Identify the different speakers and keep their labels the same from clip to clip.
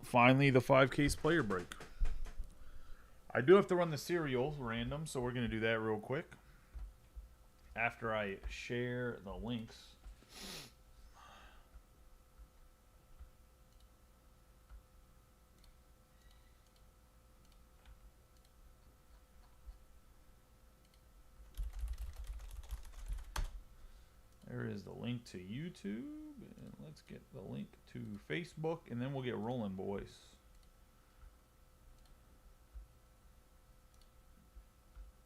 Speaker 1: finally the 5 case player break. I do have to run the serial random, so we're going to do that real quick after I share the links. There is the link to YouTube, and let's get the link to Facebook, and then we'll get rolling, boys.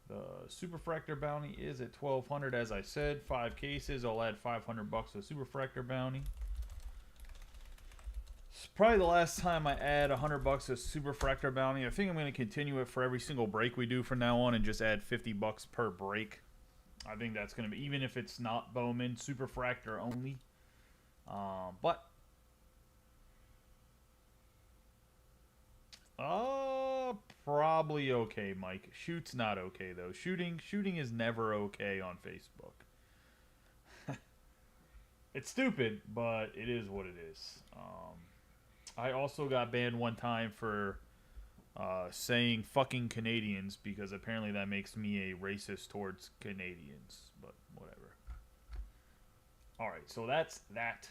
Speaker 1: The Superfractor bounty is at 1,200, as I said. 5 cases. I'll add $500 to Superfractor bounty. It's probably the last time I add $100 to Superfractor bounty. I think I'm going to continue it for every single break we do from now on, and just add $50 per break. I think that's going to be, even if it's not Bowman, Superfractor only. Probably okay, Mike. Shoot's not okay though. Shooting is never okay on Facebook. It's stupid, but it is what it is. I also got banned one time for saying fucking Canadians, because apparently that makes me a racist towards Canadians, but whatever. Alright, so that's that.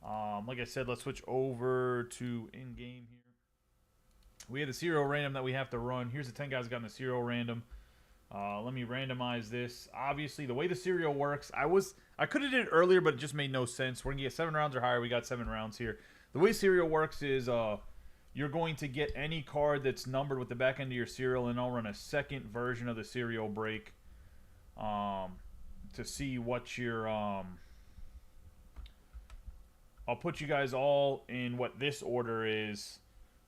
Speaker 1: Like I said, let's switch over to in-game here. We have the serial random that we have to run. Here's the 10 guys that got in the serial random. Let me randomize this. Obviously, the way the serial works, I could have did it earlier, but it just made no sense. We're going to get 7 rounds or higher. We got 7 rounds here. The way serial works is you're going to get any card that's numbered with the back end of your serial, and I'll run a second version of the serial break to see what your... I'll put you guys all in what this order is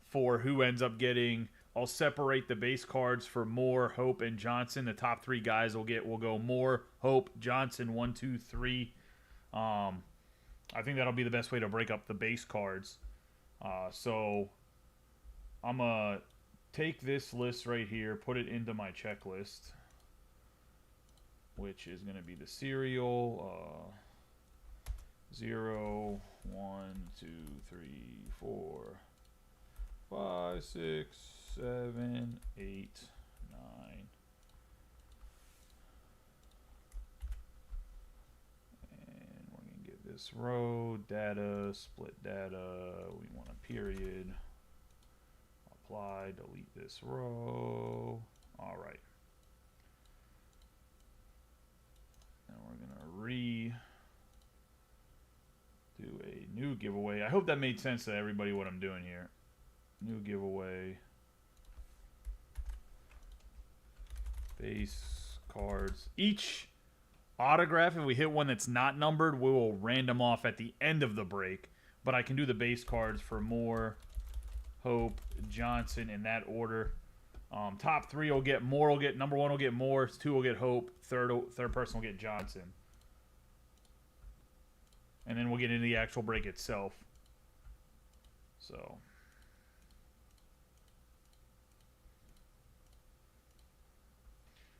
Speaker 1: for who ends up getting. I'll separate the base cards for Moore, Hope, and Johnson. The top 3 guys will go Moore, Hope, Johnson, 1, 2, 3. I think that'll be the best way to break up the base cards. So I'm going to take this list right here, put it into my checklist, which is going to be the serial 0, 1, 2, 3, 4, 5, 6, 7, 8, 9. And we're going to get this row, data, split data. We want a period. Apply, delete this row. All right. Now we're going to do a new giveaway. I hope that made sense to everybody what I'm doing here. New giveaway. Base cards. Each autograph, if we hit one that's not numbered, we will random off at the end of the break. But I can do the base cards for Moore, Hope, Johnson in that order. Top 3 will get Moore. Number 1 will get Moore. 2 will get Hope. Third person will get Johnson. And then we'll get into the actual break itself.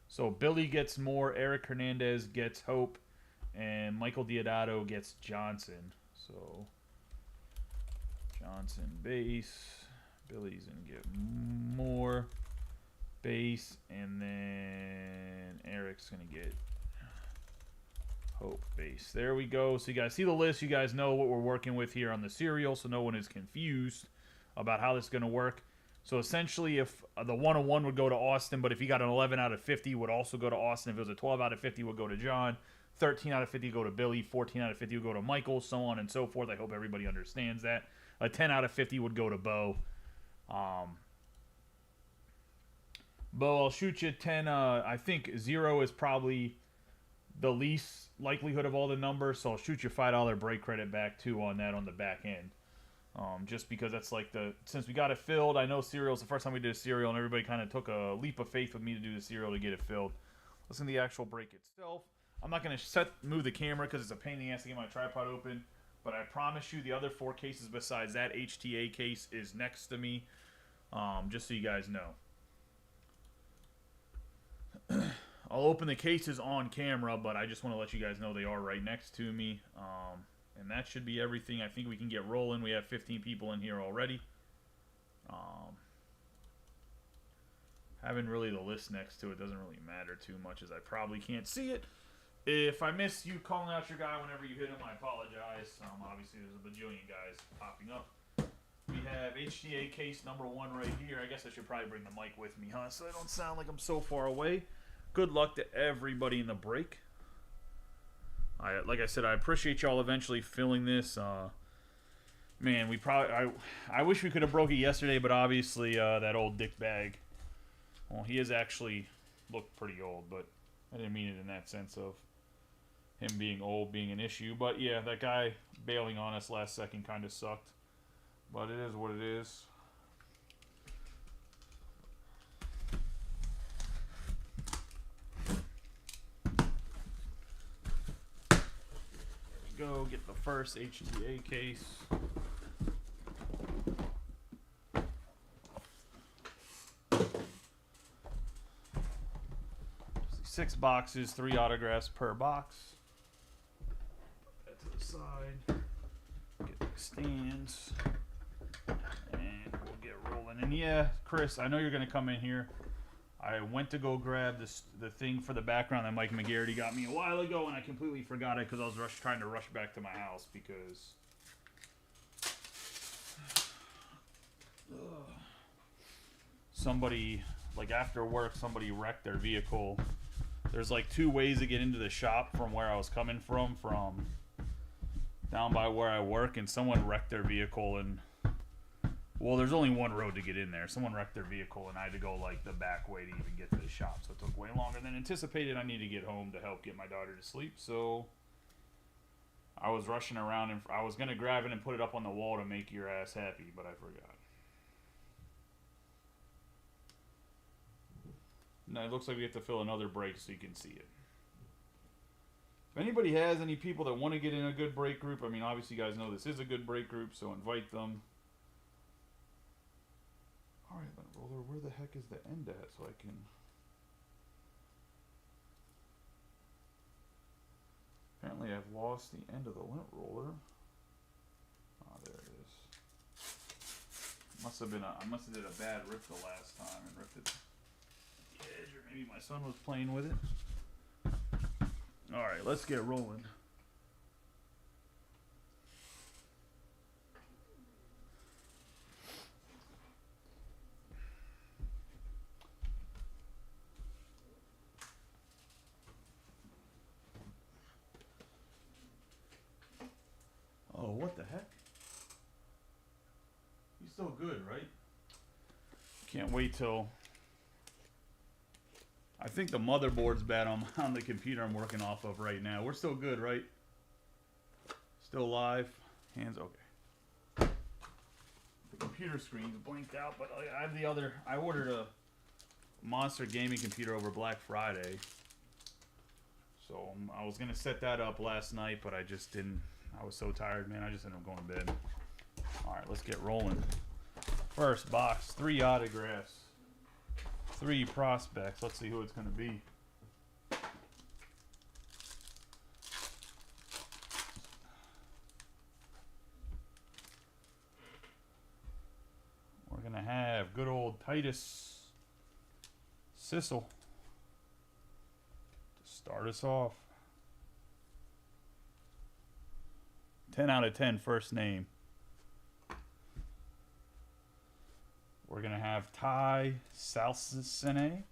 Speaker 1: So Billy gets Moore, Eric Hernandez gets Hope, and Michael Deodato gets Johnson. So Johnson base, Billy's going to get Moore base, and then Eric's going to get Hope base. There we go. So you guys see the list. You guys know what we're working with here on the serial, so no one is confused about how this is going to work. So essentially, if the 101 would go to Austin, but if he got an 11 out of 50, would also go to Austin. If it was a 12 out of 50, would go to John. 13 out of 50 would go to Billy. 14 out of 50 would go to Michael, so on and so forth. I hope everybody understands that. A 10 out of 50 would go to Bo. Bo, I'll shoot you 10. I think 0 is probably the least likelihood of all the numbers, so I'll shoot you $5 break credit back, too, on that on the back end. Just because that's like since we got it filled, I know serial's the first time we did a serial, and everybody kind of took a leap of faith with me to do the serial to get it filled. Listen to the actual break itself. I'm not going to move the camera because it's a pain in the ass to get my tripod open, but I promise you the other 4 cases besides that HTA case is next to me, just so you guys know. I'll open the cases on camera, but I just want to let you guys know they are right next to me. And that should be everything. I think we can get rolling. We have 15 people in here already. Um, having really the list next to it doesn't really matter too much, as I probably can't see it. If I miss you calling out your guy whenever you hit him, I apologize. Obviously, there's a bajillion guys popping up. We have HTA case number 1 right here. I guess I should probably bring the mic with me, huh? So I don't sound like I'm so far away. Good luck to everybody in the break. Like I said, I appreciate y'all eventually filling this. Man, we probably... I wish we could have broke it yesterday, but obviously that old dick bag... Well, he has actually looked pretty old, but I didn't mean it in that sense of him being old being an issue. But yeah, that guy bailing on us last second kind of sucked. But it is what it is. There we go. Get the first HTA case. 6 boxes, 3 autographs per box. Put that to the side. Get the stands. And we'll get rolling. And yeah, Chris, I know you're going to come in here. I went to go grab the thing for the background that Mike McGarity got me a while ago, and I completely forgot it because I was trying to rush back to my house because... somebody, like after work, somebody wrecked their vehicle. There's like 2 ways to get into the shop from where I was coming from down by where I work, and someone wrecked their vehicle, and well, there's only one road to get in there. Someone wrecked their vehicle, and I had to go like the back way to even get to the shop, so it took way longer than anticipated. I need to get home to help get my daughter to sleep, so I was rushing around, and I was going to grab it and put it up on the wall to make your ass happy, but I forgot. Now it looks like we have to fill another break so you can see it. If anybody has any people that want to get in a good break group, I mean, obviously you guys know this is a good break group, so invite them. Alright, roller, where the heck is the end at so I can... Apparently I've lost the end of the lint roller. Oh, there it is. Must have been I must have did a bad rip the last time and ripped it. Edge, or maybe my son was playing with it. Alright, let's get rolling. Oh, what the heck? He's still good, right? Can't wait till... I think the motherboard's bad on the computer I'm working off of right now. We're still good, right? Still live. Hands okay. The computer screen's blanked out, but I have the other. I ordered a Monster gaming computer over Black Friday. So I was going to set that up last night, but I just didn't. I was so tired, man. I just ended up going to bed. All right, let's get rolling. First box, 3 autographs. 3 prospects. Let's see who it's going to be. We're going to have good old Titus Sissel to start us off. 10 out of 10 first name. We're going to have Ty Salsine,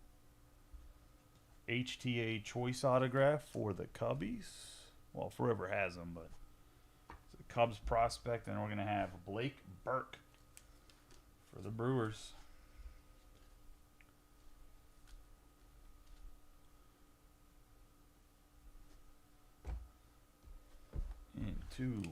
Speaker 1: HTA choice autograph for the Cubbies. Well, forever has them, but it's a Cubs prospect. And we're going to have Blake Burke for the Brewers. Into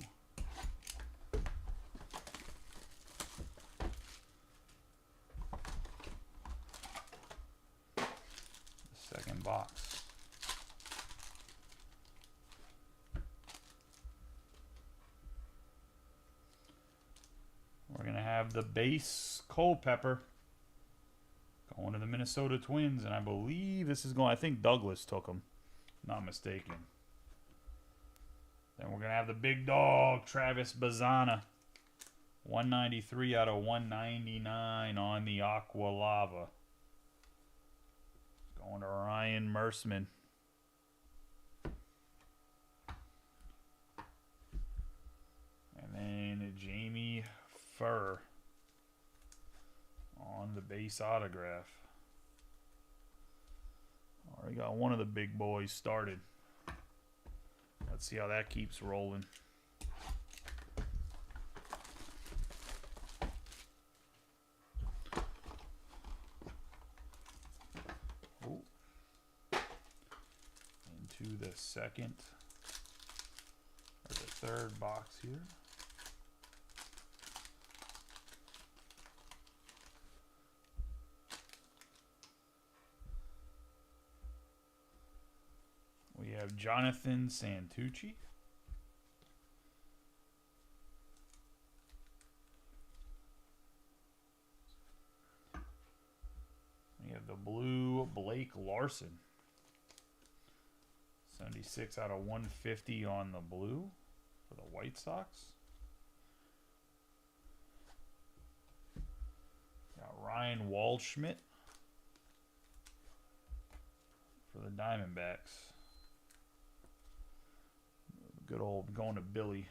Speaker 1: second box. We're going to have the base Culpepper going to the Minnesota Twins, and I believe this is going, I think Douglas took him, not mistaken. Then we're going to have the big dog, Travis Bazzana, 193 out of 199 on the Aqua Lava. Going to Ryan Mersman. And then Jamie Furr on the base autograph. Already got one of the big boys started. Let's see how that keeps rolling. Oh. Into the second or the third box here. We have Jonathan Santucci. We have the blue Blake Larson. 76 out of 150 on the blue for the White Sox. Got Ryan Waldschmidt for the Diamondbacks. Good old going to Billy.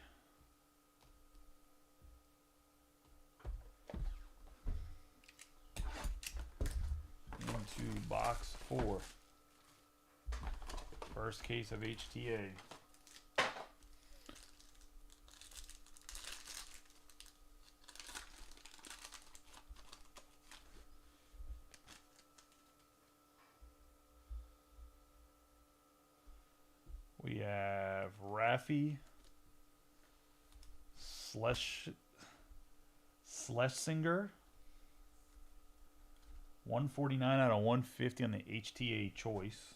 Speaker 1: Into box 4. First case of HTA. We have Rafi Schlesinger. 149 out of 150 on the HTA choice.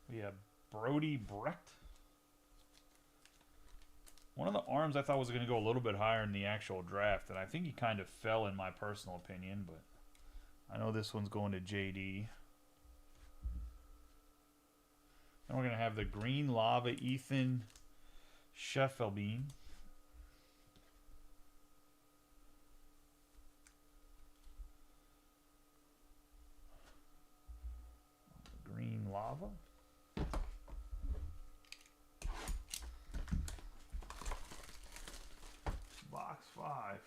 Speaker 1: We have Brody Brecht. One of the arms I thought was going to go a little bit higher in the actual draft, and I think he kind of fell in my personal opinion, but I know this one's going to JD. Then we're going to have the Green Lava Ethan Scheffelbein. Green Lava. Box 5.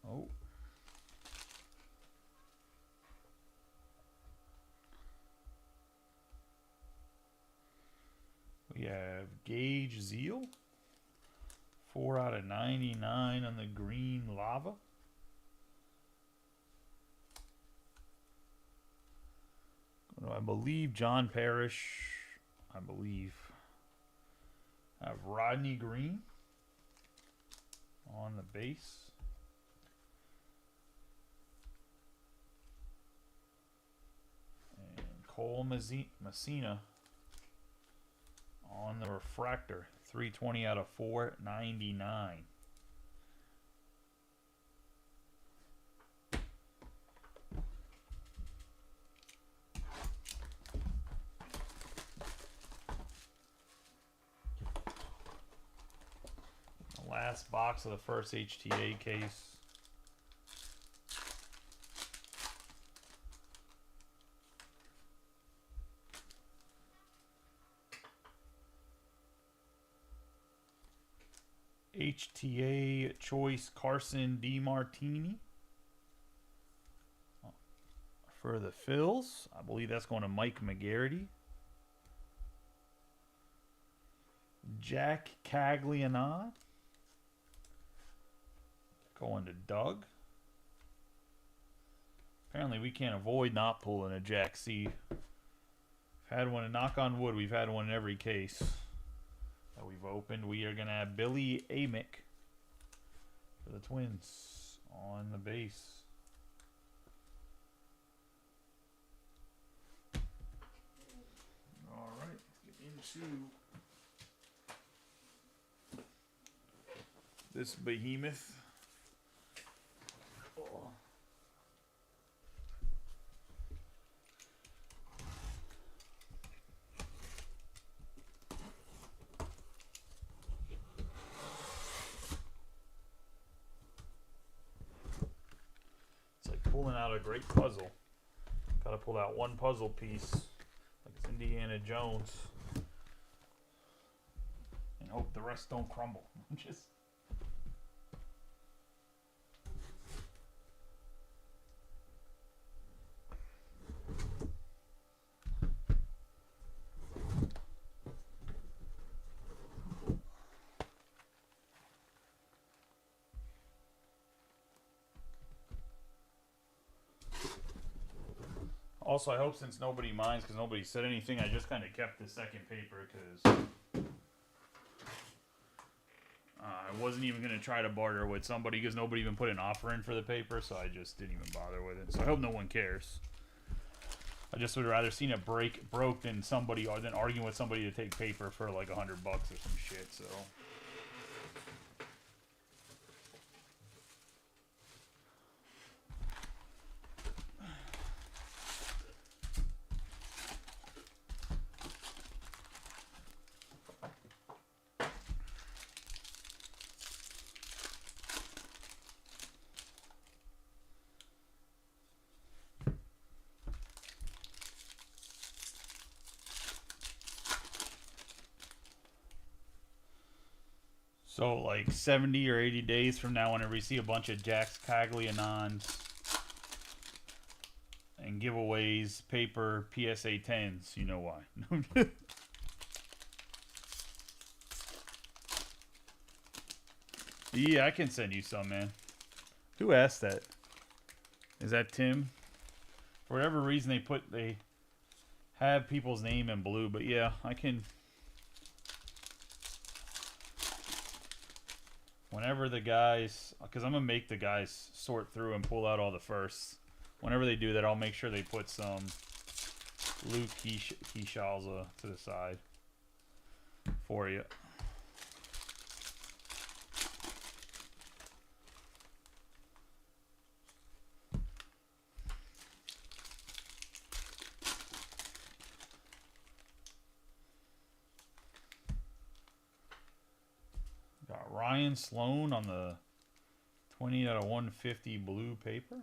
Speaker 1: Oh. We have Gage Zeal. 4 out of 99 on the Green Lava. I believe John Parrish. I believe. I have Rodney Green on the base. And Cole Messina on the refractor. 320 out of 499. The last box of the first HTA case. HTA choice Carson DiMartini for the Phils. I believe that's going to Mike McGarity. Jack Caglianone going to Doug. Apparently we can't avoid not pulling a Jack C. We've had one, and knock on wood, we've had one in every case that we've opened. We are going to have Billy Amick for the Twins on the base. All right, let's get into this behemoth. Oh. pulling out a great puzzle. Gotta pull out one puzzle piece, like it's Indiana Jones, and hope the rest don't crumble. Just. Also, I hope since nobody minds, because nobody said anything, I just kind of kept the second paper, because I wasn't even going to try to barter with somebody, because nobody even put an offer in for the paper, so I just didn't even bother with it. So I hope no one cares. I just would rather seen it broke than somebody, or than arguing with somebody to take paper for like $100 or some shit, so... So, like, 70 or 80 days from now, whenever we see a bunch of Jax Caglianons and giveaways, paper, PSA 10s, you know why. Yeah, I can send you some, man. Who asked that? Is that Tim? For whatever reason, they have people's name in blue, but yeah, I can... Whenever the guys, because I'm going to make the guys sort through and pull out all the firsts. Whenever they do that, I'll make sure they put some Luke Keyshalza to the side for you. Got Ryan Sloan on the 20 out of 150 blue paper.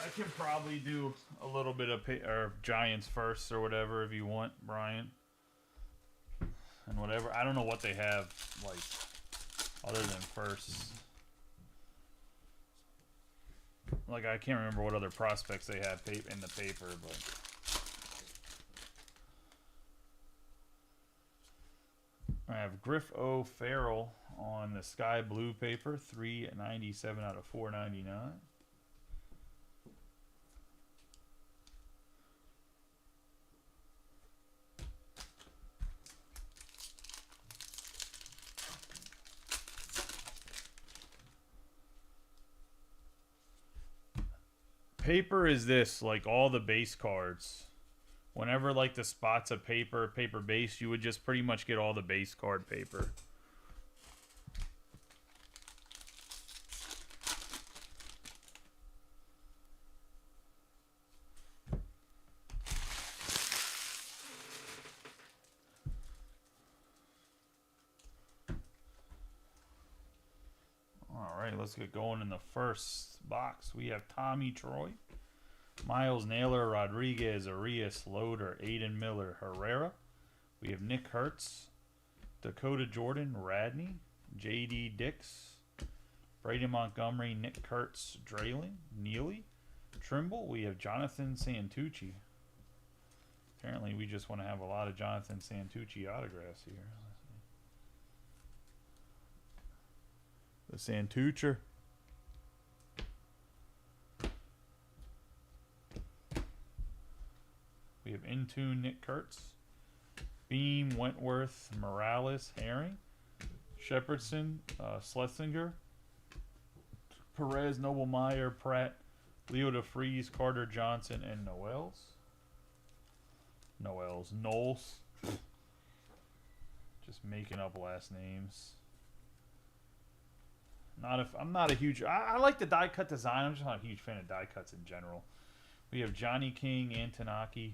Speaker 1: I can probably do a little bit of Giants first or whatever if you want, Brian. And whatever. I don't know what they have, like, other than firsts. Like, I can't remember what other prospects they have in the paper, but... I have Griff O'Farrell on the sky blue paper, 397 out of 499. Paper is this, like all the base cards. Whenever like the spots of paper base, you would just pretty much get all the base card paper. Alright, let's get going in the first box. We have Tommy Troy, Miles Naylor, Rodriguez, Arias, Loader, Aiden Miller, Herrera. We have Nick Hertz, Dakota Jordan, Radney, J.D. Dix, Brady Montgomery, Nick Kurtz, Drayling, Neely, Trimble. We have Jonathan Santucci. Apparently we just want to have a lot of Jonathan Santucci autographs here. The Santucher. We have Intune, Nick Kurtz, Beam, Wentworth, Morales, Herring, Shepardson, Schlesinger, Perez, Noblemeyer, Pratt, Leo DeFries, Carter Johnson, and Knowles. Just making up last names. I'm not a huge... I like the die cut design. I'm just not a huge fan of die cuts in general. We have Johnny King, Antonaki,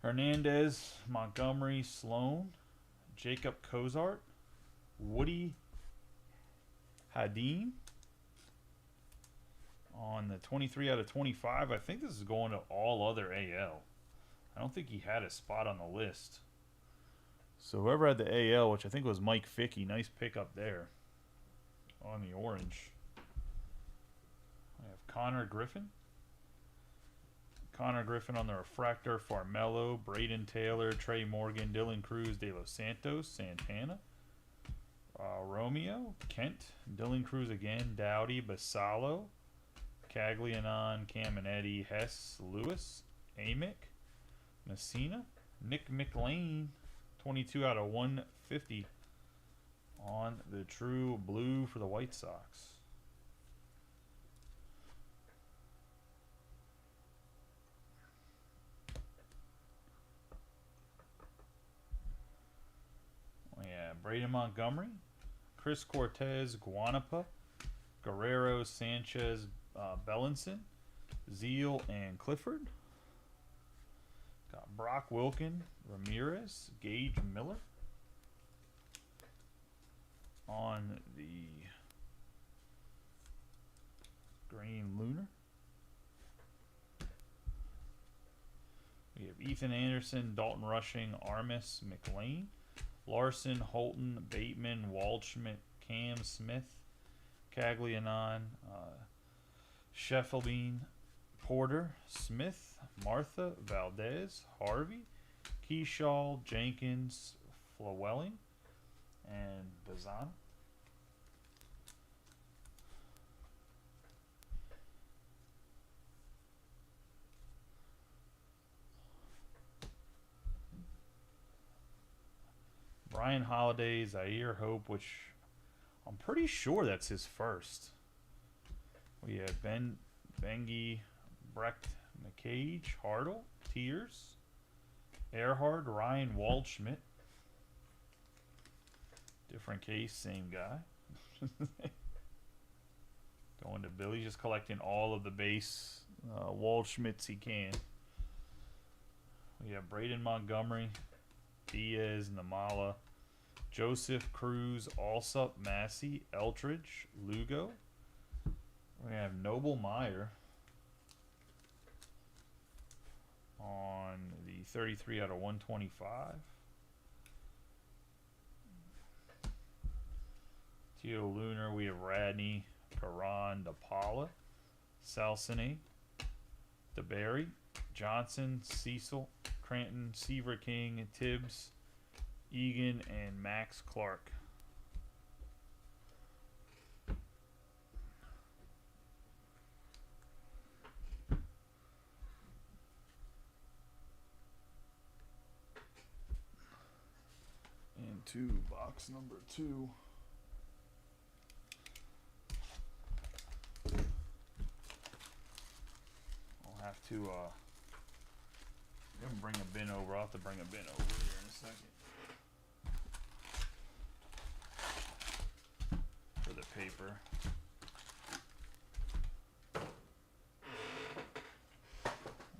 Speaker 1: Hernandez, Montgomery, Sloan, Jacob Cozart, Woody Hadim on the 23 out of 25. I think this is going to all other AL. I don't think he had a spot on the list. So whoever had the AL, which I think was Mike Fickey, nice pickup there on the orange. I have Connor Griffin. Connor Griffin on the refractor, Farmello, Braden Taylor, Trey Morgan, Dylan Cruz, De Los Santos, Santana, Romeo, Kent, Dylan Cruz again, Dowdy, Basalo, Caglianon, Caminetti, Hess, Lewis, Amick, Messina, Nick McLean, 22 out of 150 on the true blue for the White Sox. Yeah, Braden Montgomery, Chris Cortez, Guanapa, Guerrero, Sanchez, Bellinson, Zeal, and Clifford. Got Brock Wilkin, Ramirez, Gage Miller on the green lunar. We have Ethan Anderson, Dalton Rushing, Armis, McLean, Larson, Holton, Bateman, Waldschmidt, Cam Smith, Caglianon, Scheffelbein, Porter, Smith, Martha, Valdez, Harvey, Keyshaw, Jenkins, Flewelling, and Bazan. Brian Holiday, Zaire Hope, which I'm pretty sure that's his first. We have Bengi, Brecht, McCage, Hartle, Tears, Earhart, Ryan Waldschmidt. Different case, same guy. Going to Billy, just collecting all of the base Waldschmidts he can. We have Braden Montgomery, Diaz, Namala, Joseph, Cruz, Alsop, Massey, Eltridge, Lugo. We have Noble Meyer on the 33 out of 125. Teo Lunar, we have Radney, Karan, DePaula, Salsini, DeBerry, Johnson, Cecil, Cranton, Seaver King, Tibbs, Egan, and Max Clark. And box number 2. I'll have to bring a bin over. I'll have to bring a bin over here in a second for the paper. Let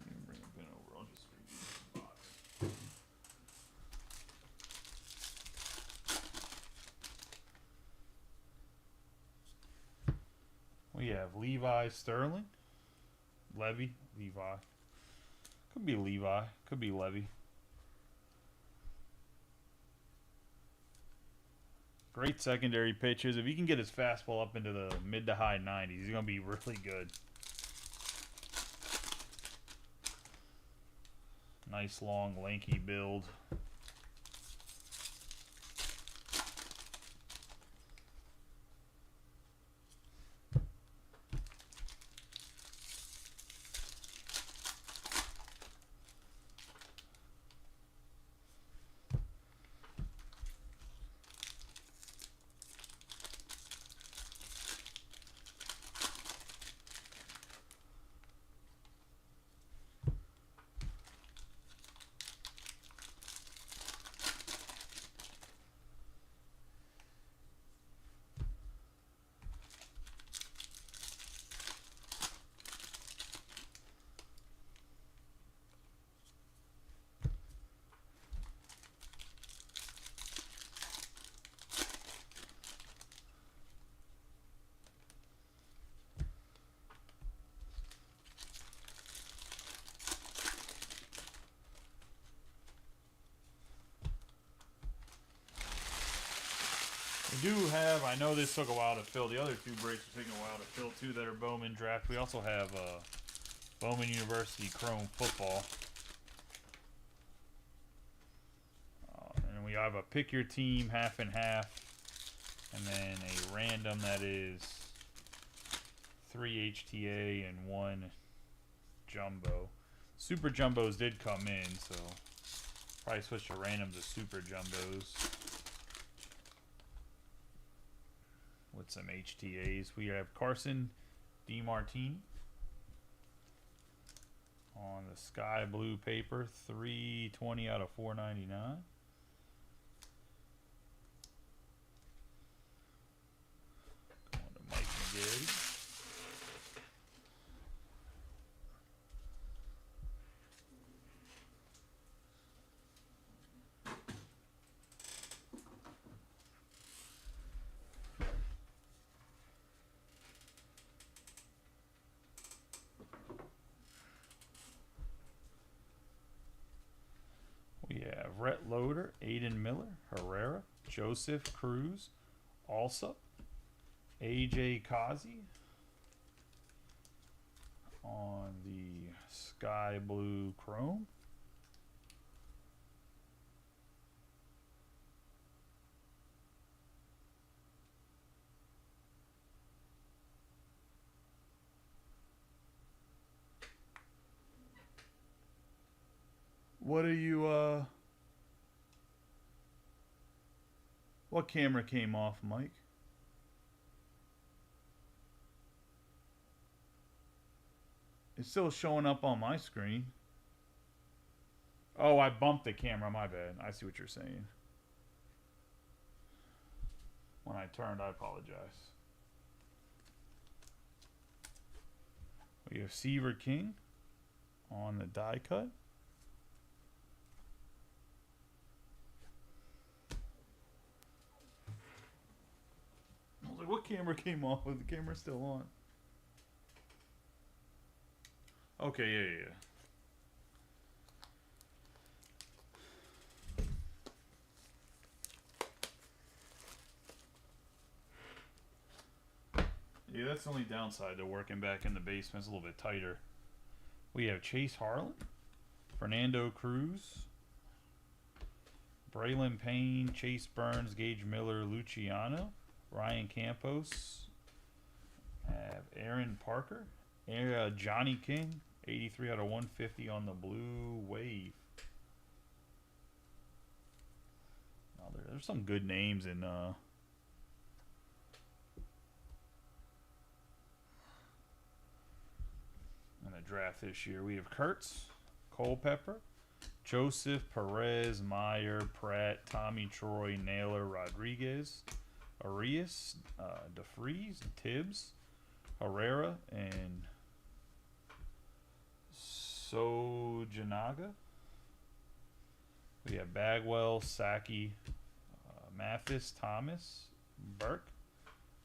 Speaker 1: me bring a bin over. I'll just read the box. We have Levi Sterling, Levi. Could be Levi. Could be Levy. Great secondary pitches. If he can get his fastball up into the mid to high 90s, he's going to be really good. Nice, long, lanky build. We do have, I know this took a while to fill. The other two breaks are taking a while to fill too that are Bowman draft. We also have Bowman University Chrome football. And we have a pick your team half and half. And then a random that is 3 HTA and 1 jumbo. Super jumbos did come in, so probably switch to randoms to super jumbos. With some HTAs. We have Carson DeMartini on the sky blue paper, 320 out of 499. Going to Mike McGee. We have Rhett Loader, Aiden Miller, Herrera, Joseph Cruz, Alsop, AJ Kazi on the sky blue chrome. What are you, what camera came off, Mike? It's still showing up on my screen. Oh, I bumped the camera, my bad. I see what you're saying. When I turned, I apologize. We have Seaver King on the die cut. I was like, what camera came off? The camera's still on. Okay, yeah. Yeah, that's the only downside to working back in the basement. It's a little bit tighter. We have Chase Harlan, Fernando Cruz, Braylon Payne, Chase Burns, Gage Miller, Luciano, Ryan Campos, have Aaron Parker, Johnny King, 83 out of 150 on the blue wave. Oh, there's some good names in the draft this year. We have Kurtz, Culpepper, Joseph, Perez, Meyer, Pratt, Tommy Troy, Naylor, Rodriguez, Arias, DeFreeze, Tibbs, Herrera, and Sojanaga. We have Bagwell, Saki, Mathis, Thomas, Burke,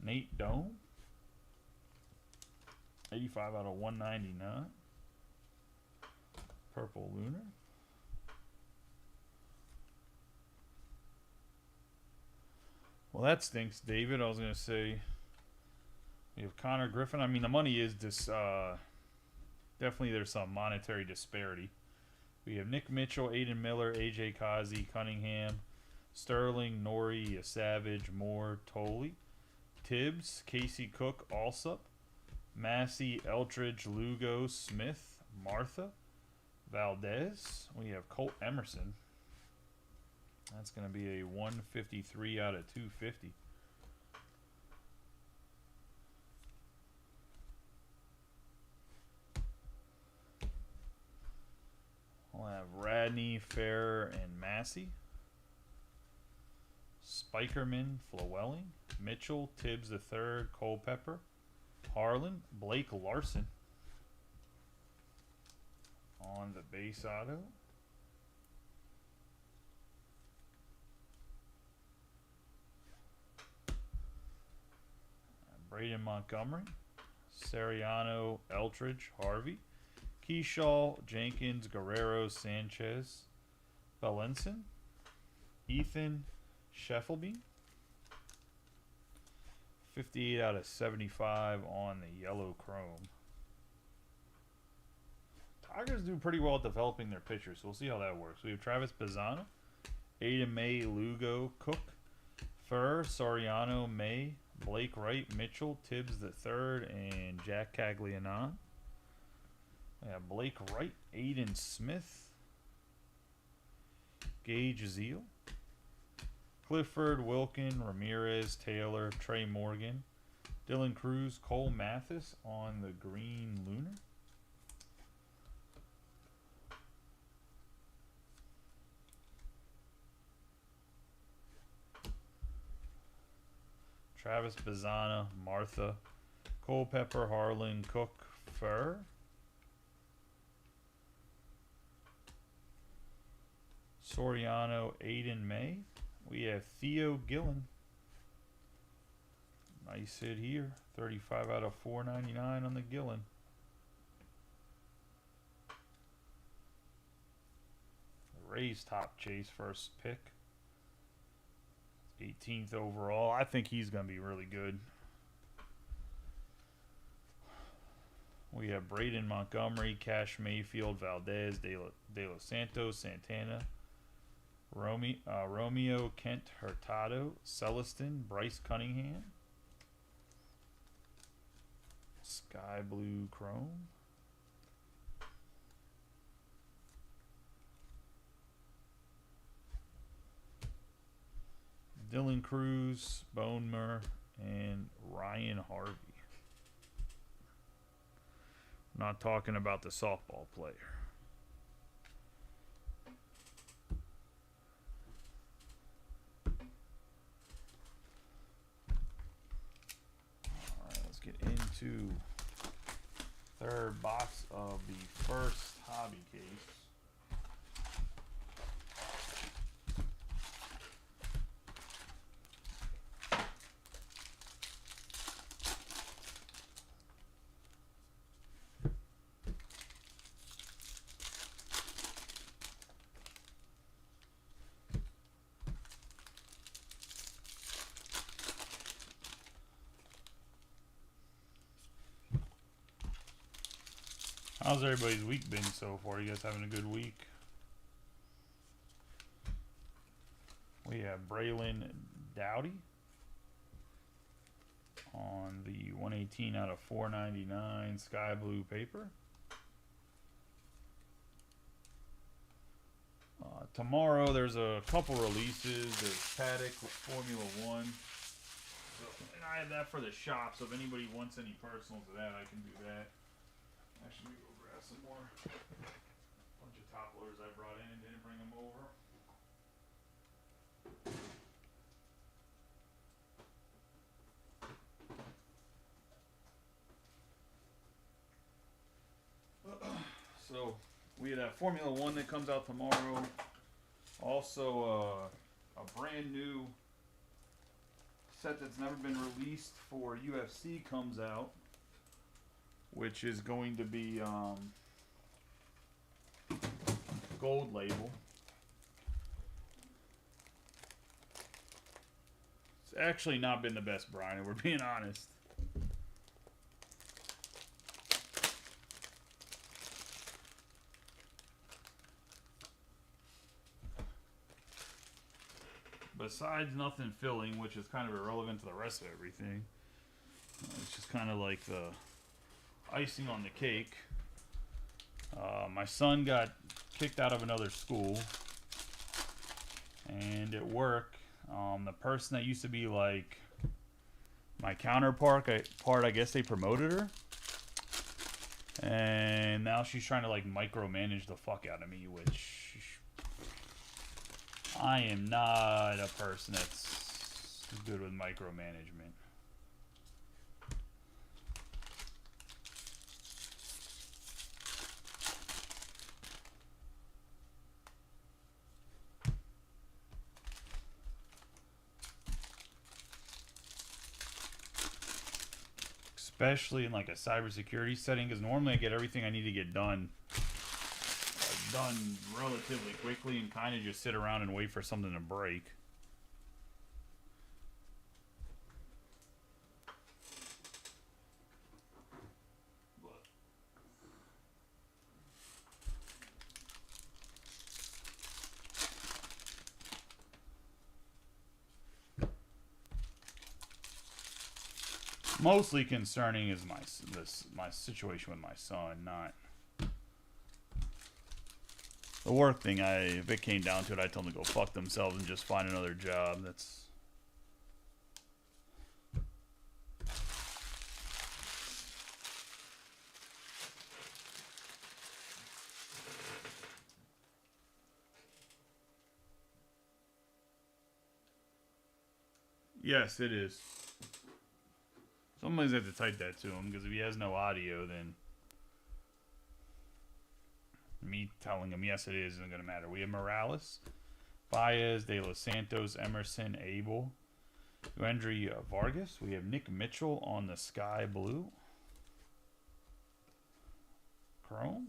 Speaker 1: Nate Dome, 85 out of 199. Purple Lunar. Well, that stinks, David. I was going to say we have Connor Griffin. I mean, the money is this. Definitely there's some monetary disparity. We have Nick Mitchell, Aiden Miller, AJ Kazi, Cunningham, Sterling, Nori, Savage, Moore, Tolley, Tibbs, Casey Cook, Alsop, Massey, Eltridge, Lugo, Smith, Martha, Valdez. We have Colt Emerson. That's going to be a 153 out of 250. We'll have Radney, Fair, and Massey. Spikerman, Flewelling, Mitchell, Tibbs III, Culpepper, Harlan, Blake Larson on the base auto. Braden Montgomery, Seriano, Eltridge, Harvey, Keyshaw, Jenkins, Guerrero, Sanchez, Valenson, Ethan, Scheffelbein, 58 out of 75 on the yellow chrome. Tigers do pretty well at developing their pitchers, so we'll see how that works. We have Travis Bazzana, Aiden May, Lugo, Cook, Furr, Soriano, May, Blake Wright, Mitchell, Tibbs III, and Jack Caglianon. We have Blake Wright, Aiden Smith, Gage Zeal, Clifford, Wilkin, Ramirez, Taylor, Trey Morgan, Dylan Cruz, Cole Mathis on the green lunar. Travis Bazzana, Martha, Culpepper, Harlan, Cook, Furr. Soriano, Aiden May. We have Theo Gillen. Nice hit here. 35 out of 499 on the Gillen. Rays top chase first pick. 18th overall. I think he's going to be really good. We have Braden Montgomery, Cash Mayfield, Valdez, De Los Santos, Santana, Romeo, Kent, Hurtado, Celestin, Bryce Cunningham, Sky Blue Chrome. Dylan Cruz, Bowman, and Ryan Harvey. I'm not talking about the softball player. All right, let's get into third box of the first hobby case. How's everybody's week been so far? You guys having a good week? We have Braylon Dowdy on the 118 out of 499 sky blue paper. Tomorrow there's a couple releases. There's Paddock with Formula One. So, and I have that for the shop, so if anybody wants any personals of that, I can do that. Actually, let me go grab some more. Bunch of topplers I brought in and didn't bring them over. So we had a Formula One that comes out tomorrow. Also, a brand new set that's never been released for UFC comes out, which is going to be gold label. It's actually not been the best, Brian, if we're being honest. Besides nothing filling, which is kind of irrelevant to the rest of everything. It's just kind of like the icing on the cake. My son got kicked out of another school, and at work, the person that used to be like my counterpart, I guess they promoted her, and now she's trying to like micromanage the fuck out of me, which I am not a person that's good with micromanagement. Especially in like a cybersecurity setting, because normally I get everything I need to get done relatively quickly and kind of just sit around and wait for something to break.
Speaker 2: mostly concerning is my situation with my son, not the work thing. If it came down to it, I'd tell them to go fuck themselves and just find another job. That's yes, it is. Somebody's have to type that to him, because if he has no audio, then me telling him yes it is isn't going to matter. We have Morales, Baez, De Los Santos, Emerson, Abel, Hendry Vargas. We have Nick Mitchell on the sky blue. Chrome.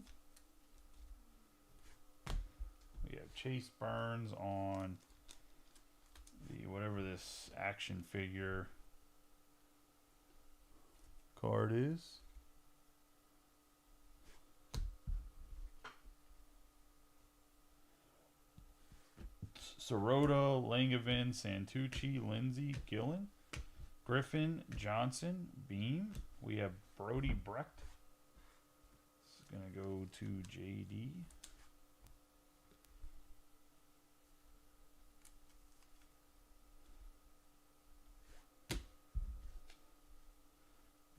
Speaker 2: We have Chase Burns on the whatever this action figure card is. Sirota, Langevin, Santucci, Lindsey, Gillen, Griffin, Johnson, Beam. We have Brody Brecht. It's going to go to JD.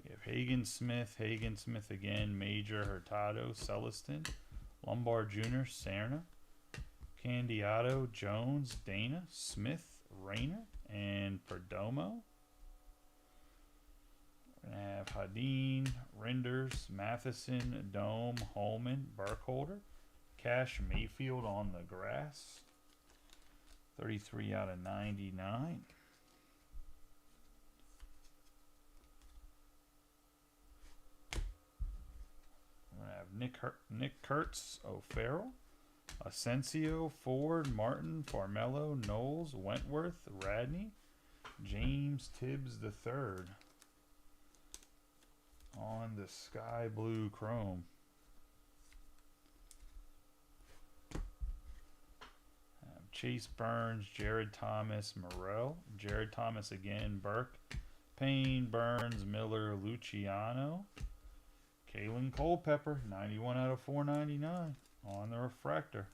Speaker 2: We have Hagen Smith again, Major, Hurtado, Celestin, Lombard Jr., Serna, Candiato, Jones, Dana, Smith, Rayner, and Perdomo. We're going to have Hadeen, Renders, Matheson, Dome, Holman, Burkholder, Cash Mayfield on the grass. 33 out of 99. We're going to have Nick Kurtz, O'Farrell, Asensio, Ford, Martin, Farmello, Knowles, Wentworth, Radney, James Tibbs III on the sky blue chrome. Chase Burns, Jared Thomas, Morrell, Jared Thomas again, Burke, Payne, Burns, Miller, Luciano, Kalen Culpepper, 91 out of 499 on the refractor.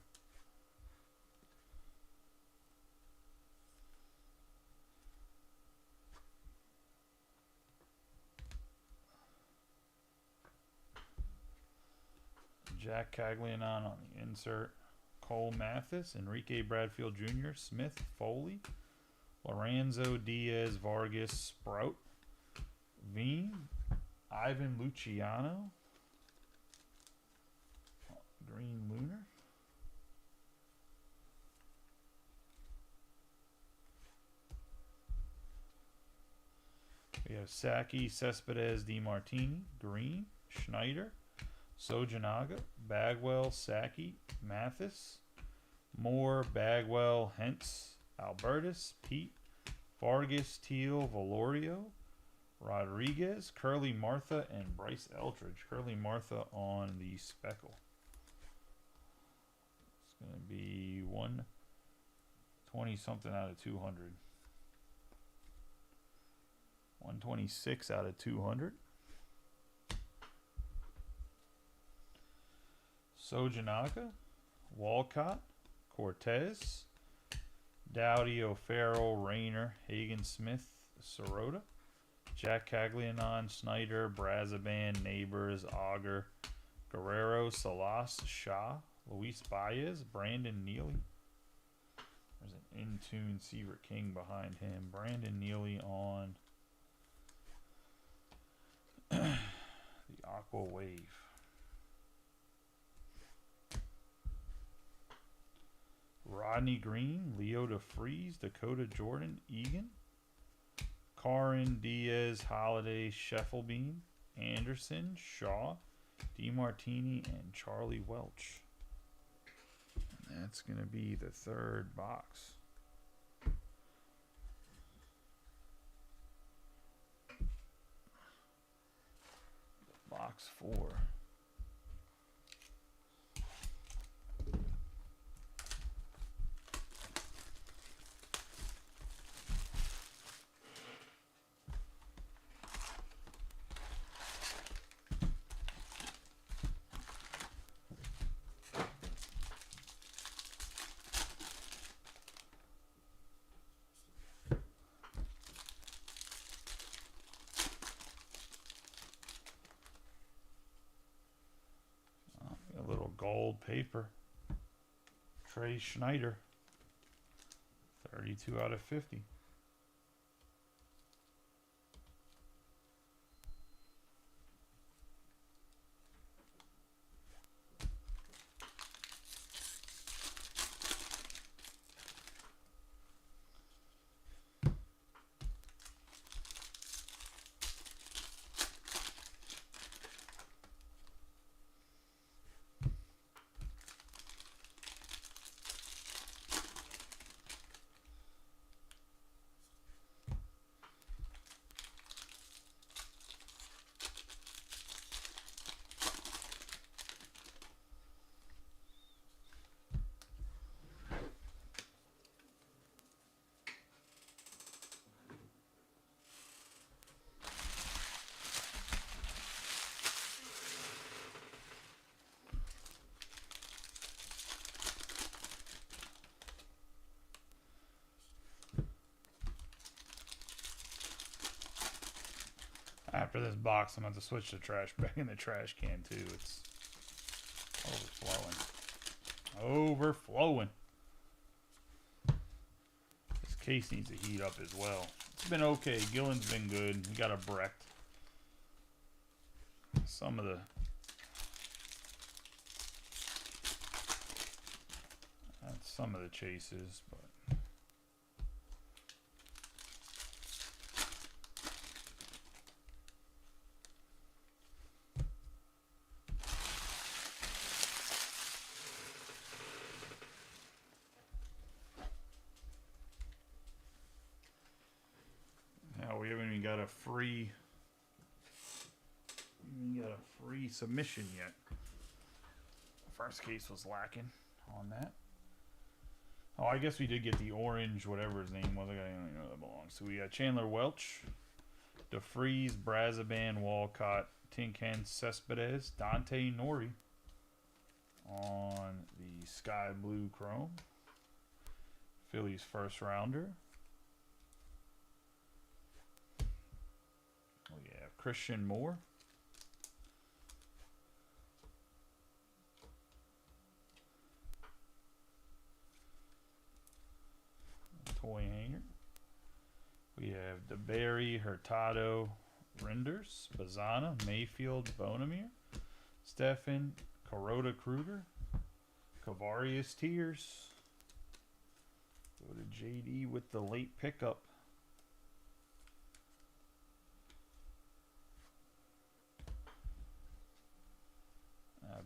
Speaker 2: Jack Caglianon on the insert. Cole Mathis, Enrique Bradfield Jr., Smith, Foley, Lorenzo Diaz, Vargas, Sprout, Veen, Ivan Luciano, Green Lunar. We have Saki, Cespedes, DiMartini, Green, Schneider, Sojanaga, Bagwell, Saki, Mathis, Moore, Bagwell, Hentz, Albertus, Pete, Vargas, Teal, Valorio, Rodriguez, Curly Martha, and Bryce Eldridge. Curly Martha on the speckle. It's going to be 120 something out of 200. 126 out of 200. Sojanaga, Walcott, Cortez, Dowdy, O'Farrell, Rayner, Hagen Smith, Sirota, Jack Caglianon, Snyder, Brazaban, Neighbors, Auger, Guerrero, Salas, Shaw, Luis Baez, Brandon Neely. There's an in-tune Seaver King behind him. Brandon Neely on the Aqua Wave. Rodney Green, Leo DeFreeze, Dakota Jordan, Egan, Karin, Diaz, Holiday, Scheffelbein, Anderson, Shaw, DiMartini, and Charlie Welch. And that's going to be the third box. Box 4. paper. Trey Schneider. 32 out of 50. After this box, I'm going to have to switch the trash bag in the trash can, too. It's overflowing. Overflowing. This case needs to heat up as well. It's been okay. Gillen's been good. We got a Brecht. Some of the... That's some of the chases, but... We haven't even got a free submission yet. First case was lacking on that. Oh, I guess we did get the orange, whatever his name was. I don't even know that belongs. So we got Chandler Welch, DeFreeze, Brazaban, Walcott, Tinken, Cespedes, Dante Nori on the sky blue chrome. Phillies first rounder. We have Christian Moore. Toy hanger. We have DeBerry, Hurtado, Renders, Bazana, Mayfield, Bonamere, Stefan, Carota Kruger, Kavarius Tears. Go to JD with the late pickup.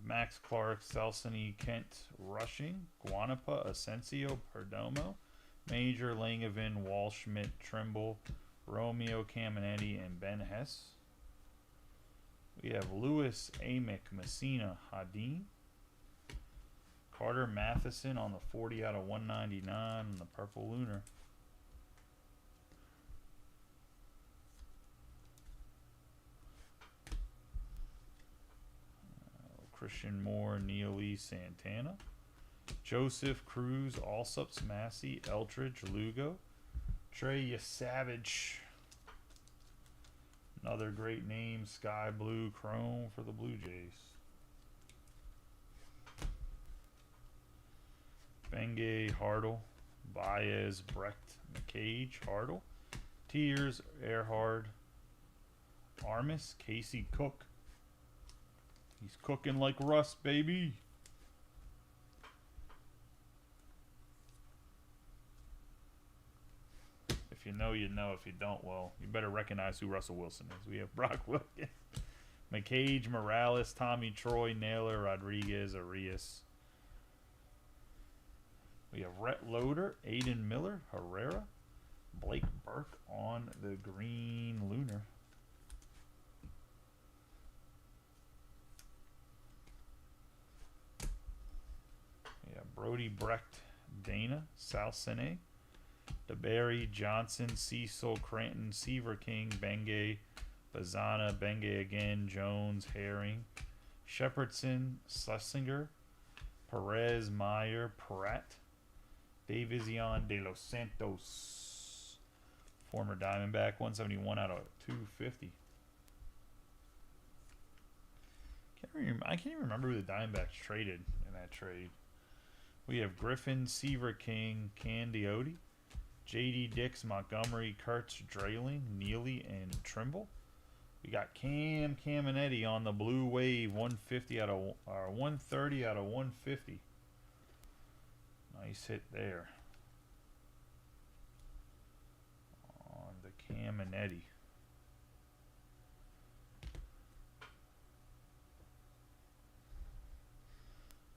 Speaker 2: Max Clark, Celsini, Kent, Rushing, Guanapa, Asensio, Perdomo, Major, Langevin, Walschmidt, Trimble, Romeo, Caminetti, and Ben Hess. We have Lewis, Amick, Messina, Hadin, Carter Matheson on the 40 out of 199 on the Purple Lunar. Christian Moore, Neely, Santana, Joseph, Cruz, Allsups, Massey, Eldridge, Lugo, Trey Savage. Another great name, Sky Blue Chrome for the Blue Jays. Bengay, Hartle, Baez, Brecht, McCage, Hartle, Tears, Earhard, Armis, Casey Cook. He's cooking like Russ, baby. If you know, you know. If you don't, well, you better recognize who Russell Wilson is. We have Brock Wilkins, McCage, Morales, Tommy Troy, Naylor, Rodriguez, Arias. We have Rhett Loader, Aiden Miller, Herrera, Blake Burke on the green lunar. Brody Brecht, Dana, South Sene, DeBerry, Johnson, Cecil, Cranton, Seaver King, Bengay, Bazana, Bengay again, Jones, Herring, Shepherdson, Schlesinger, Perez, Meyer, Pratt, Davizion, De Los Santos, former Diamondback, 171 out of 250. Can't I can't even remember who the Diamondbacks traded in that trade. We have Griffin, Seaver King, Candioti, J.D. Dix, Montgomery, Kurtz, Drayling, Neely, and Trimble. We got Caminetti on the blue wave, 150 out of 130 out of 150. Nice hit there on the Caminetti.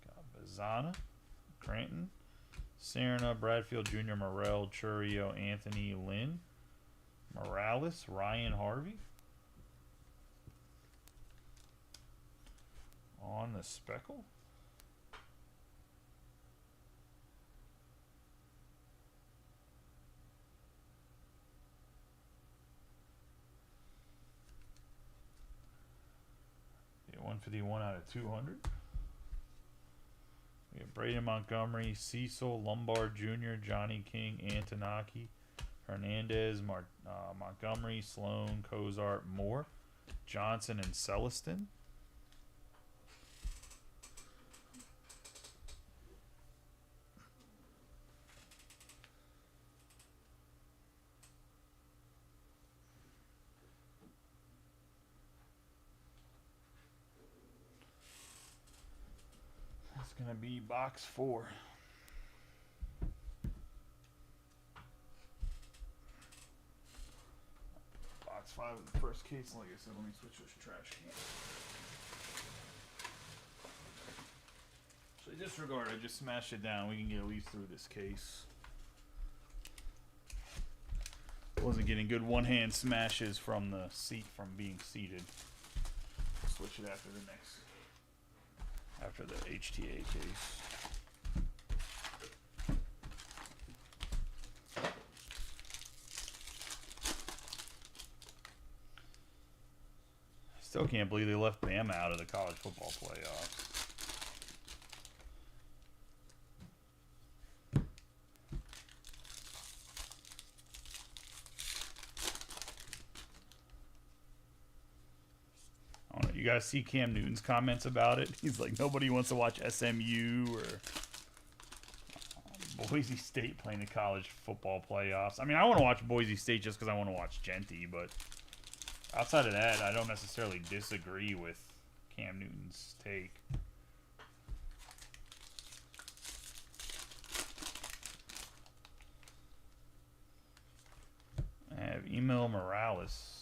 Speaker 2: Got Bazana, Cranton, Serna, Bradfield Jr., Morel, Churio, Anthony, Lynn, Morales, Ryan Harvey. On the Speckle. Yeah, 151 out of 200. We have Braden Montgomery, Cecil, Lombard Jr., Johnny King, Antonaki, Hernandez, Montgomery, Sloan, Cozart, Moore, Johnson, and Celestin. That's going to be box 4. Box 5 of the first case. Like I said, let me switch this trash can. So disregard, I just smashed it down. We can get at least through this case. Wasn't getting good one-hand smashes from the seat from being seated. Switch it after the next. After the HTA case. Still can't believe they left Bama out of the college football playoffs. You guys see Cam Newton's comments about it? He's like, nobody wants to watch SMU or Boise State playing the college football playoffs. I mean, I want to watch Boise State just because I want to watch Genty, but outside of that, I don't necessarily disagree with Cam Newton's take. I have Emil Morales.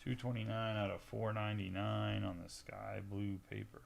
Speaker 2: 229 out of 499 on the sky blue paper.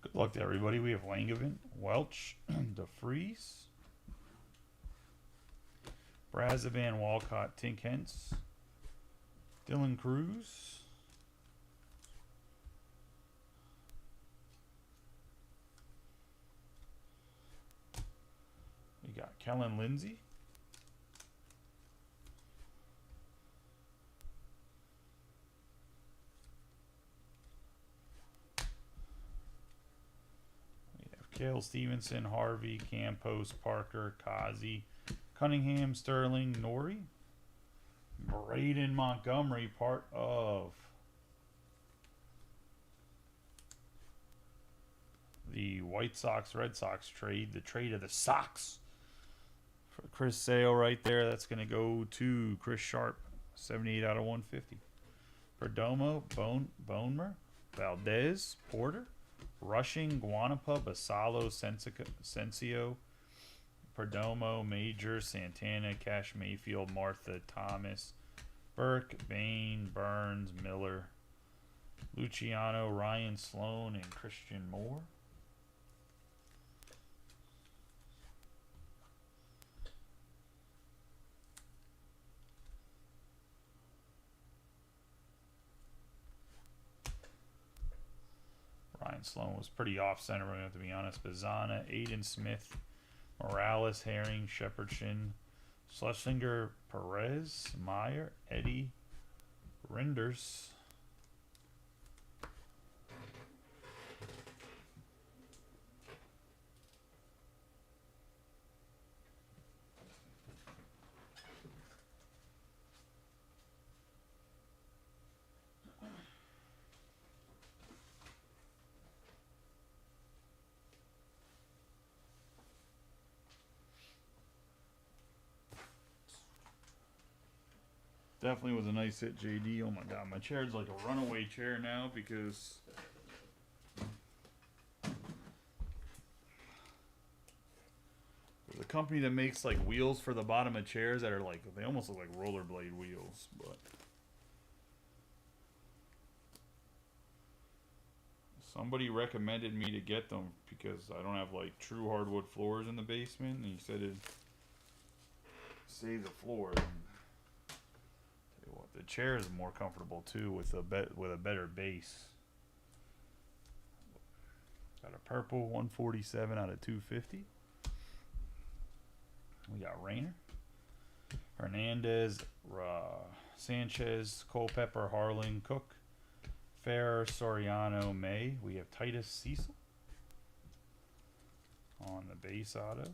Speaker 2: Good luck to everybody. We have Langevin, Welch, DeFries, Brazovan, Walcott, Tink Hence, Dylan Cruz, we got Kellen Lindsey, Cale Stevenson, Harvey, Campos, Parker, Kazi, Cunningham, Sterling, Norrie, Braden Montgomery, part of the White Sox Red Sox trade, the trade of the Sox. For Chris Sale right there, that's going to go to Chris Sharp, 78 out of 150. Perdomo, Bonemer, Valdez, Porter, Rushing, Guanapa, Basalo, Sensio, Perdomo, Major, Santana, Cash Mayfield, Martha, Thomas, Burke, Bain, Burns, Miller, Luciano, Ryan Sloan, and Christian Moore. Ryan Sloan was pretty off-center, we're going to have to be honest. Bazana, Aiden Smith, Morales, Herring, Shepardson, Schlesinger, Perez, Meyer, Eddie, Renders.
Speaker 1: Definitely was a nice hit, JD. Oh my god, my chair's like a runaway chair now because there's a company that makes like wheels for the bottom of chairs that are like, they almost look like rollerblade wheels, but somebody recommended me to get them because I don't have like true hardwood floors in the basement, and he said it'd save the floor. And the chair is more comfortable too with a better base. Got a purple 147 out of 250. We got Rayner, Hernandez, Sanchez, Culpepper, Harlan, Cook, Ferrer, Soriano, May. We have Titus Cecil on the base auto.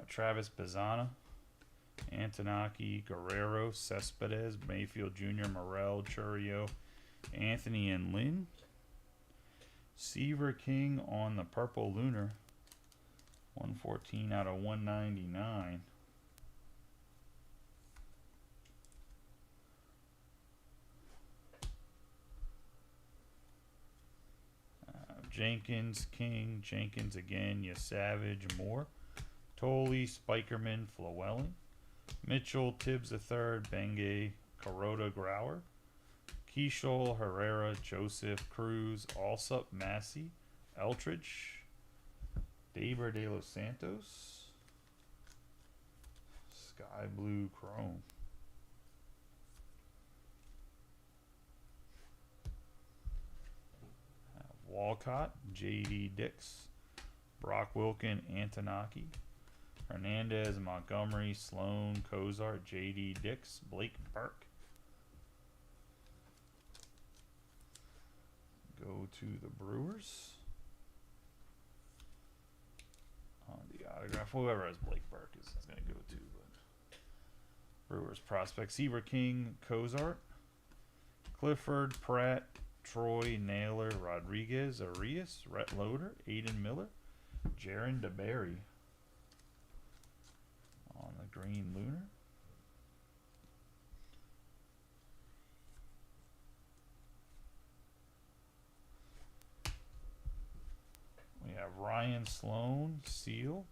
Speaker 1: Travis Bazana, Antonaki, Guerrero, Cespedes, Mayfield Jr., Morel, Churio, Anthony, and Lynn. Seaver King on the purple lunar, 114 out of 199. Jenkins, King, Jenkins again, Savage, Moore. Tolley, Spikerman, Flewelling, Mitchell, Tibbs III, Bengay, Carota, Grauer, Keishol, Herrera, Joseph, Cruz, Alsup, Massey, Eltridge, Daber de los Santos, Sky Blue Chrome. Walcott, J.D. Dix, Brock Wilkin, Antonaki, Hernandez, Montgomery, Sloan, Cozart, J.D. Dix, Blake Burke. Go to the Brewers. On the autograph, whoever has Blake Burke is going to go to. But Brewers prospect: Seaver King, Cozart, Clifford, Pratt, Troy, Naylor, Rodriguez, Arias, Rhett Loader, Aiden Miller, Jaron DeBerry on the green lunar. We have Ryan Sloan, Seal,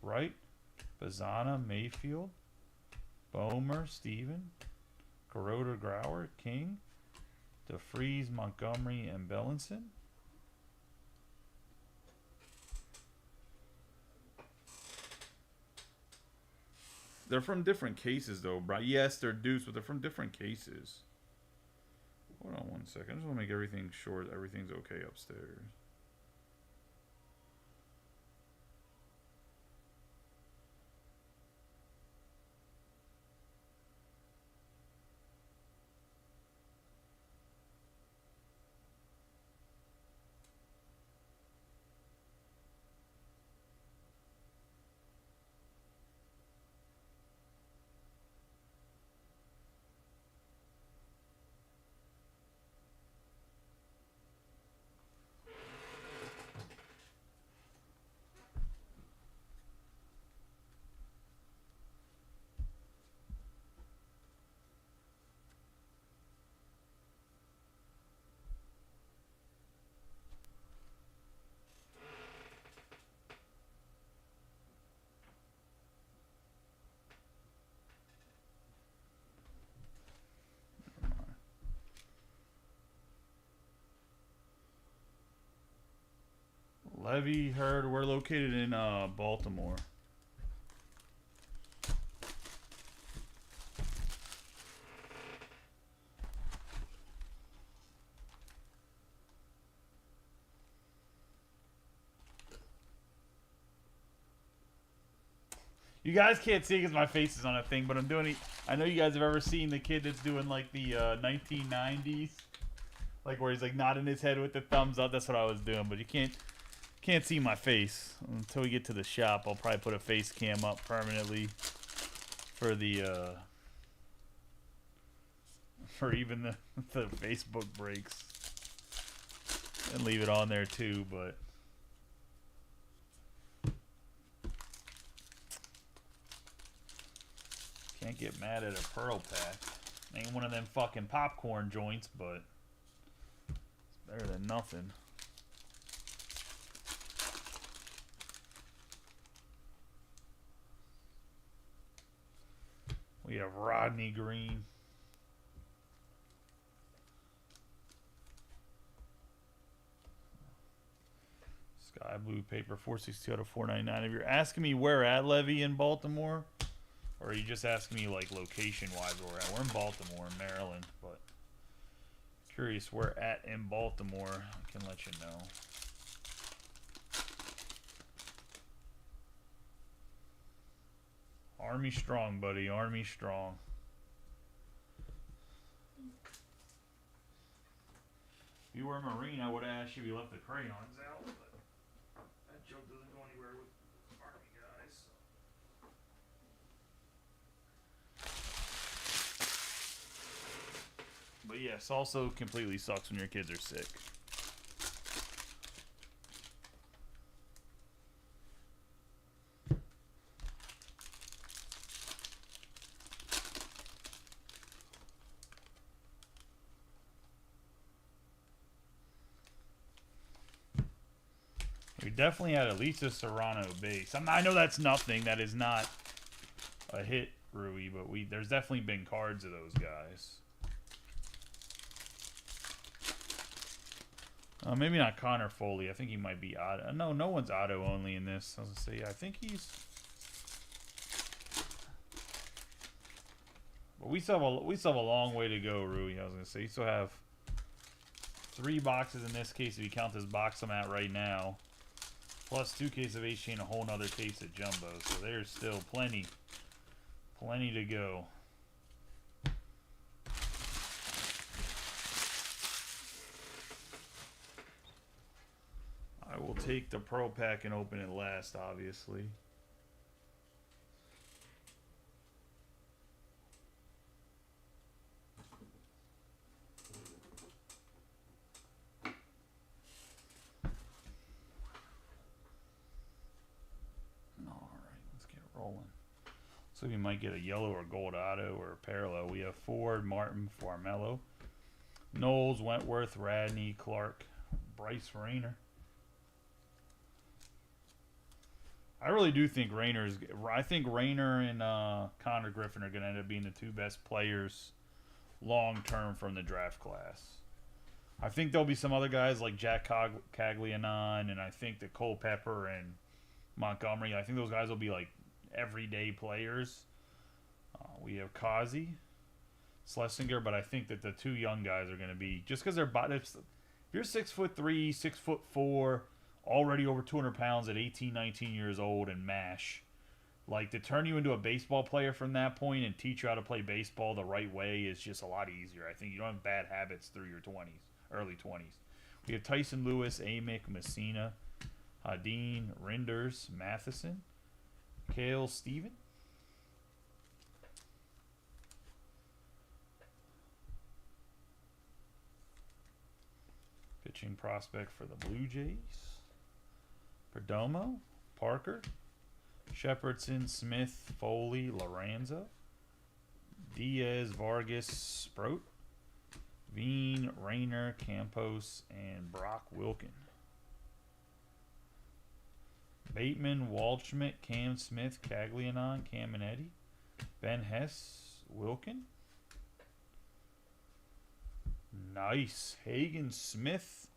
Speaker 1: Wright, Bazana, Mayfield, Bomer, Steven, Carota, Grauer, King, DeFreeze, Montgomery, and Bellinson. They're from different cases, though, bro. Yes, they're dupes, but they're from different cases. Hold on one second. I just want to make everything sure that everything's okay upstairs. Levy Hurd, we're located in Baltimore. You guys can't see because my face is on a thing, but I'm doing it. I know you guys have ever seen the kid that's doing like the 1990s, like where he's like nodding his head with the thumbs up. That's what I was doing, but you can't see my face until we get to the shop. I'll probably put a face cam up permanently for the for even the Facebook breaks, and leave it on there too, but. Can't get mad at a pearl pack. Ain't one of them fucking popcorn joints, but it's better than nothing. We have Rodney Green. Sky blue paper 462 out of 499. If you're asking me where at, Levy, in Baltimore, or are you just asking me like location wise where we're at? We're in Baltimore, Maryland, but curious where at in Baltimore, I can let you know. Army strong, buddy. Army strong. If you were a Marine, I would have asked you if you left the crayons out, but that joke doesn't go anywhere with Army guys. But yes, also completely sucks when your kids are sick. We definitely had at least a Serrano base. I know that's nothing. That is not a hit, Rui, but there's definitely been cards of those guys. Maybe not Connor Foley. I think he might be auto. No one's auto only in this. I was gonna say, I think he's. But we still have a long way to go, Rui. I was gonna say, you still have 3 boxes in this case if you count this box I'm at right now, plus 2 cases of HTA and a whole nother case of Jumbo. So there's still plenty to go. I will take the Pearl Pack and open it last, obviously. Alright, let's get rolling. So we might get a yellow or gold auto or a parallel. We have Ford, Martin, Farmello, Knowles, Wentworth, Radney, Clark, Bryce Rayner. I really do think I think Rayner and Connor Griffin are going to end up being the 2 best players long term from the draft class. I think there'll be some other guys like Jack Caglianon, and I think that Culpepper and Montgomery, I think those guys will be like everyday players. We have Kazi, Schlesinger, but I think that the 2 young guys are going to be, just because they're bodies. If you're 6'3", 6'4", already over 200 pounds at 18, 19 years old and MASH, like to turn you into a baseball player from that point and teach you how to play baseball the right way is just a lot easier. I think you don't have bad habits through your 20s, early 20s. We have Tyson Lewis, Amick, Messina, Hadeen, Rinders, Matheson, Cale Steven. Pitching prospect for the Blue Jays. Perdomo, Parker, Shepherdson, Smith, Foley, Lorenzo, Diaz, Vargas, Sproat, Veen, Rayner, Campos, and Brock Wilkin. Bateman, Waldschmidt, Cam Smith, Caglianon, Caminetti, Ben Hess, Wilkin. Nice. Hagen Smith,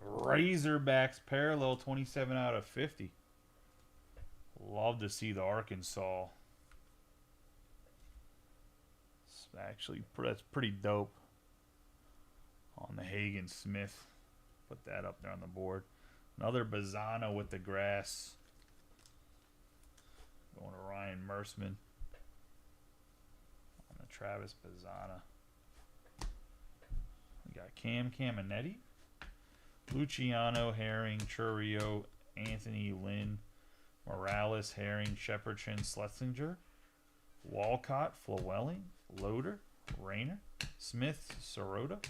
Speaker 2: Razorbacks parallel 27 out of 50. Love to see the Arkansas. Actually, that's pretty dope. On the Hagen Smith. Put that up there on the board. Another Bazzano with the grass. Going to Ryan Mersman. On the Travis Bazzana. We got Cam Caminetti. Luciano, Herring, Churio, Anthony Lynn, Morales, Herring, Shepardson, Schlesinger, Walcott, Flewelling, Loader, Rayner, Smith, Sirota,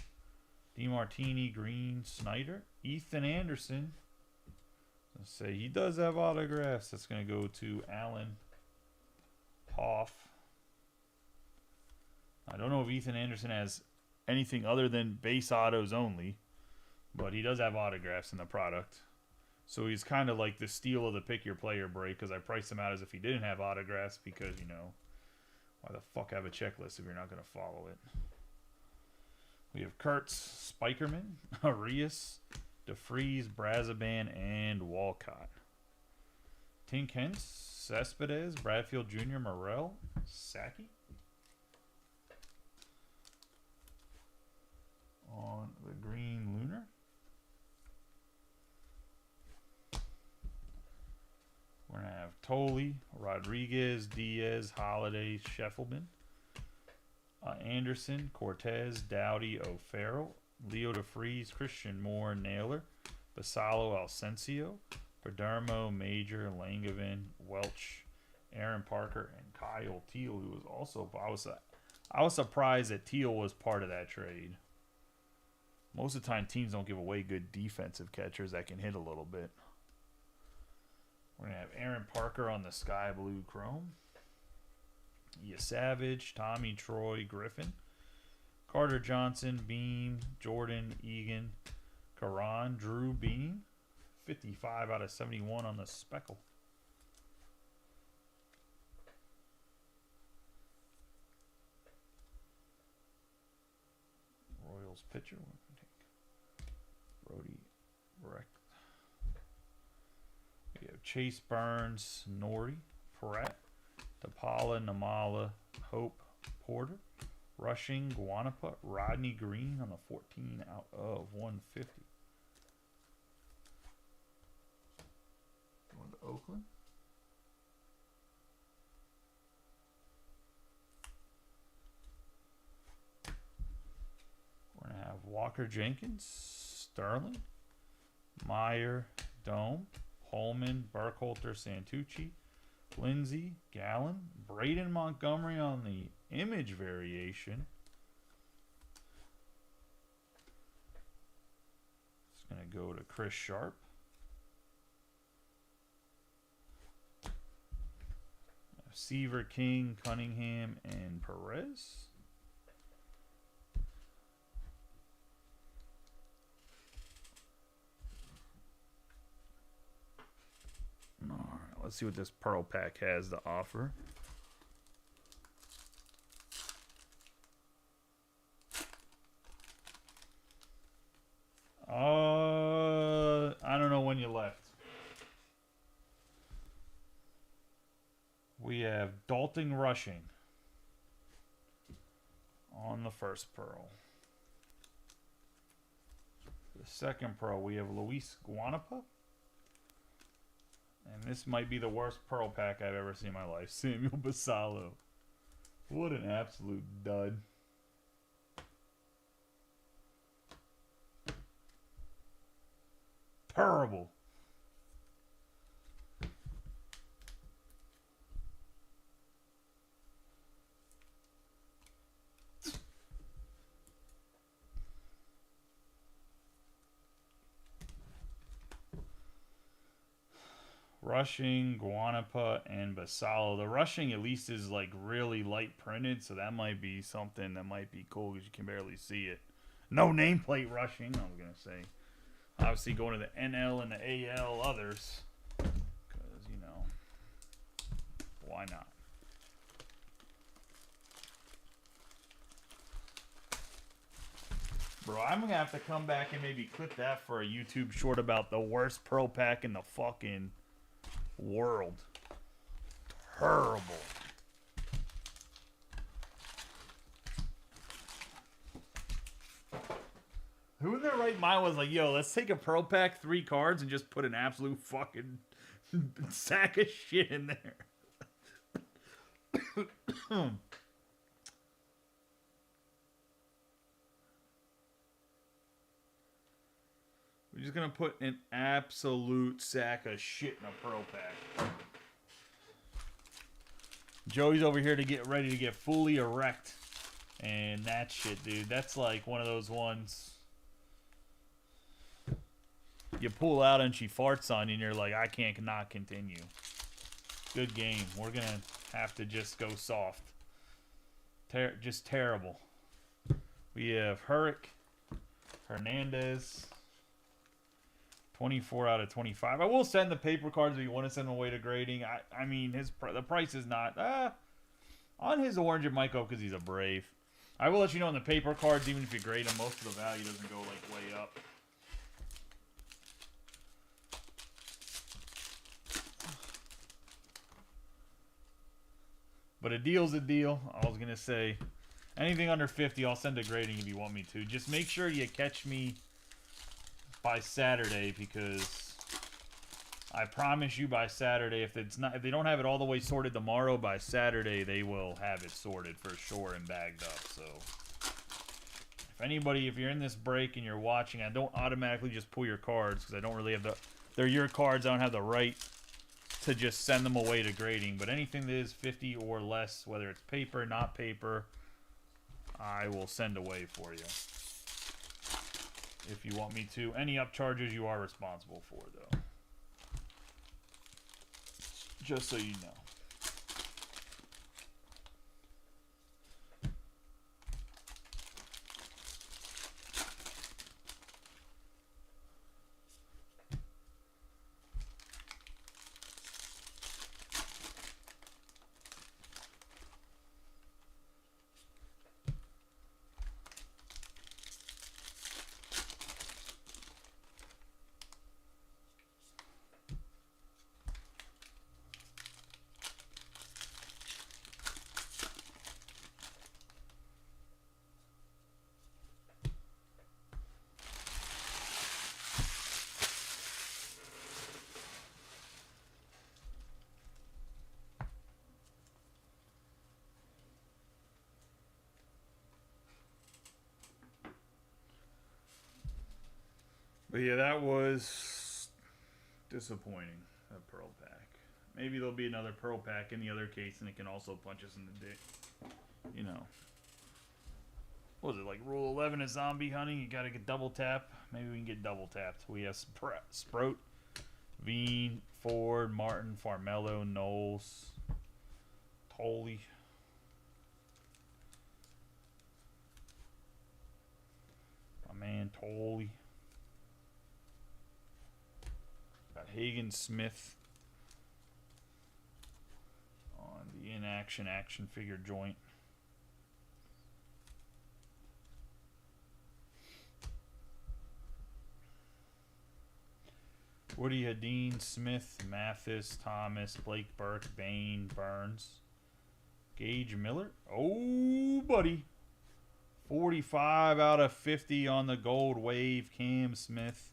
Speaker 2: DeMartini, Green, Snyder, Ethan Anderson. Let's say he does have autographs. That's going to go to Alan Hoff. I don't know if Ethan Anderson has anything other than base autos only, but he does have autographs in the product. So he's kind of like the steal of the pick your player break, because I priced him out as if he didn't have autographs, because, you know, why the fuck have a checklist if you're not going to follow it? We have Kurtz, Spikerman, Arias, DeFreeze, Brazaban, and Walcott. Tink Hens, Cespedes, Bradfield Jr., Morel, Saki. On the green Lunar. We're going to have Tolley, Rodriguez, Diaz, Holiday, Scheffelman, Anderson, Cortez, Dowdy, O'Farrell, Leo DeFreeze, Christian Moore, Naylor, Basallo, Alcencio, Perdermo, Major, Langevin, Welch, Aaron Parker, and Kyle Teal, who was also... I was surprised that Teal was part of that trade. Most of the time, teams don't give away good defensive catchers that can hit a little bit. We're going to have Aaron Parker on the sky blue chrome. Savage, Tommy Troy, Griffin, Carter Johnson, Beam, Jordan, Egan, Karan, Drew Beam. 55 out of 71 on the speckle. Royals pitcher. Brody Breck. We have Chase Burns, Nori, Pratt, DePaula, Namala, Hope, Porter, Rushing, Guanapa, Rodney Green on the 14 out of 150. Going to Oakland. We're going to have Walker Jenkins, Sterling, Meyer, Dome, Holman, Burkholter, Santucci, Lindsey, Gallen, Braden Montgomery on the image variation. It's going to go to Chris Sharp. Seaver, King, Cunningham, and Perez. All right, let's see what this Pearl Pack has to offer. I don't know when you left. We have Dalton Rushing on the first Pearl. The second Pearl, we have Luis Guanapa. And this might be the worst Pearl Pack I've ever seen in my life. Samuel Basallo. What an absolute dud. Terrible. Rushing, Guanapa, and Basallo. The Rushing at least is like really light printed, so that might be something that might be cool because you can barely see it. No nameplate Rushing, I was going to say. Obviously going to the NL and the AL others because, you know, why not?
Speaker 1: Bro, I'm going to have to come back and maybe clip that for a YouTube short about the worst Pro Pack in the fucking world. Terrible. Who in their right mind was like, yo, let's take a Pro Pack, 3 cards, and just put an absolute fucking sack of shit in there. We're just going to put an absolute sack of shit in a Pro Pack. Joey's over here to get ready to get fully erect. And that shit, dude, that's like one of those ones you pull out and she farts on you and you're like, I can't not continue. Good game. We're going to have to just go soft. Just terrible. We have Hurrick, Hernandez, 24 out of 25. I will send the paper cards if you want to send them away to grading. I mean, the price is not... on his orange, it might go because he's a Brave. I will let you know on the paper cards, even if you grade them, most of the value doesn't go, like, way up. But a deal's a deal. I was going to say, anything under 50, I'll send to grading if you want me to. Just make sure you catch me by Saturday, because I promise you by Saturday, if they don't have it all the way sorted tomorrow, by Saturday they will have it sorted for sure and bagged up. So if you're in this break and you're watching, I don't automatically just pull your cards because I don't really have they're your cards. I don't have the right to just send them away to grading. But anything that is 50 or less, whether it's paper, not paper, I will send away for you. If you want me to. Any upcharges you are responsible for, though. Just so you know. But yeah, that was disappointing, that Pearl Pack. Maybe there'll be another Pearl Pack in the other case, and it can also punch us in the dick. You know. What was it, like Rule 11 of zombie hunting? You gotta get double tap. Maybe we can get double tapped. We have Sprout, Veen, Ford, Martin, Farmello, Knowles, Tolley. My man, Tolley. Got Hagen Smith on the in-action action figure joint. Woody Hadeen, Smith, Mathis, Thomas, Blake Burke, Bain, Burns, Gage Miller. Oh, buddy. 45 out of 50 on the gold wave, Cam Smith.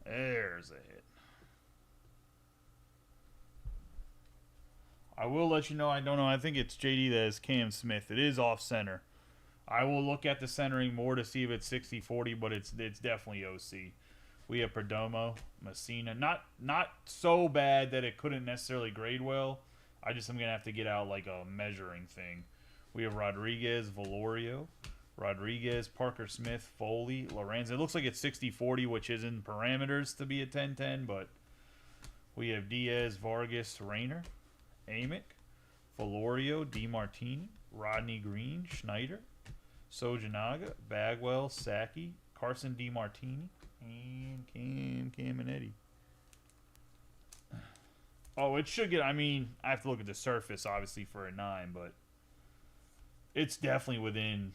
Speaker 1: There's a hit. I will let you know, I don't know, I think it's JD that is Cam Smith. It is off center. I will look at the centering more to see if it's 60-40, but it's definitely OC. We have Perdomo, Messina. Not so bad that it couldn't necessarily grade well. I just am going to have to get out like a measuring thing. We have Rodriguez, Valorio, Rodriguez, Parker Smith, Foley, Lorenzo. It looks like it's 60-40, which is in parameters to be a 10-10, but we have Diaz, Vargas, Rayner, Amick, Valorio, DiMartini, Rodney Green, Schneider, Sojanaga, Bagwell, Saki, Carson DiMartini, and Cam and Eddie. Oh, it should get. I mean, I have to look at the surface, obviously, for a 9, but it's definitely within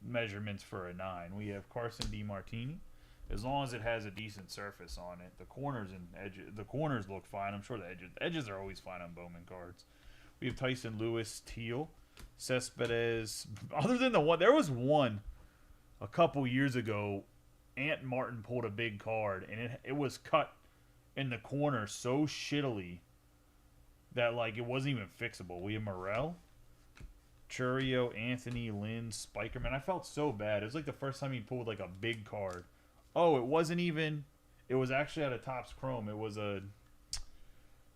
Speaker 1: measurements for a 9. We have Carson DiMartini. As long as it has a decent surface on it, the corners and edges, the corners look fine. I'm sure the edges are always fine on Bowman cards. We have Tyson Lewis, Teal, Cespedes. Other than the one, there was one a couple years ago. Ant Martin pulled a big card, and it was cut in the corner so shittily that like it wasn't even fixable. We have Morel, Churio, Anthony, Lynn, Spikerman. I felt so bad. It was like the first time he pulled like a big card. Oh, it wasn't even. It was actually out of Topps Chrome. It was a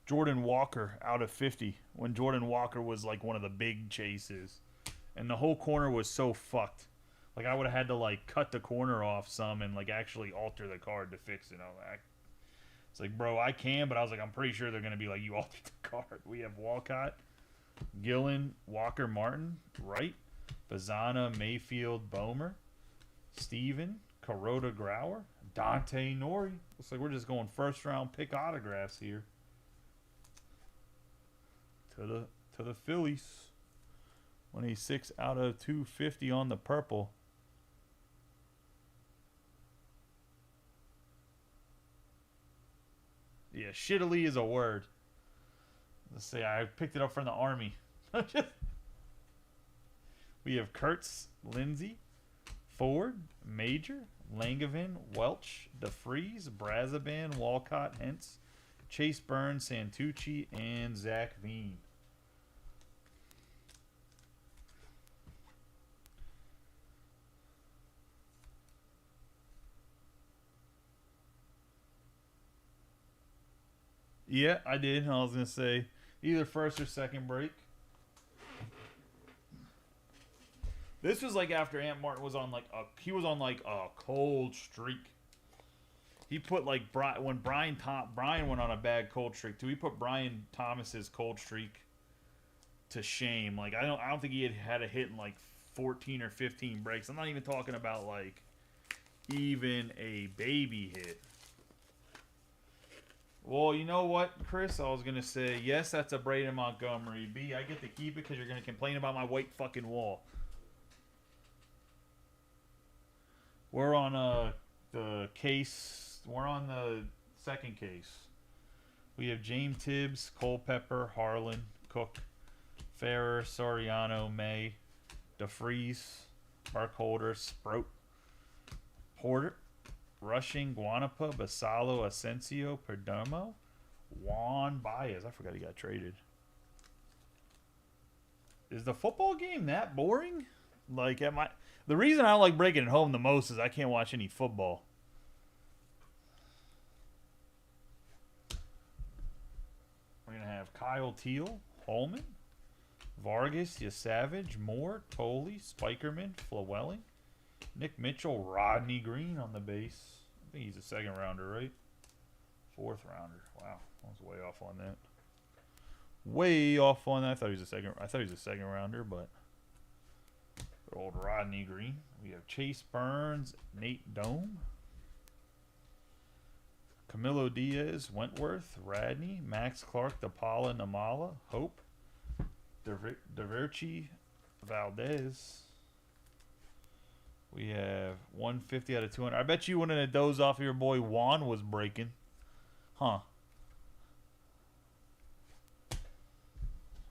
Speaker 1: Jordan Walker out of 50 when Jordan Walker was like one of the big chases, and the whole corner was so fucked. Like I would have had to like cut the corner off some and like actually alter the card to fix it. It's like, bro, I can, but I was like, I'm pretty sure they're gonna be like, you altered the card. We have Walcott, Gillen, Walker, Martin, Wright, Bazana, Mayfield, Bomer, Steven, Kuroda, Grauer, Dante Nori. Looks like we're just going first round pick autographs here. To the Phillies. 26 out of 250 on the purple. Yeah, shittily is a word. Let's say I picked it up from the Army. We have Kurtz, Lindsay, Ford, Major, Langevin, Welch, DeFreeze, Brazaban, Walcott, Hentz, Chase Burns, Santucci, and Zach Veen. Yeah, I did. I was going to say either first or second break. This was like after Ant Martin was on like a cold streak. He put like when Brian went on a bad cold streak too. He put Brian Thomas's cold streak to shame. Like I don't think he had a hit in like 14 or 15 breaks. I'm not even talking about like even a baby hit. Well, you know what, Chris? I was going to say, yes, that's a Braden Montgomery. B, I get to keep it because you're going to complain about my white fucking wall. We're on the case. We're on the second case. We have James Tibbs, Culpepper, Harlan, Cook, Ferrer, Soriano, May, DeFreeze, Burkholder, Sprout, Porter, Rushing, Guanapa, Basalo, Asensio, Perdomo, Juan Baez. I forgot he got traded. Is the football game that boring? Like, the reason I don't like breaking it home the most is I can't watch any football. We're going to have Kyle Teal, Holman, Vargas, Yasavage, Moore, Tolley, Spikerman, Flewelling, Nick Mitchell, Rodney Green on the base. I think he's a second rounder, right? Fourth rounder. Wow, I was way off on that. Way off on that. I thought he was a second rounder, but good old Rodney Green. We have Chase Burns, Nate Dome, Camilo Diaz, Wentworth, Radney, Max Clark, DePaula, Namala, Hope, DeVerci, Valdez. We have 150 out of 200. I bet you one of the doze off of your boy Juan was breaking. Huh.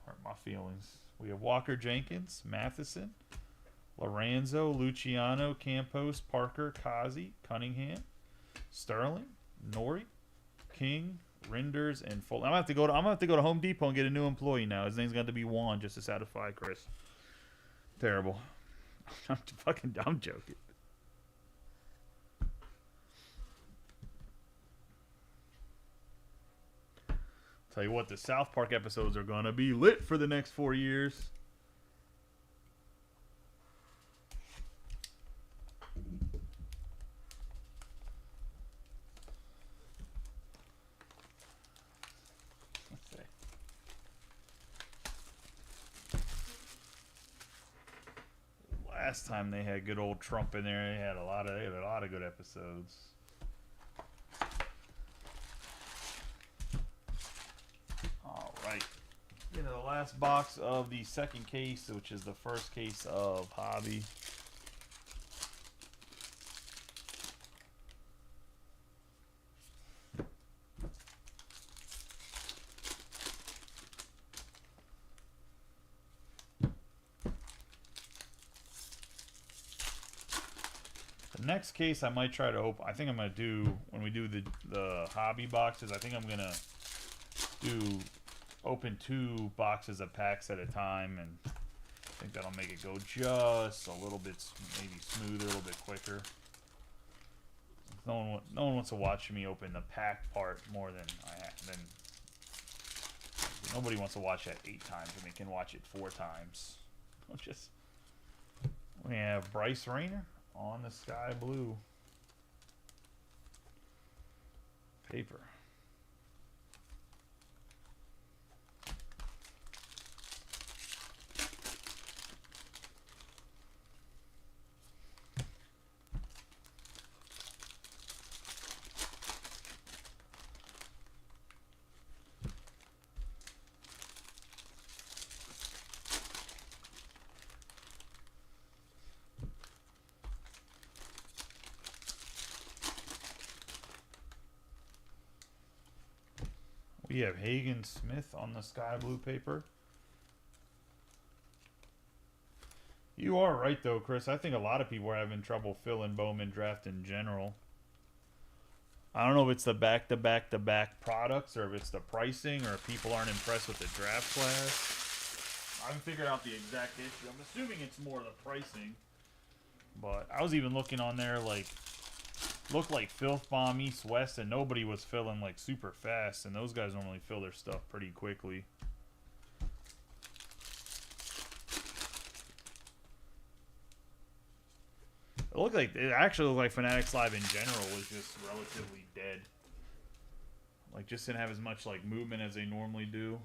Speaker 1: Hurt my feelings. We have Walker Jenkins, Matheson, Lorenzo, Luciano, Campos, Parker, Kazi, Cunningham, Sterling, Nori, King, Renders, and Full. I'm gonna have to go to Home Depot and get a new employee now. His name's got to be Juan just to satisfy Chris. Terrible. I'm joking. Tell you what, the South Park episodes are gonna be lit for the next 4 years. Last time they had good old Trump in there, they had a lot of good episodes.
Speaker 2: last box of the second case, which is the first case of Hobby. The next case I might try to open, I think I'm going to do, when we do the hobby boxes, I think I'm going to do open 2 boxes of packs at a time, and I think that'll make it go just a little bit maybe smoother, a little bit quicker. No one wants to watch me open the pack part more than nobody wants to watch that 8 times when they can watch it 4 times. We have Bryce Rayner on the sky blue paper. We have Hagen Smith on the sky blue paper. You are right, though, Chris. I think a lot of people are having trouble filling Bowman draft in general. I don't know if it's the back-to-back-to-back products, or if it's the pricing, or if people aren't impressed with the draft class. I haven't figured out the exact issue. I'm assuming it's more the pricing. But I was even looking on there, like, looked like Filth Bomb East West, and nobody was filling like super fast, and those guys normally fill their stuff pretty quickly. It actually looked like Fanatics Live in general was just relatively dead. Like, just didn't have as much like movement as they normally do.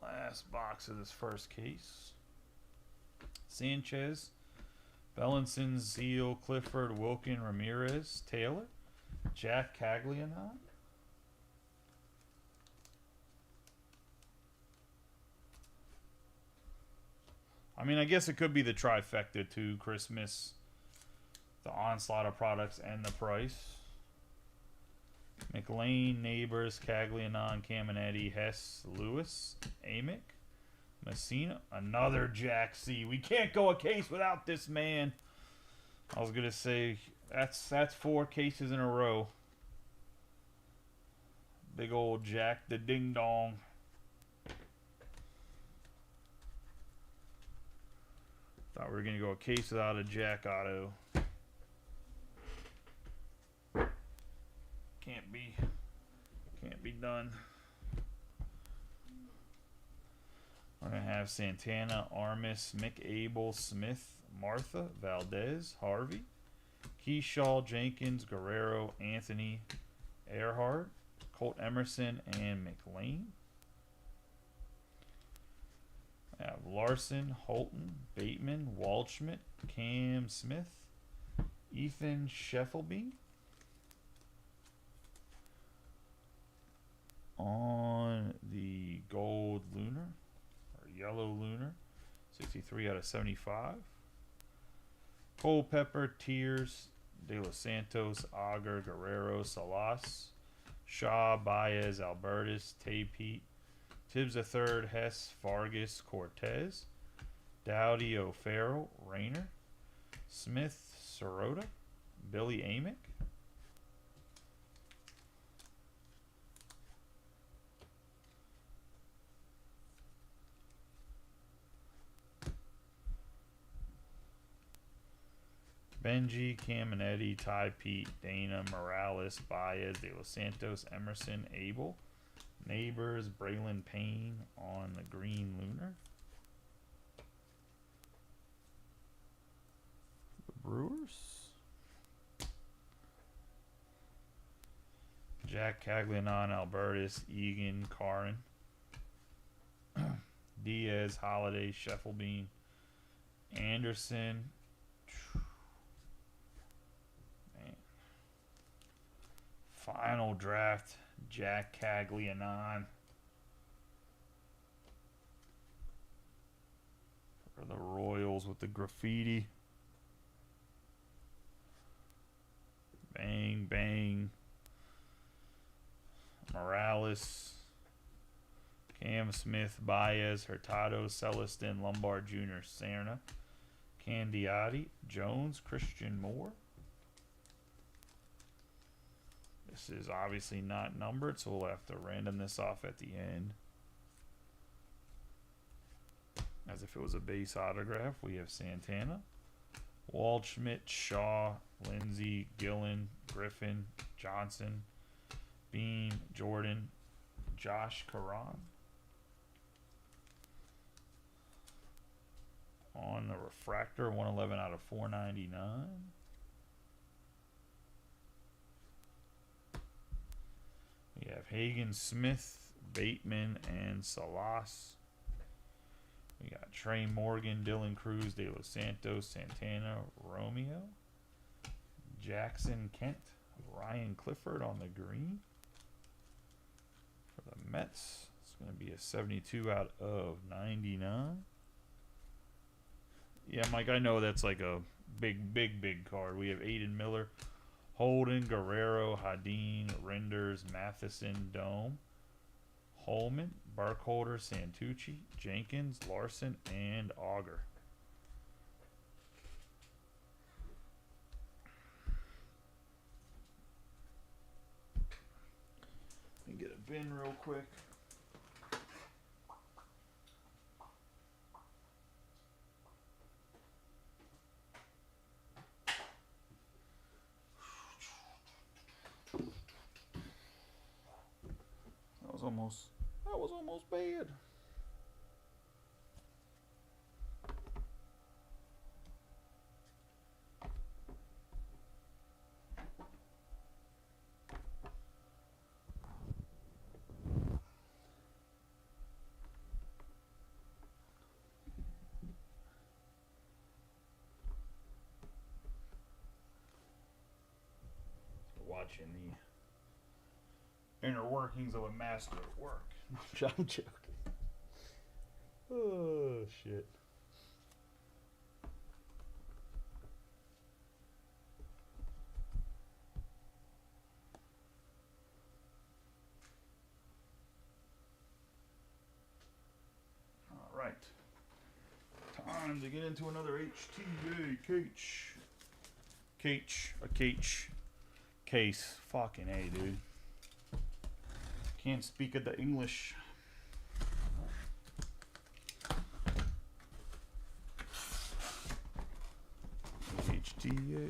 Speaker 2: Last box of this first case. Sanchez, Bellinson, Zeal, Clifford, Wilkin, Ramirez, Taylor, Jack Caglianon. I mean, I guess it could be the trifecta too. Christmas, the onslaught of products, and the price. McLean, Neighbors, Caglianon, Caminetti, Hess, Lewis, Amick, Messina, another Jack C. We can't go a case without this man. I was gonna say that's 4 cases in a row. Big old Jack the Ding Dong. Thought we were gonna go a case without a Jack Auto. Can't be done. We're going to have Santana, Armis, McAble, Smith, Martha, Valdez, Harvey, Keyshaw, Jenkins, Guerrero, Anthony, Earhart, Colt Emerson, and McLean. We have Larson, Holton, Bateman, Waldschmidt, Cam Smith, Ethan Scheffelbein. On the gold lunar, or yellow lunar, 63 out of 75. Culpepper, Tears, De Los Santos, Auger, Guerrero, Salas, Shaw, Baez, Albertus, Pete, Tibbs III, Hess, Vargas, Cortez, Dowdy, O'Farrell, Rayner, Smith, Sirota, Billy Amick. Benji, Caminetti, Pete, Dana, Morales, Baez, De Los Santos, Emerson, Abel, Neighbors, Braylon Payne on the green lunar. The Brewers. Jack Caglianon, Albertus, Egan, Carin. Diaz, Holiday, Scheffelbein, Anderson. Man. Final draft, Jack Caglianon. For the Royals with the graffiti. Bang, bang. Morales. Cam Smith, Baez, Hurtado, Celestin, Lombard Jr., Serna, Candiotti, Jones, Christian Moore. This is obviously not numbered, so we'll have to random this off at the end. As if it was a base autograph, we have Santana, Waldschmidt, Shaw, Lindsey, Gillen, Griffin, Johnson, Beam, Jordan, Josh Caron. On the refractor, 111 out of 499. We have Hagen, Smith, Bateman, and Salas. We got Trey Morgan, Dylan Cruz, De Los Santos, Santana, Romeo, Jackson, Kent, Ryan Clifford on the green. For the Mets, it's going to be a 72 out of 99. Yeah, Mike, I know that's like a big card. We have Aiden Miller, Holden, Guerrero, Hadeen, Renders, Matheson, Dome, Holman, Burkholder, Santucci, Jenkins, Larson, and Auger. Let me get a bin real quick. That was almost bad. Watching the inner workings of a master at work. I'm joking. Oh, shit. All right. Time to get into another HTA case. Fucking A, dude. Can't speak of the English. HTA.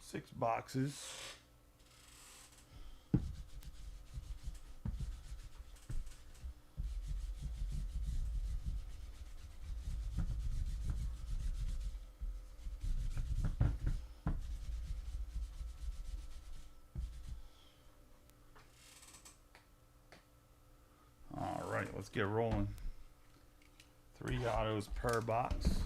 Speaker 2: Six boxes. Let's get rolling. 3 autos per box.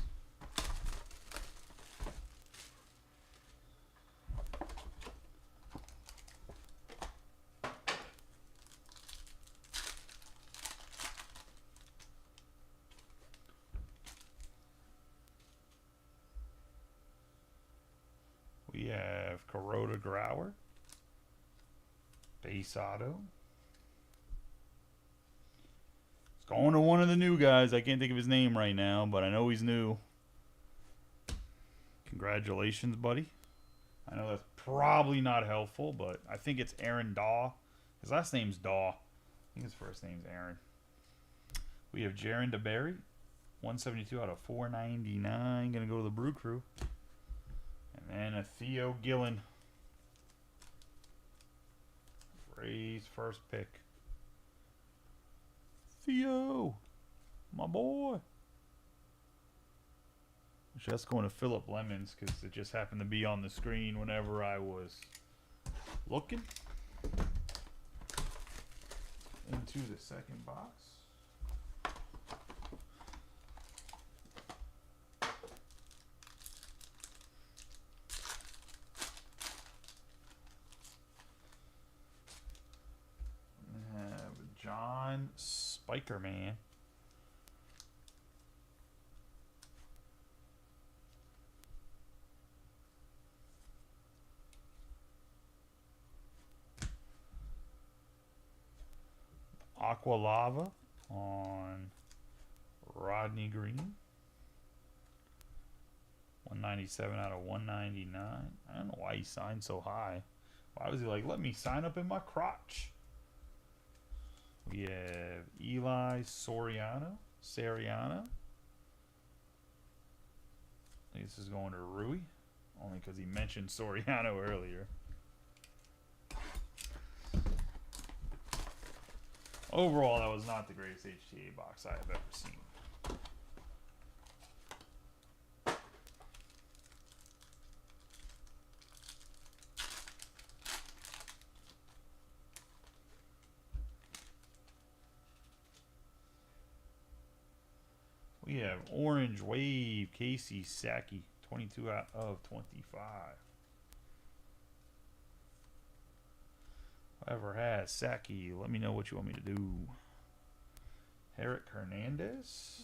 Speaker 2: We have Kuroda Grauer, base auto. Going to one of the new guys. I can't think of his name right now, but I know he's new. Congratulations, buddy. I know that's probably not helpful, but I think it's Aaron Daw. His last name's Daw. I think his first name's Aaron. We have Jaron DeBerry, 172 out of 499. Going to go to the Brew Crew. And then a Theo Gillen. Ray's first pick. Theo, my boy.
Speaker 1: Just going to Philip Lemons because it just happened to be on the screen whenever I was looking into the second box. We have John Spikerman. Aqua Lava on Rodney Green. 197 out of 199. I don't know why he signed so high. Why was he like, let me sign up in my crotch? We have Eli Soriano. I think this is going to Rui. Only because he mentioned Soriano earlier. Overall, that was not the greatest HTA box I have ever seen. We have Orange Wave, Casey Saki, 22 out of 25. Whoever has Saki, let me know what you want me to do. Herrick Hernandez.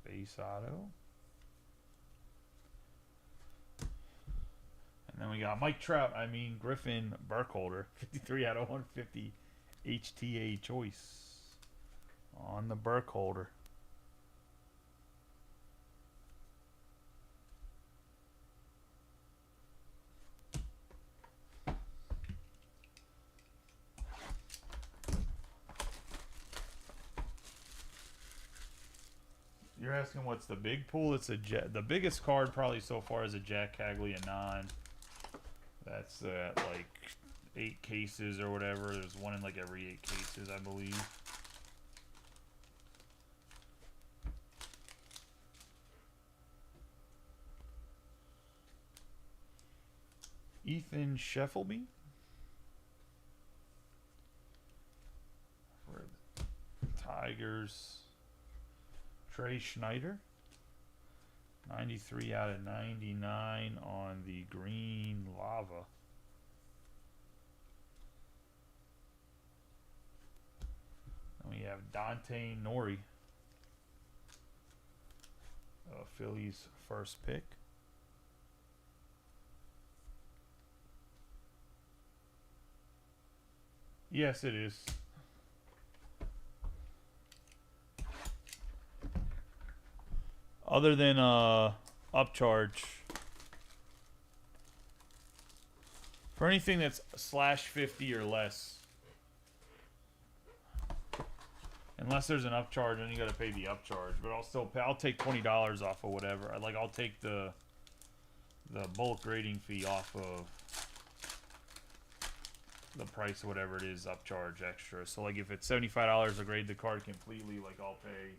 Speaker 1: Base auto. And then we got Griffin Burkholder, 53 out of 150 HTA choice on the Burkholder. You're asking what's the big pool? It's the biggest card probably so far is a Jack Cagley, a 9. That's like 8 cases or whatever. There's one in like every 8 cases, I believe. Ethan Scheffelby for the Tigers. Trey Schneider, 93 out of 99 on the Green Lava. And we have Dante Nori, Phillies first pick. Yes, it is. Other than upcharge. For anything that's /50 or less. Unless there's an upcharge, then you gotta pay the upcharge. But I'll still pay, I'll take $20 off of whatever. I'll take the bulk grading fee off of the price of whatever it is, upcharge extra. So like if it's $75 to grade the card completely, like I'll pay.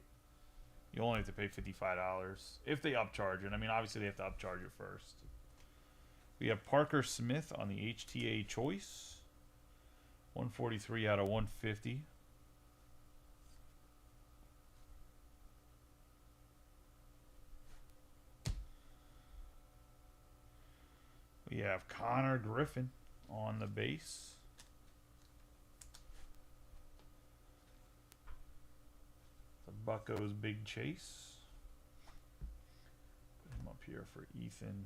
Speaker 1: You only have to pay $55 if they upcharge it. I mean, obviously they have to upcharge it first. We have Parker Smith on the HTA choice. 143 out of 150. We have Connor Griffin on the base. Bucko's Big Chase. Put him up here for Ethan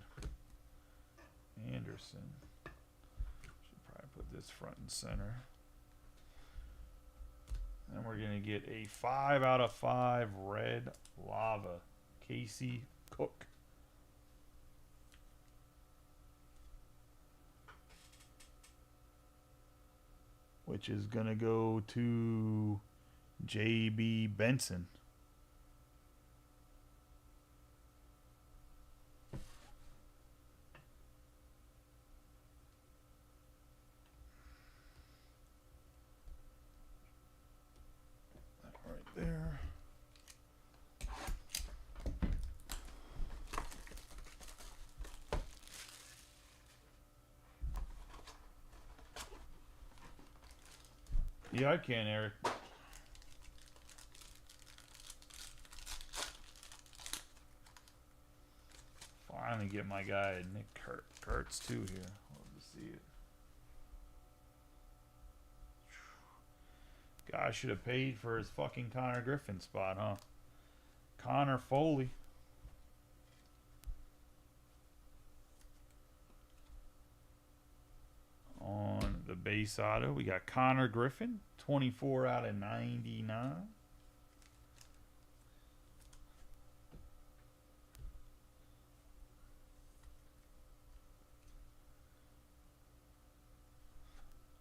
Speaker 1: Anderson. Should probably put this front and center. And we're going to get a 5 out of 5 Red Lava. Casey Cook. Which is going to go to J.B. Benson. That right
Speaker 2: Yeah, I can, Eric. Finally get my guy Nick Kurtz too here. Love to see it. Guy should have paid for his fucking Connor Griffin spot, huh? Connor Foley. On the base auto, we got Connor Griffin, 24 out of 99.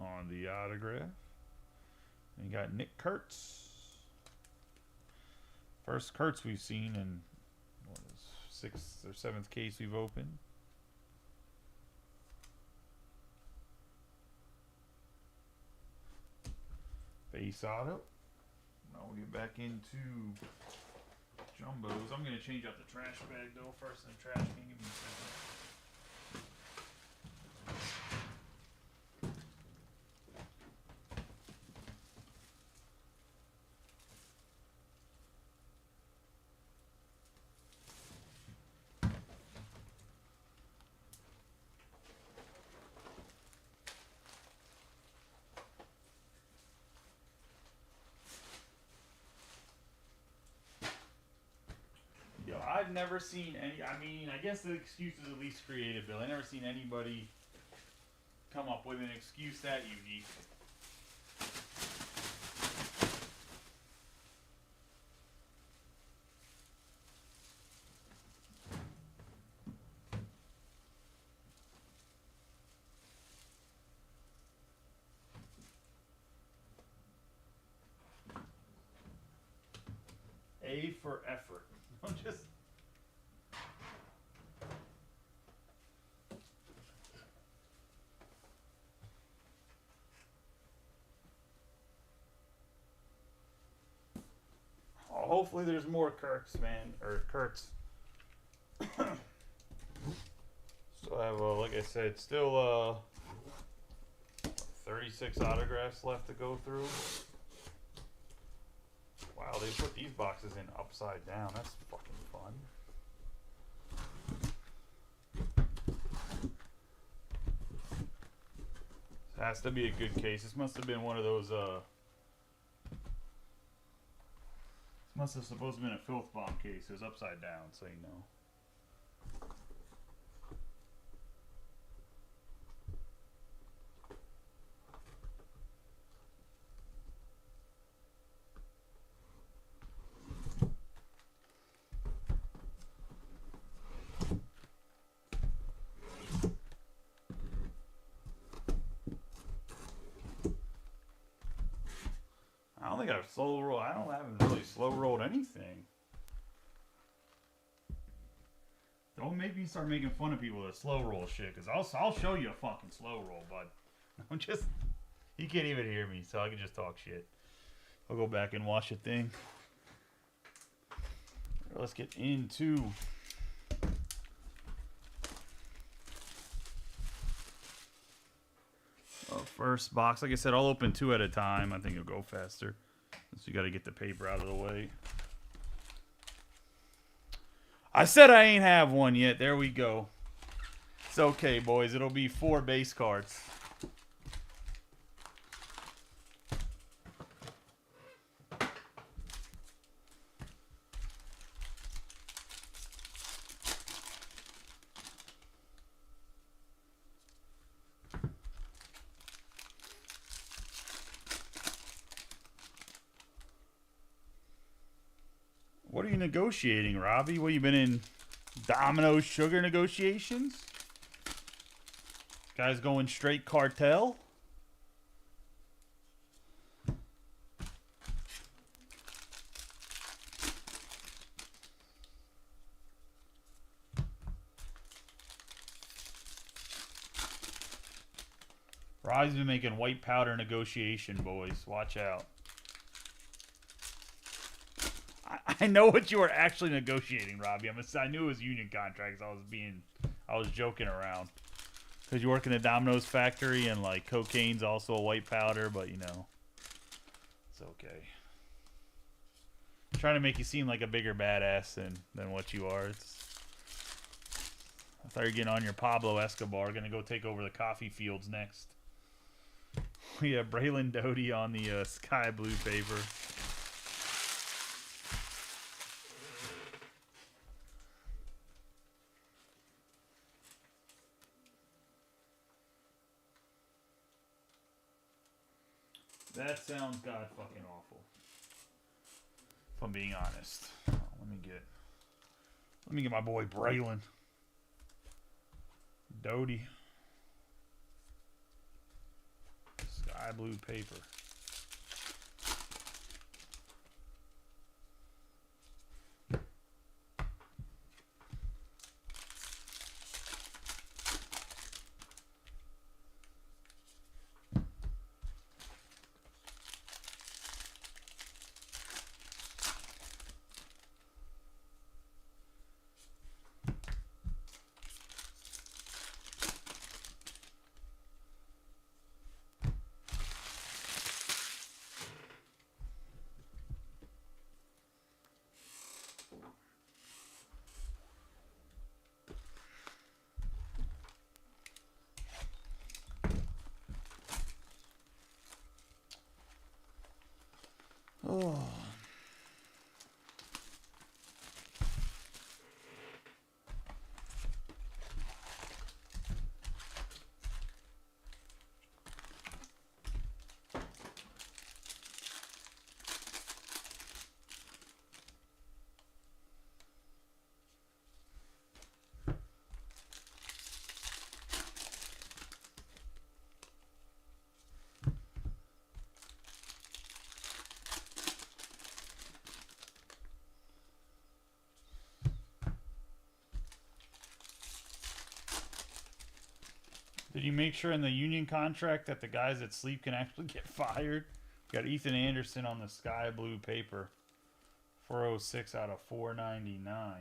Speaker 2: On the autograph, we got Nick Kurtz. First Kurtz we've seen in what is 6th or 7th case we've opened. Base auto. Now we'll get back into jumbos. I'm going to change out the trash bag though first in the trash can. Give me a second. I've never seen any. I mean, I guess the excuse is at least creative, Bill. I've never seen anybody come up with an excuse that unique. A for effort. I'm just. Hopefully there's more Kirks, man, or Kurtz. Still have, like I said, still 36 autographs left to go through. Wow, they put these boxes in upside down. That's fucking fun. This has to be a good case. This must have been one of those, must have supposed to have been a filth bomb case. It was upside down, so you know. I don't think I've slow rolled. I haven't really slow rolled anything. Don't make me start making fun of people that slow roll shit, because I'll show you a fucking slow roll, but I'm just, you can't even hear me, so I can just talk shit. I'll go back and watch the thing. Let's get into first box. Like I said, I'll open 2 at a time. I think it'll go faster. So you got to get the paper out of the way. I said I ain't have one yet. There we go. It's okay, boys. It'll be 4 base cards. What are you negotiating, Robbie? What, you been in Domino's sugar negotiations? This guy's going straight cartel? Robbie's been making white powder negotiation, boys. Watch out. I know what you were actually negotiating, Robbie. I knew it was union contracts. I was joking around. Because you work in a Domino's factory and like cocaine's also a white powder, but you know. okay. I'm trying to make you seem like a bigger badass than what you are. I thought you were getting on your Pablo Escobar. Going to go take over the coffee fields next. We have Braylon Doty on the sky blue paper. That sounds god fucking awful. If I'm being honest. Let me get my boy Braylon Doty. Sky blue paper. Oh. Did you make sure in the union contract that the guys that sleep can actually get fired? Got Ethan Anderson on the sky blue paper. 406 out of 499.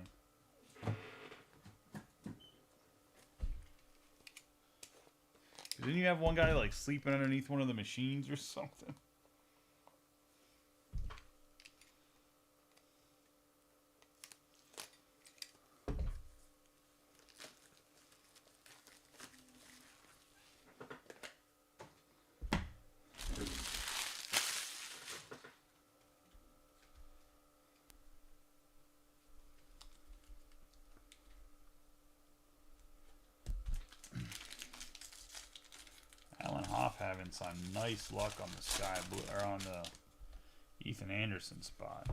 Speaker 2: Didn't you have one guy like sleeping underneath one of the machines or something? Having some nice luck on the sky blue or on the Ethan Anderson spot.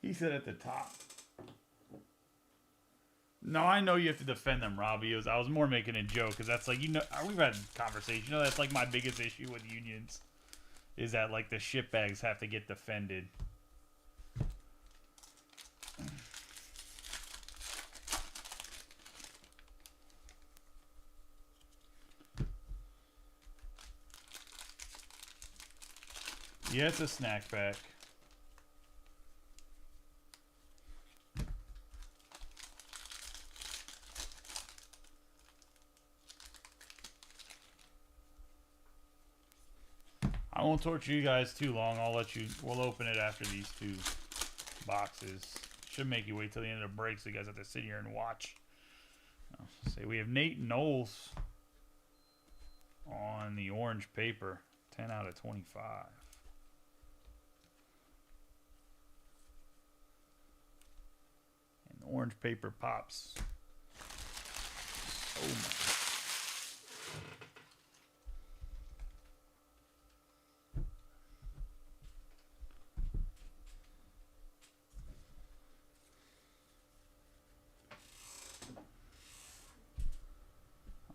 Speaker 2: He said at the top. No, I know you have to defend them, Robbie. I was more making a joke because that's like, you know, we've had conversation. You know, that's like my biggest issue with unions is that like the shitbags have to get defended. Yeah, it's a snack pack. I won't torture you guys too long. We'll open it after these two boxes. Should make you wait till the end of the break so you guys have to sit here and watch. Say we have Nate Knowles on the orange paper. 10 out of 25. And the orange paper pops so much.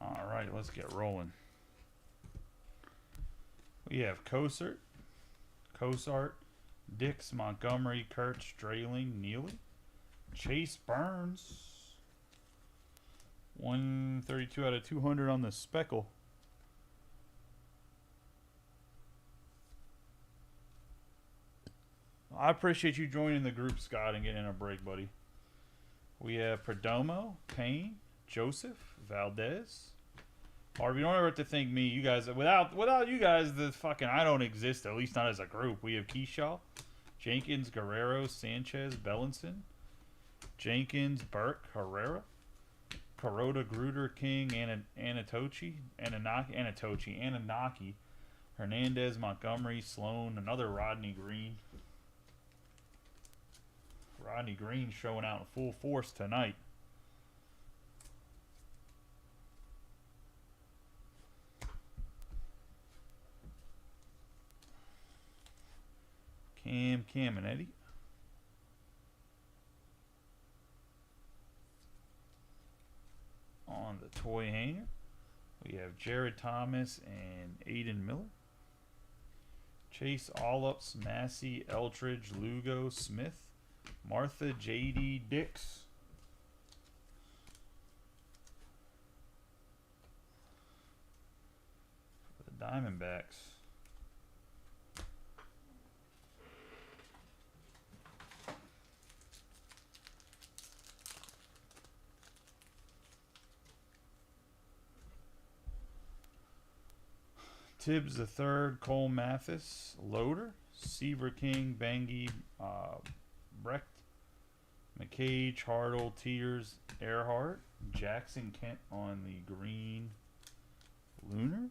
Speaker 2: All right, let's get rolling. We have Cosart, Dix, Montgomery, Kurtz, Strayling, Neely, Chase Burns. 132 out of 200 on the speckle. I appreciate you joining the group, Scott, and getting a break, buddy. We have Perdomo, Payne, Joseph, Valdez. Harvey, you don't ever have to thank me. You guys, without you guys, the fucking I don't exist. At least not as a group. We have Keyshaw, Jenkins, Guerrero, Sanchez, Bellinson, Jenkins, Burke, Herrera, Kuroda, Gruder, King, Anatochi, Hernandez, Montgomery, Sloan, another Rodney Green. Rodney Green showing out in full force tonight. Cam and Eddie. On the toy hanger, we have Jared Thomas and Aiden Miller. Chase Allups, Massey, Eltridge, Lugo, Smith, Martha, J.D. Dix. For the Diamondbacks. Tibbs the third, Cole Mathis, Loader, Seaver King, Bangy, Brecht, McCage, Hartle, Tears, Earhart, Jackson Kent on the green Lunar.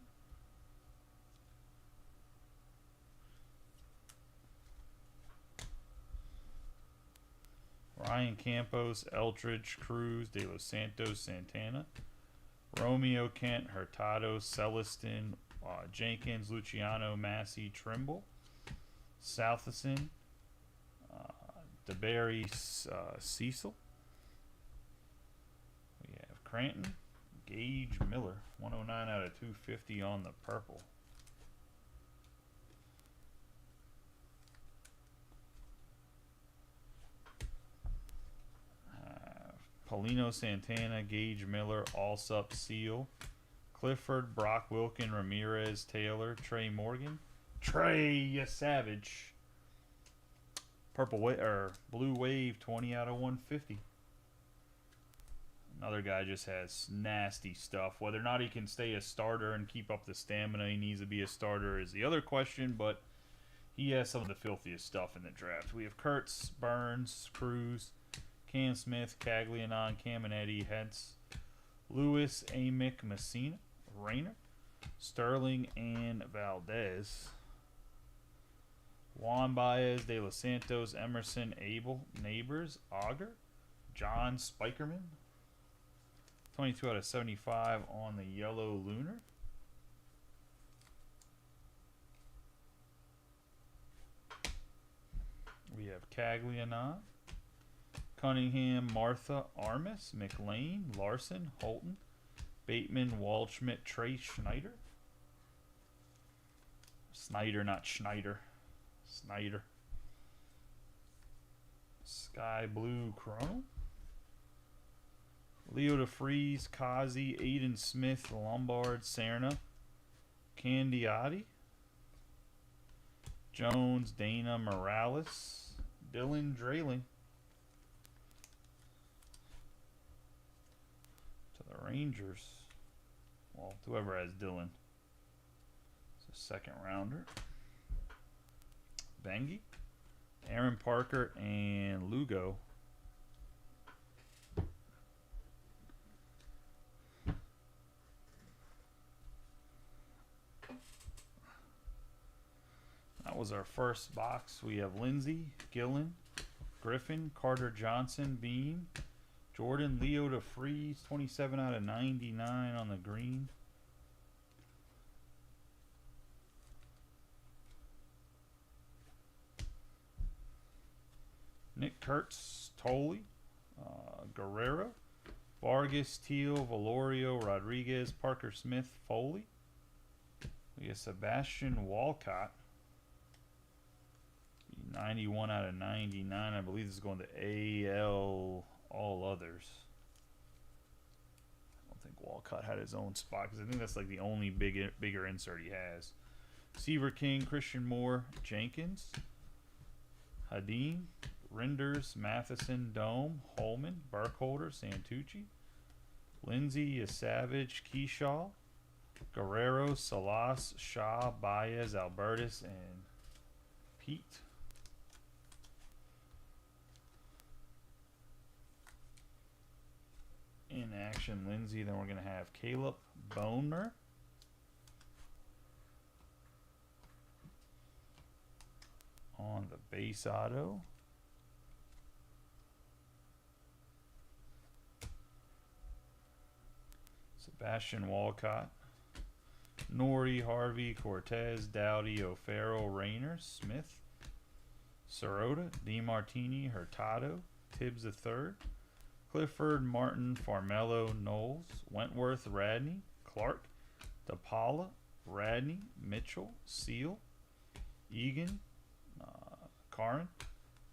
Speaker 2: Ryan Campos, Eltridge, Cruz, De Los Santos, Santana, Romeo Kent, Hurtado, Celestin, Jenkins, Luciano, Massey, Trimble, Southison, DeBerry, Cecil. We have Cranton, Gage, Miller, 109 out of 250 on the purple. Paulino, Santana, Gage, Miller, Allsup, Seal, Clifford, Brock Wilkin, Ramirez, Taylor, Trey Morgan. Trey, you savage. Blue Wave, 20 out of 150. Another guy just has nasty stuff. Whether or not he can stay a starter and keep up the stamina he needs to be a starter is the other question, but he has some of the filthiest stuff in the draft. We have Kurtz, Burns, Cruz, Cam Smith, Caglianon, Caminetti, Hentz, Lewis, Amick, Messina, Rayner, Sterling, and Valdez. Juan Baez, De Los Santos, Emerson, Abel, Neighbors, Auger, John Spikerman. 22 out of 75 on the yellow Lunar. We have Caglianon, Cunningham, Martha, Armas, McLean, Larson, Holton, Bateman, Waldschmidt, Trey Schneider. Snyder, not Schneider. Snyder. Sky Blue Chrono. Leo DeFreeze, Kazi, Aiden Smith, Lombard, Serna, Candiotti, Jones, Dana, Morales, Dylan Drayling. To the Rangers. Well, whoever has Dylan. It's a second rounder. Bengi, Aaron Parker, and Lugo. That was our first box. We have Lindsey, Gillen, Griffin, Carter Johnson, Beam, Jordan, Leo DeFreeze, 27 out of 99 on the green. Nick Kurtz, Tolley, Guerrero, Vargas, Teal, Valorio, Rodriguez, Parker Smith, Foley. We have Sebastian Walcott. 91 out of 99. I believe this is going to AL All Others. I don't think Walcott had his own spot because I think that's like the only bigger insert he has. Seaver King, Christian Moore, Jenkins, Hadeen, Renders, Matheson, Dome, Holman, Burkholder, Santucci, Lindsay, Savage, Keyshaw, Guerrero, Salas, Shaw, Baez, Albertus, and Pete. In action, Lindsay. Then we're going to have Caleb Boner. On the base auto. Sebastian Walcott. Nori, Harvey, Cortez, Dowdy, O'Farrell, Rayner, Smith, Sirota, DeMartini, Hurtado, Tibbs III, Clifford, Martin, Farmello, Knowles, Wentworth, Radney, Clark, DePaula, Radney, Mitchell, Seal, Egan, Karin,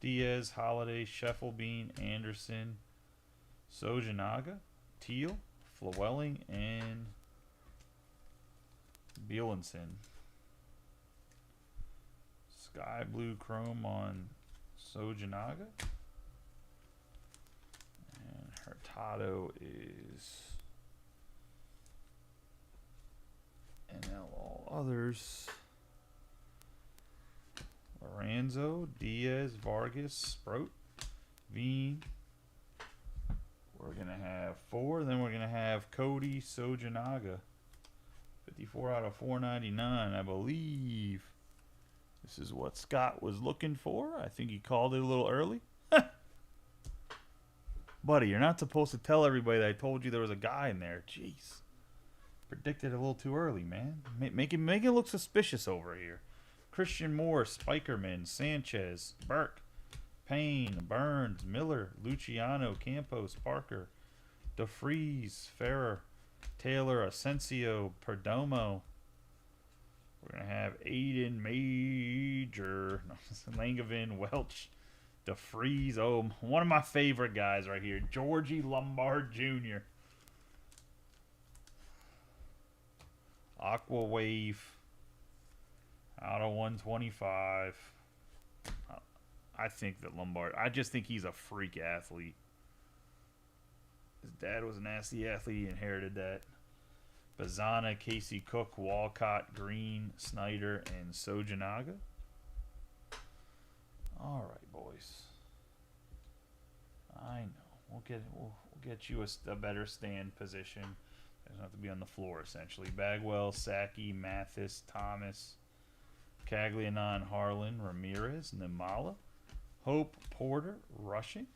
Speaker 2: Diaz, Holiday, Scheffelbein, Anderson, Sojanaga, Teal, Flewelling, and Bielenson. Sky blue chrome on Sojanaga. And Hurtado is NL All Others. Lorenzo, Diaz, Vargas, Sproat, Veen. We're going to have 4. Then we're going to have Cody Sojanaga. 54 out of 499, I believe. This is what Scott was looking for. I think he called it a little early. Buddy, you're not supposed to tell everybody that I told you there was a guy in there. Jeez. Predicted a little too early, man. Make it look suspicious over here. Christian Moore, Spikerman, Sanchez, Burke, Payne, Burns, Miller, Luciano, Campos, Parker, DeFries, Ferrer, Taylor, Asensio, Perdomo. We're going to have Aiden Major, Langevin, Welch, DeFries. Oh, one of my favorite guys right here, Georgie Lombard Jr. Aqua Wave, out of 125. I think that Lombard, I just think he's a freak athlete. His dad was a nasty athlete. He inherited that. Bazana, Casey Cook, Walcott, Green, Snyder, and Sojanaga. All right, boys. I know. We'll get you a better stand position. Doesn't have to be on the floor, essentially. Bagwell, Sackey, Mathis, Thomas, Caglianon, Harlan, Ramirez, Nimala, Hope, Porter, Rushing,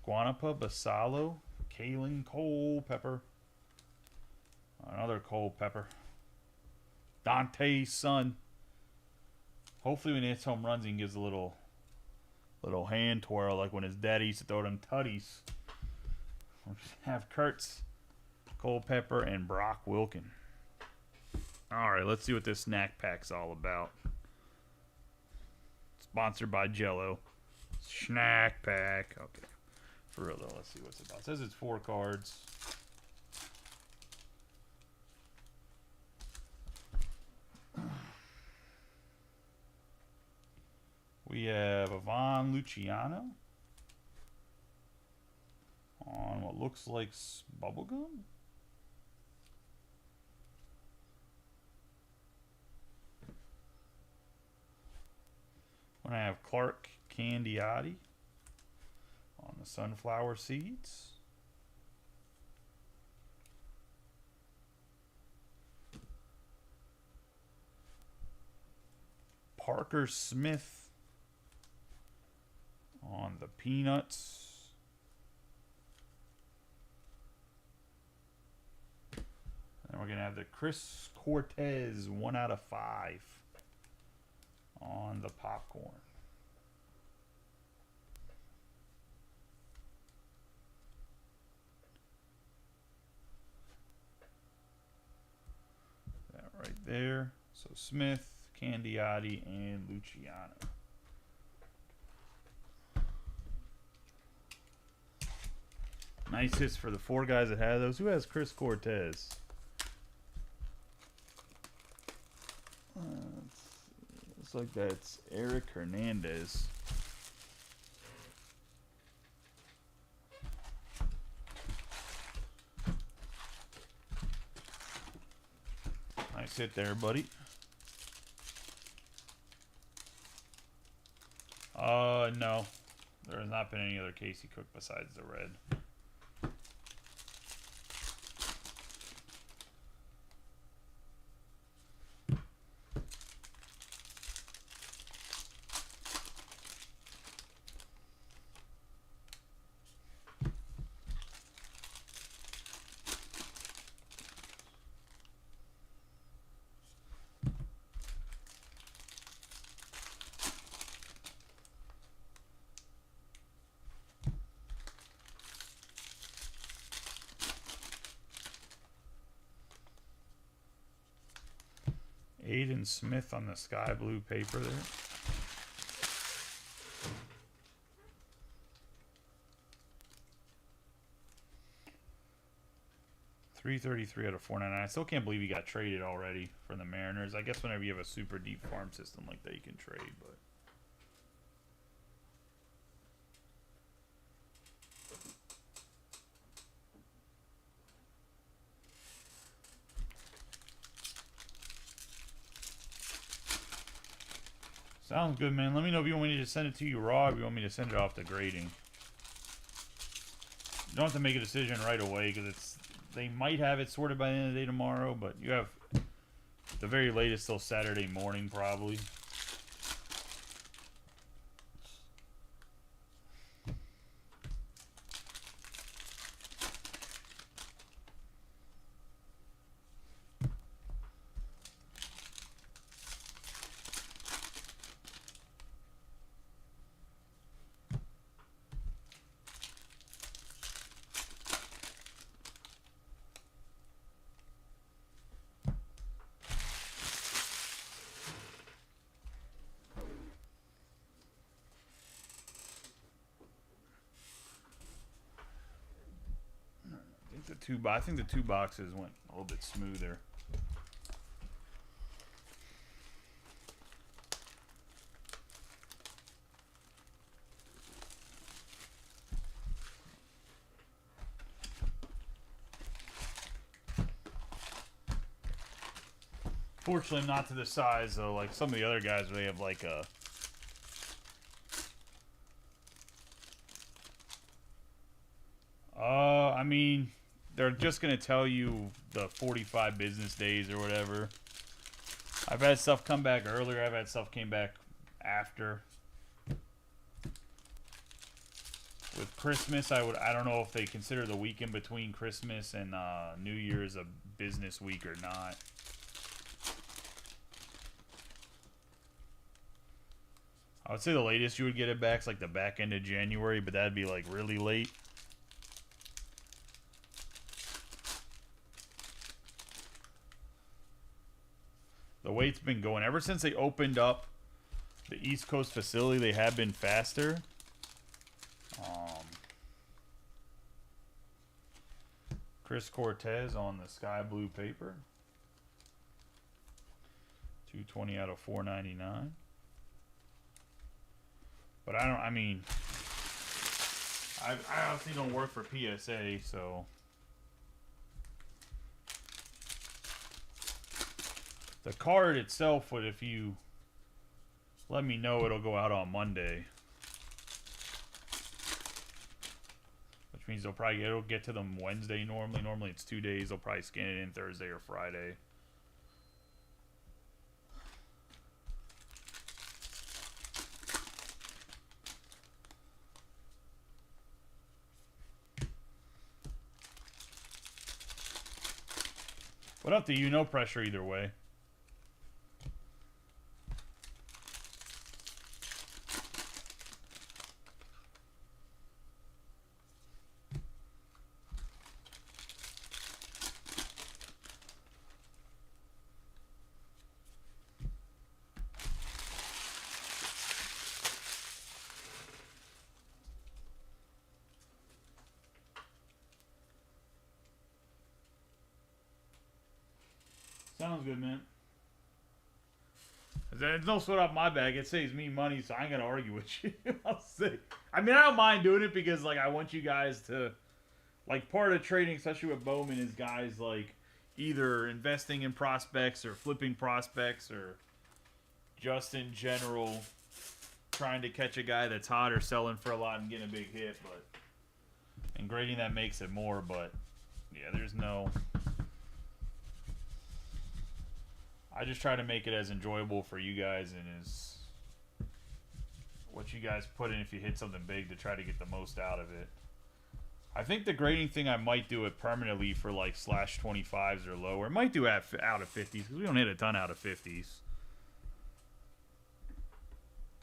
Speaker 2: Guanapa, Basalo, Kalen, Culpepper, another Culpepper, Dante's son. Hopefully when he hits home runs, he gives a little hand twirl like when his daddy used to throw them tutties. We'll just have Kurtz, Culpepper, and Brock Wilkin. All right, let's see what this snack pack's all about. Sponsored by Jello. Snack pack. Okay. For real though, let's see what's about. It says it's 4 cards. We have Ivan Luciano on what looks like bubblegum. We're going to have Clark Candiotti on the sunflower seeds. Parker Smith on the peanuts. And we're going to have the Chris Cortez 1 out of 5 on the popcorn. That right there. So Smith, Candiotti, and Luciano. Nice hits for the 4 guys that had those. Who has Chris Cortez? Looks like that's Eric Hernandez. Nice hit there, buddy. No. There has not been any other Casey Cook besides the red. Aiden Smith on the sky blue paper there. .333 out of 499. I still can't believe he got traded already from the Mariners. I guess whenever you have a super deep farm system like that, you can trade, but. Sounds good, man. Let me know if you want me to send it to you raw or if you want me to send it off to grading. You don't have to make a decision right away because they might have it sorted by the end of the day tomorrow, but you have the very latest till Saturday morning probably. I think the 2 boxes went a little bit smoother. Fortunately, not to the size though. Like some of the other guys, they have like a. I mean. They're just going to tell you the 45 business days or whatever. I've had stuff come back earlier. I've had stuff came back after. With Christmas, I don't know if they consider the weekend between Christmas and New Year's a business week or not. I would say the latest you would get it back is like the back end of January, but that'd be like really late. The way it's been going ever since they opened up the East Coast facility, they have been faster. Chris Cortez on the sky blue paper. 220 out of 499. But I obviously don't work for PSA, so. The card itself would, if you let me know, it'll go out on Monday. Which means it'll get to them Wednesday normally. Normally it's 2 days. They'll probably scan it in Thursday or Friday. But up to you, no pressure either way.
Speaker 1: Sounds good, man. There's no sweat off my bag. It saves me money, so I ain't gonna argue with you. I'll say. I mean, I don't mind doing it because, like, I want you guys to, like, part of trading, especially with Bowman, is guys like either investing in prospects or flipping prospects or just in general trying to catch a guy that's hot or selling for a lot and getting a big hit. But and grading that makes it more. But yeah, there's no. I just try to make it as enjoyable for you guys and as what you guys put in if you hit something big to try to get the most out of it. I think the grading thing I might do it permanently for like /25s or lower. I might do out of 50s because we don't hit a ton out of 50s.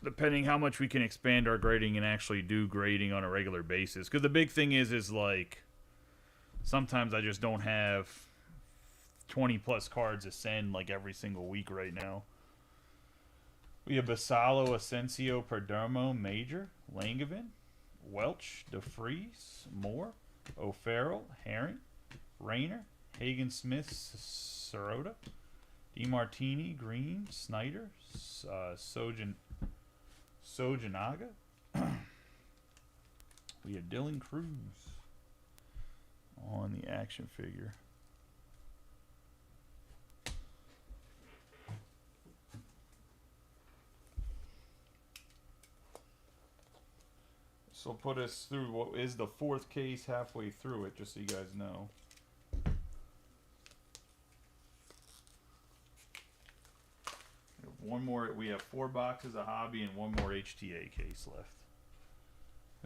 Speaker 1: Depending how much we can expand our grading and actually do grading on a regular basis. Because the big thing is like sometimes I just don't have 20 plus cards to send like every single week right now. We have Basallo, Asensio, Perdomo, Major, Langevin, Welch, DeFreeze, Moore, O'Farrell, Herring, Rayner, Hagen Smith, Sirota, DiMartini, Green, Snyder, Sojanaga. We have Dylan Cruz on the action figure. So put us through what is the fourth case halfway through it, just so you guys know. One more. We have 4 boxes of hobby and 1 more HTA case left.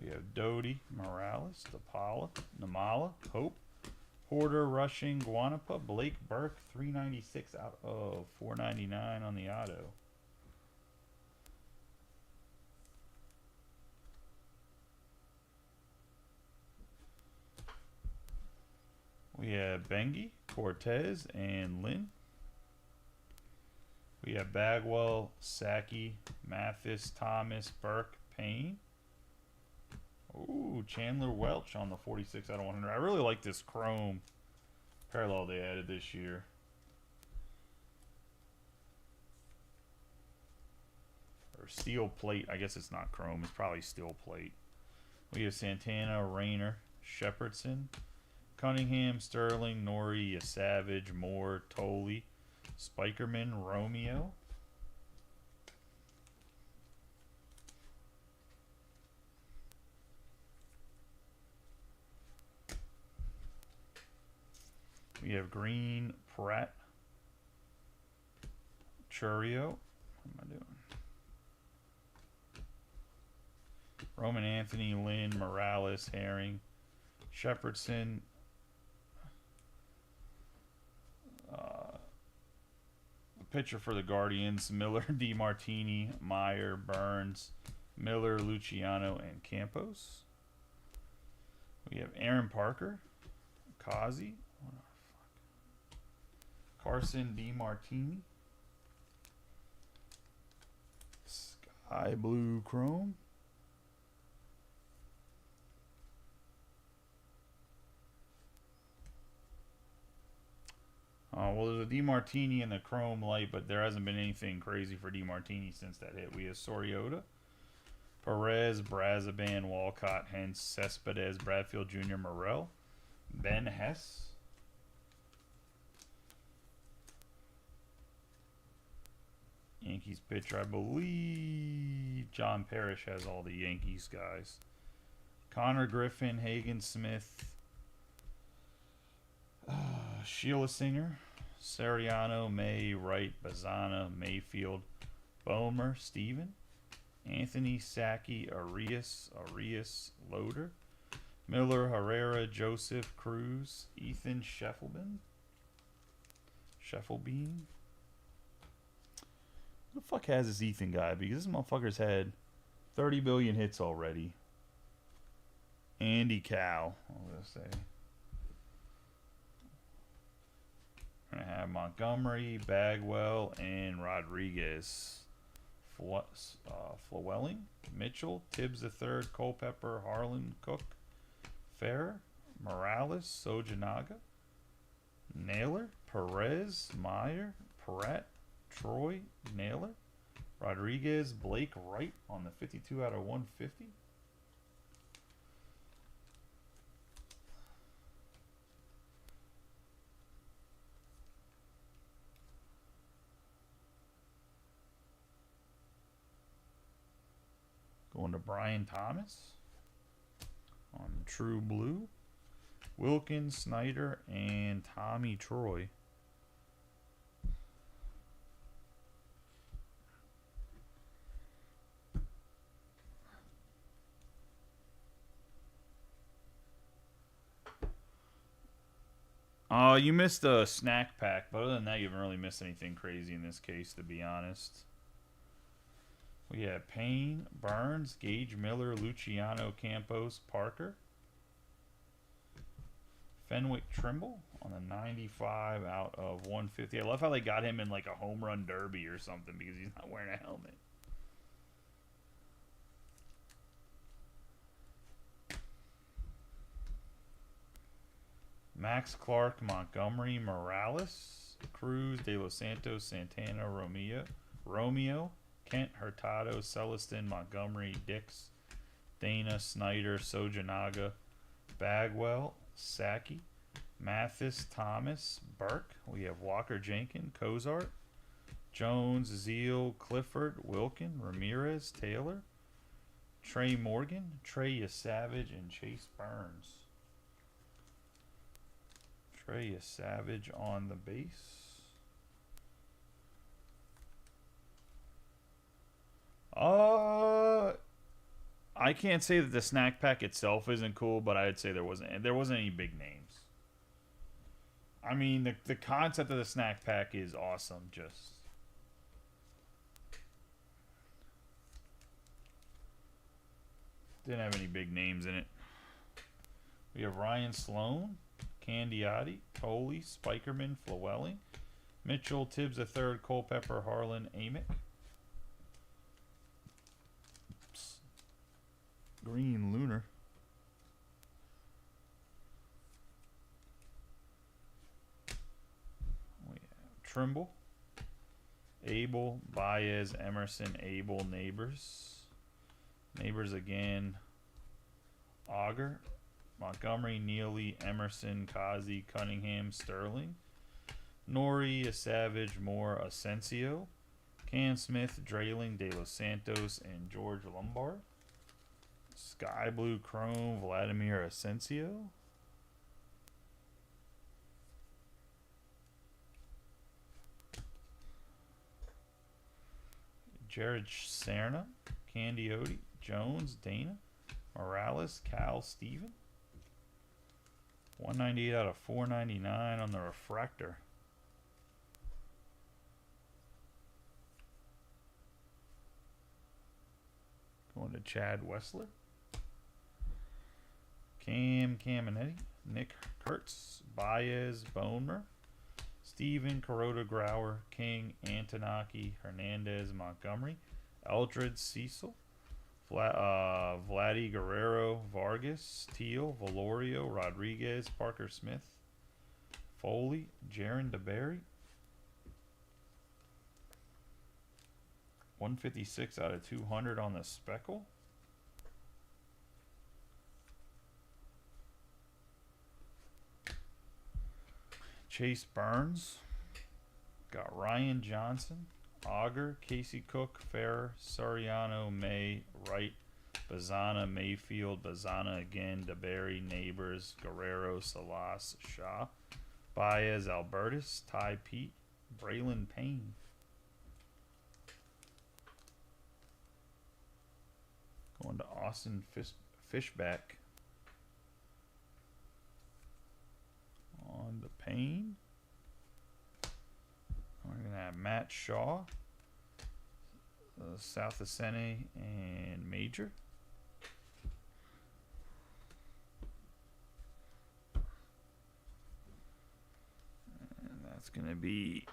Speaker 1: We have Doty, Morales, DePaula, Namala, Hope, Porter, Rushing, Guanapa, Blake Burke, 396 out of 499 on the auto. We have Bengi, Cortez, and Lynn. We have Bagwell, Sackey, Mathis, Thomas, Burke, Payne. Ooh, Chandler Welch on the 46 out of 100. I really like this chrome parallel they added this year. Or steel plate. I guess it's not chrome. It's probably steel plate. We have Santana, Rayner, Shepherdson, Cunningham, Sterling, Norrie, Savage, Moore, Tolley, Spikerman, Romeo. We have Green, Pratt, Churio. What am I doing? Roman Anthony, Lynn, Morales, Herring, Shepherdson, pitcher for the Guardians, Miller, DiMartini, Meyer, Burns, Miller, Luciano, and Campos. We have Aaron Parker, Kazi, Carson, DiMartini, Sky Blue Chrome, well, there's a DiMartini in the chrome light, but there hasn't been anything crazy for DiMartini since that hit. We have Soriota, Perez, Brazaban, Walcott, Hentz, Cespedes, Bradfield Jr., Morel, Ben Hess, Yankees pitcher, I believe John Parrish has all the Yankees guys. Connor Griffin, Hagen Smith, Sheila Singer, Sariano, May, Wright, Bazana, Mayfield, Bomer, Steven, Anthony, Sackey, Arias, Loader, Miller, Herrera, Joseph, Cruz, Ethan Scheffelbein. Who the fuck has this Ethan guy? Because this motherfucker's had 30 billion hits already. Andy Cow, I'm going to say. We're going to have Montgomery, Bagwell, and Rodriguez. Flowelling, Mitchell, Tibbs III, Culpepper, Harlan, Cook, Farrer, Morales, Sojanaga,
Speaker 2: Naylor, Perez, Meyer, Peratt, Troy, Naylor, Rodriguez, Blake Wright on the 52 out of 150. Going to Brian Thomas on True Blue. Wilkins, Snyder, and Tommy Troy. You missed a snack pack, but other than that, you haven't really missed anything crazy in this case, to be honest. We have Payne, Burns, Gage Miller, Luciano, Campos, Parker. Fenwick Trimble on a 95 out of 150. I love how they got him in like a home run derby or something because he's not wearing a helmet. Max Clark, Montgomery, Morales, Cruz, De Los Santos, Santana, Romeo, Kent, Hurtado, Celestin, Montgomery, Dix, Dana, Snyder, Sojanaga, Bagwell, Saki, Mathis, Thomas, Burke. We have Walker Jenkins, Cozart, Jones, Zeal, Clifford, Wilkin, Ramirez, Taylor, Trey Morgan, Trey Savage, and Chase Burns. Trey Savage on the base. I can't say that the snack pack itself isn't cool, but I'd say there wasn't any big names. I mean, the concept of the snack pack is awesome. Just didn't have any big names in it. We have Ryan Sloan, Candiotti, Coley, Spikerman, Flewelling, Mitchell, Tibbs III, Culpepper, Harlan, Amick. Green Lunar. We have Trimble, Abel, Baez, Emerson, Abel, Neighbors. Neighbors again. Auger, Montgomery, Neely, Emerson, Kazi, Cunningham, Sterling. Nori, Savage, Moore, Asensio. Can Smith, Drayling, De Los Santos, and George Lombard. Sky Blue Chrome, Vladimir Asensio. Jared Serna, Candiotti, Jones, Dana, Morales, Cal, Steven. 198 out of 499 on the refractor. Going to Chad Wessler. Cam Caminetti, Nick Kurtz, Baez, Boner, Steven, Kuroda, Grauer, King, Antonaki, Hernandez, Montgomery, Eldred, Cecil, Vladdy, Guerrero, Vargas, Teal, Valorio, Rodriguez, Parker Smith, Foley, Jaron DeBerry. 156 out of 200 on the Speckle. Chase Burns. Got Ryan Johnson, Auger, Casey Cook, Ferrer, Soriano, May, Wright, Bazana, Mayfield, Bazana again, DeBerry, Neighbors, Guerrero, Salas, Shaw, Baez, Albertus, Ty Pete, Braylon Payne. Going to Austin Fishback on the Payne. We're going to have Matt Shaw, South Asene, and Major. And that's going to be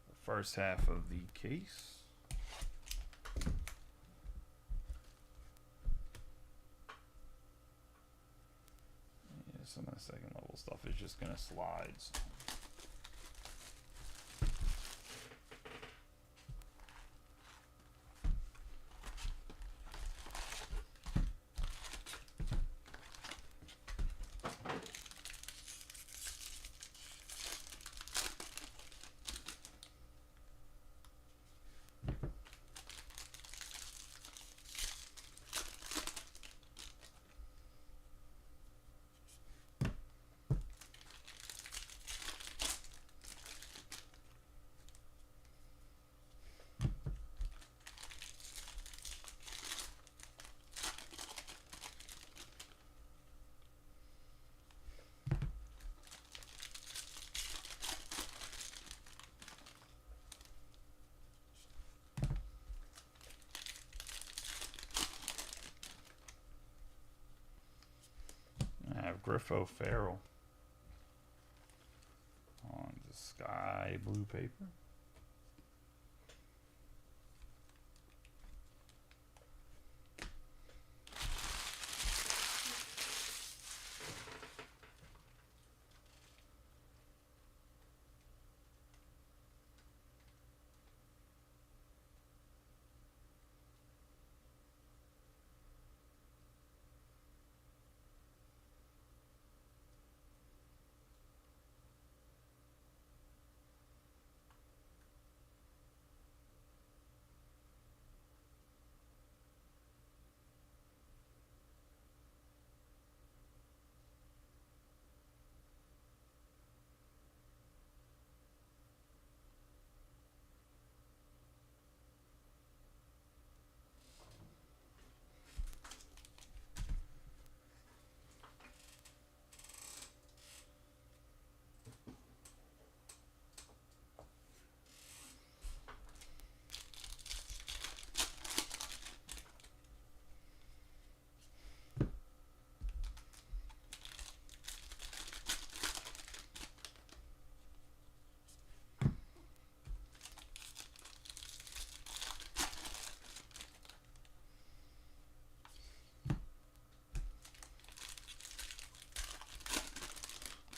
Speaker 2: the first half of the case. Some of the second level stuff is just gonna slide. So. I have Griffo Farrell on the sky blue paper.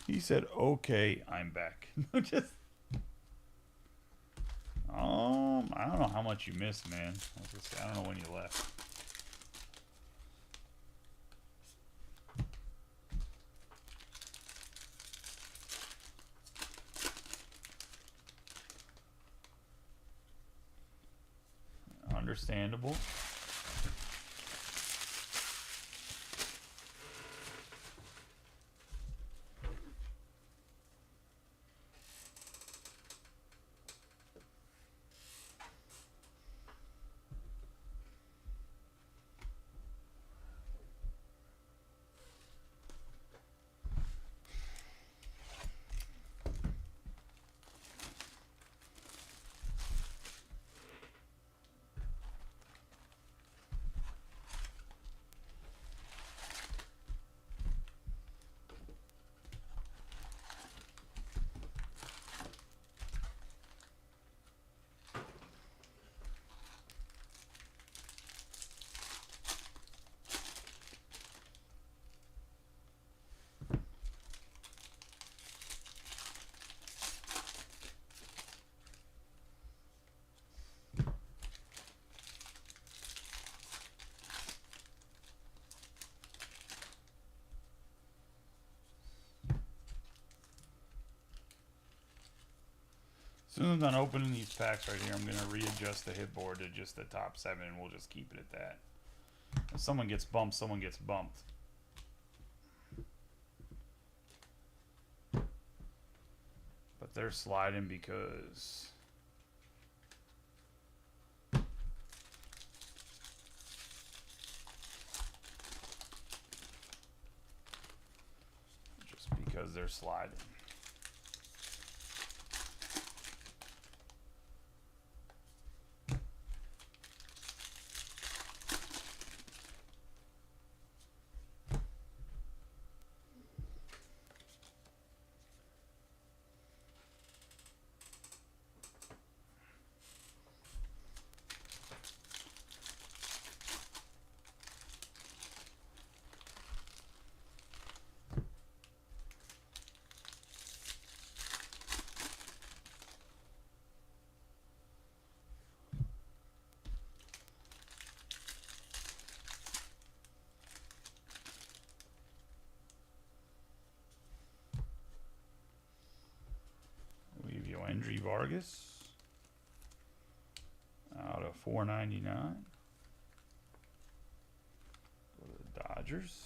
Speaker 2: He said, "Okay, I'm back." Just, I don't know how much you missed, man. I don't know when you left. Understandable. As soon as I'm done opening these packs right here, I'm going to readjust the hit board to just the top 7, and we'll just keep it at that. If someone gets bumped, someone gets bumped. But they're sliding because... just because they're sliding. Kendry Vargas out of 499. Go to the Dodgers.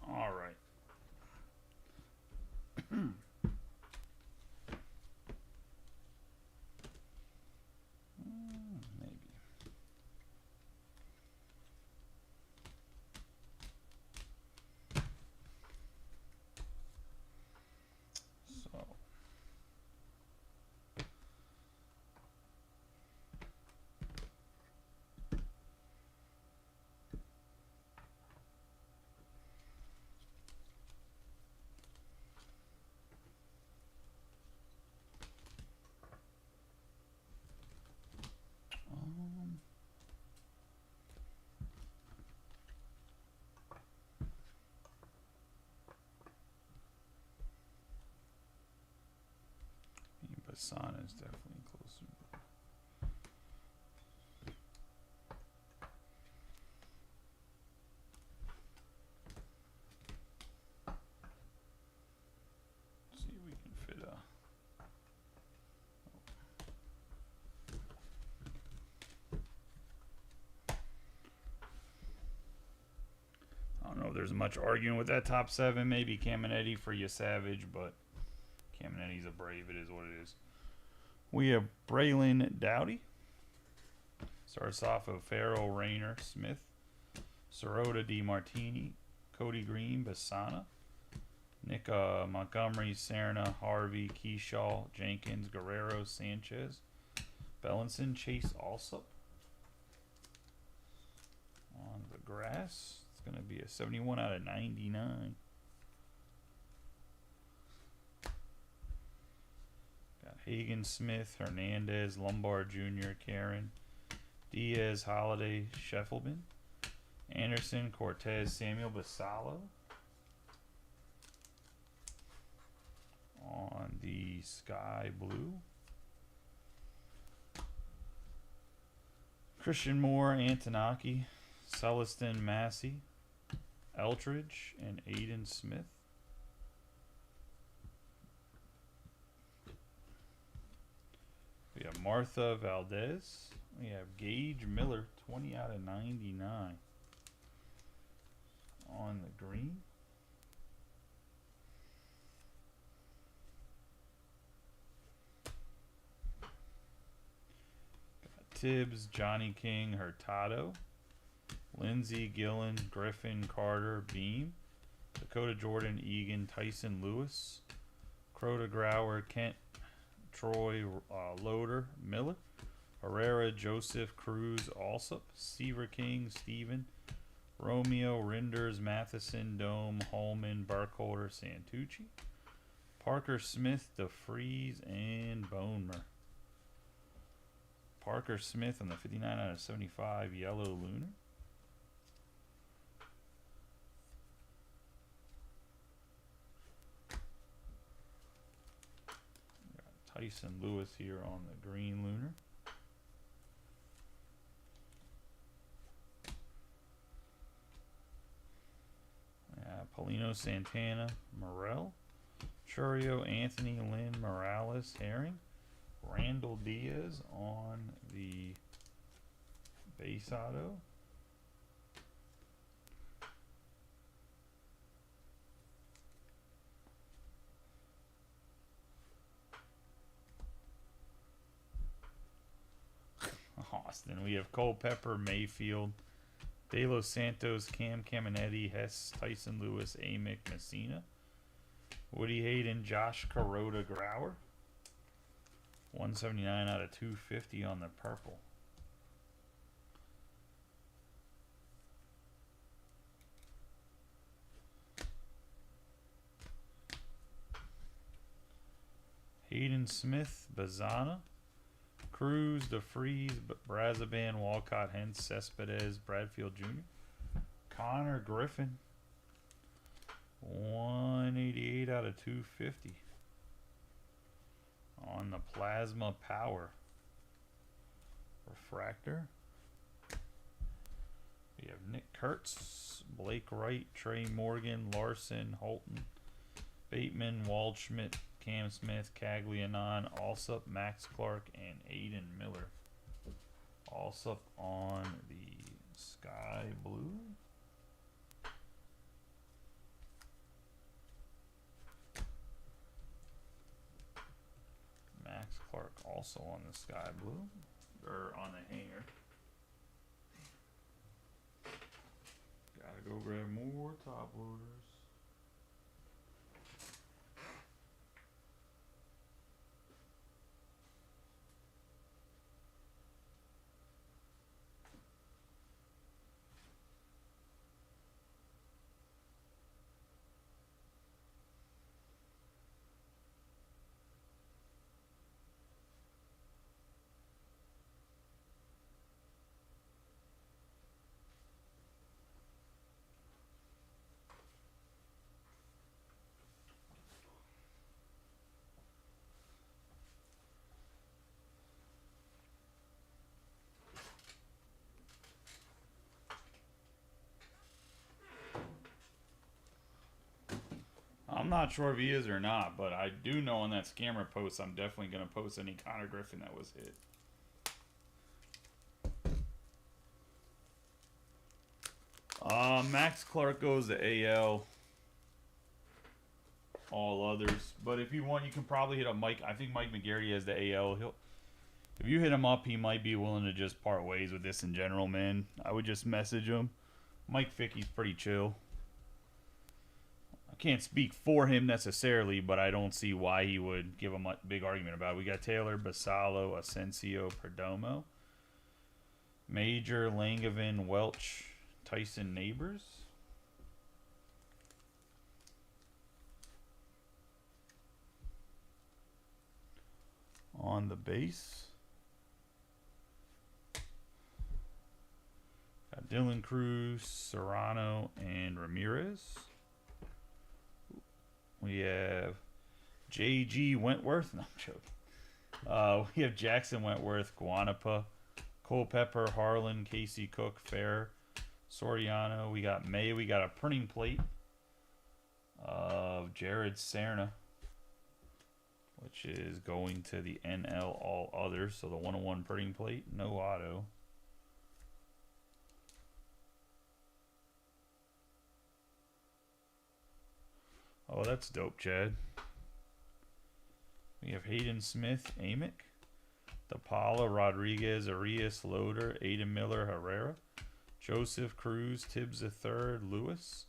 Speaker 2: All right. Maybe. So. Basana is definitely closer. Let's see if we can fit a. I don't know if there's much arguing with that top 7. Maybe Caminetti for you Savage, but Caminetti's a Brave. It is what it is. We have Braylon Dowdy. Starts off of Farrell, Rayner, Smith, Sirota, DiMartini, Cody Green, Basana, Nick Montgomery, Serna, Harvey, Keyshaw, Jenkins, Guerrero, Sanchez, Bellinson, Chase Alsop. On the grass, it's going to be a 71 out of 99. Hagen, Smith, Hernandez, Lombard Jr., Karen, Diaz, Holiday, Scheffelman, Anderson, Cortez, Samuel, Basalo. On the sky blue, Christian Moore, Antonaki, Celestin, Massey, Eltridge, and Aiden Smith. We have Martha Valdez. We have Gage Miller, 20 out of 99. On the green. Got Tibbs, Johnny King, Hurtado, Lindsey, Gillen, Griffin, Carter, Beam, Dakota Jordan, Egan, Tyson Lewis, Crota Grauer, Kent, Troy, Loader, Miller, Herrera, Joseph, Cruz, Alsop, Seaver King, Steven, Romeo, Rinders, Matheson, Dome, Holman, Burkholder, Santucci, Parker Smith, DeFreeze, and Bonemer. Parker Smith on the 59 out of 75, Yellow Lunar. Tyson Lewis here on the green lunar. Paulino, Santana, Morel, Churio, Anthony, Lynn, Morales, Herring, Randall Diaz on the base auto. Austin. We have Culpepper, Mayfield, De Los Santos, Cam Caminetti, Hess, Tyson Lewis, Amick, Messina, Woody Hayden, Josh Carota, Grauer, 179 out of 250 on the purple. Hayden Smith, Bazana, Cruz, DeFreeze, Brazaban, Walcott, Hentz, Cespedes, Bradfield Jr., Connor Griffin, 188 out of 250 on the Plasma Power refractor. We have Nick Kurtz, Blake Wright, Trey Morgan, Larson, Holton, Bateman, Waldschmidt, Cam Smith, Caglianon, Alsup, Max Clark, and Aiden Miller. Alsup on the sky blue. Max Clark also on the sky blue, or on the hanger. Gotta go grab more top loaders. I'm not sure if he is or not, but I do know on that scammer post, I'm definitely going to post any Connor Griffin that was hit. Max Clark goes to AL. All others. But if you want, you can probably hit up Mike. I think Mike McGarry has the AL. If you hit him up, he might be willing to just part ways with this in general, man. I would just message him. Mike Fickey's pretty chill. I can't speak for him necessarily, but I don't see why he would give a big argument about it. We got Taylor, Basallo, Asensio, Perdomo, Major, Langevin, Welch, Tyson Neighbors. On the base, got Dylan Cruz, Serrano, and Ramirez. We have J.G. Wentworth. No, I'm joking. We have Jackson Wentworth, Guanapa, Culpepper, Harlan, Casey Cook, Fair, Soriano. We got May. We got a printing plate of Jared Serna, which is going to the NL All Others. So the 101 printing plate, no auto. Oh, that's dope, Chad. We have Hayden Smith, Amick, DePaula, Rodriguez, Arias, Loader, Aiden Miller, Herrera, Joseph Cruz, Tibbs III, Lewis,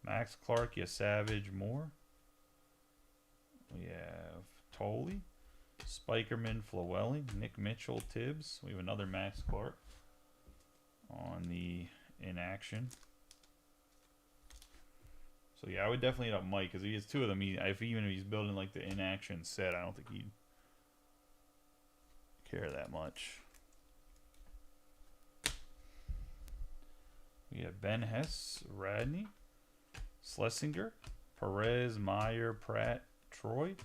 Speaker 2: Max Clark, Savage, Moore. We have Tolley, Spikerman, Flewelling, Nick Mitchell, Tibbs. We have another Max Clark on the inaction. So yeah, I would definitely hit up Mike because he has two of them. Even if he's building like the inaction set, I don't think he'd care that much. We have Ben Hess, Radney, Schlesinger, Perez, Meyer, Pratt, Troy,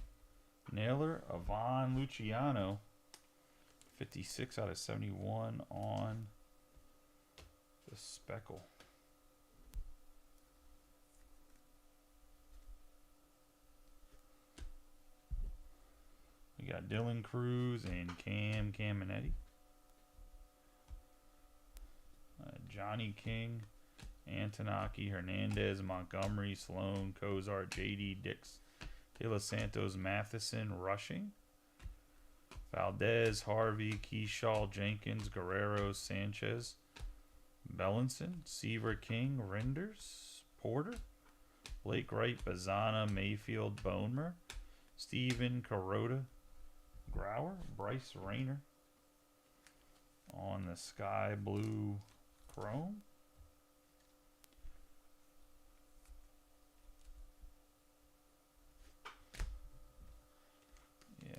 Speaker 2: Naylor, Avon, Luciano. 56 out of 71 on the Speckle. We got Dylan Cruz and Cam Caminetti. Johnny King, Antonaki, Hernandez, Montgomery, Sloan, Cozart, J.D. Dix, De Los Santos, Matheson, Rushing, Valdez, Harvey, Keyshaw, Jenkins, Guerrero, Sanchez, Bellinson, Seaver, King, Renders, Porter, Blake Wright, Bazana, Mayfield, Bonemer, Steven, Carota, Grauer, Bryce Rayner on the sky blue chrome. Yeah.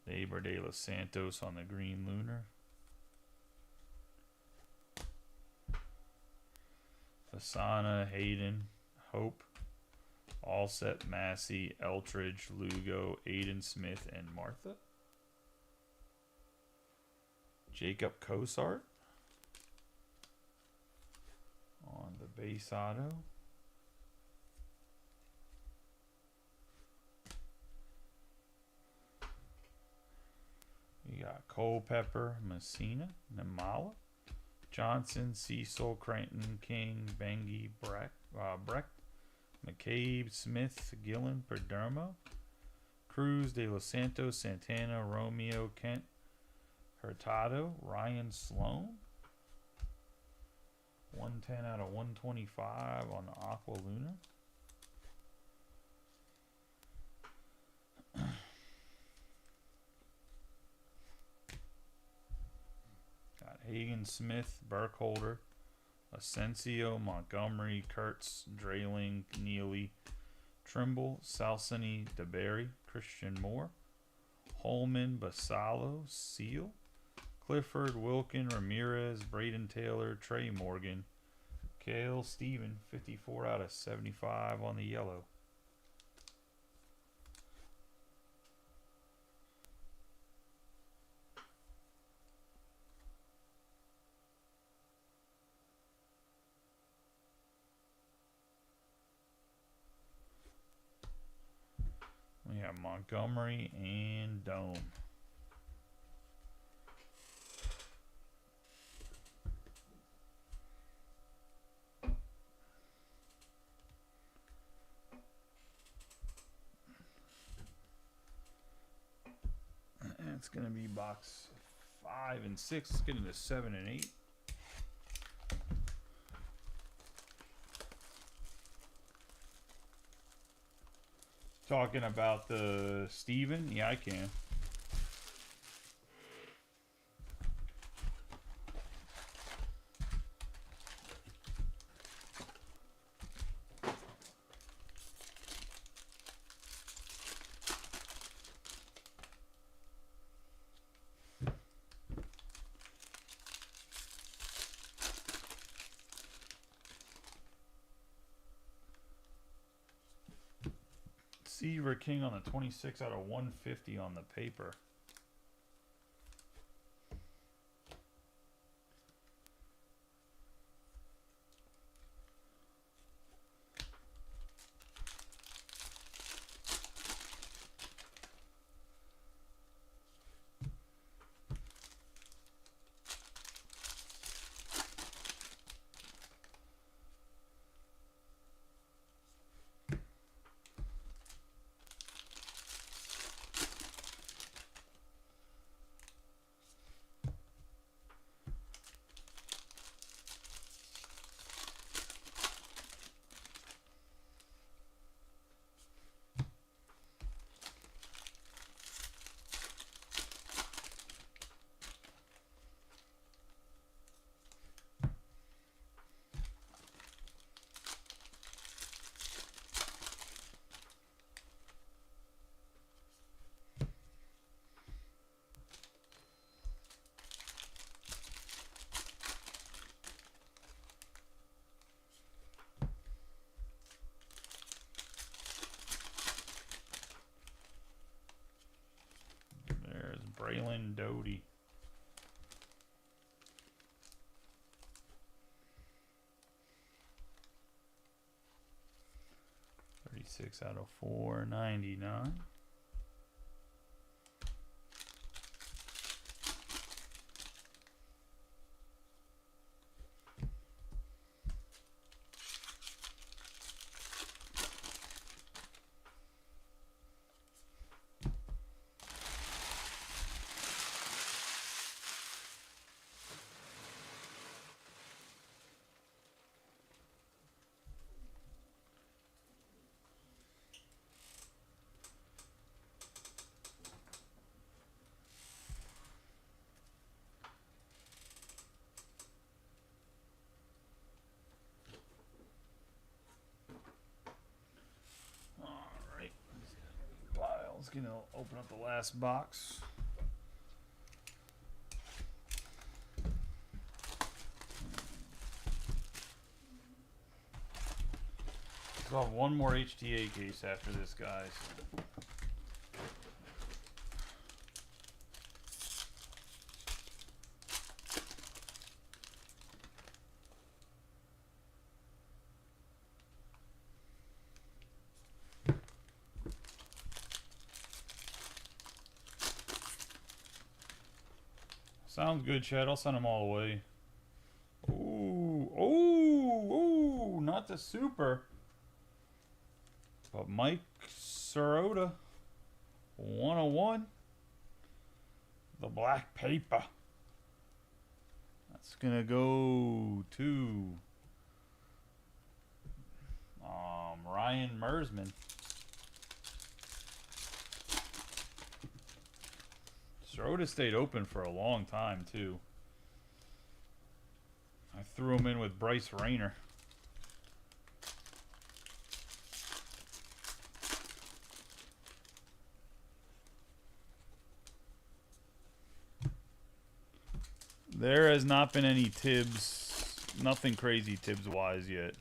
Speaker 2: Labor de los Santos on the green lunar. Fasana, Hayden, Hope, Allset, Massey, Eltridge, Lugo, Aiden Smith, and Martha. Jacob Cosart on the base auto. We got Culpepper, Messina, Namala, Johnson, Cecil, Cranton, King, Bengi, Brecht, McCabe, Smith, Gillen, Perdermo, Cruz, De Los Santos, Santana, Romeo, Kent, Hurtado, Ryan Sloan. 110 out of 125 on the Aqua Lunar. Got Hagen, Smith, Burkholder, Asensio, Montgomery, Kurtz, Drayling, Neely, Trimble, Salsini, DeBerry, Christian Moore, Holman, Basalo, Seal, Clifford, Wilkin, Ramirez, Braden Taylor, Trey Morgan, Kale, Steven, 54 out of 75 on the yellow. We have Montgomery and Dome. And it's going to be box 5 and 6. Let's get into 7 and 8. Talking about the Steven? Yeah, I can. Seaver King on the 26 out of 150 on the paper. Braylon Doty. $36 out of $4.99. gonna open up the last box. So I'll have one more HTA case after this, guys. Sounds good, Chad. I'll send them all away. Ooh, ooh, ooh, not the super. But Mike Sirota, 101. The black paper. That's gonna go to Ryan Mersman. Sirota stayed open for a long time too. I threw him in with Bryce Rayner. There has not been any Tibbs, nothing crazy Tibbs wise yet.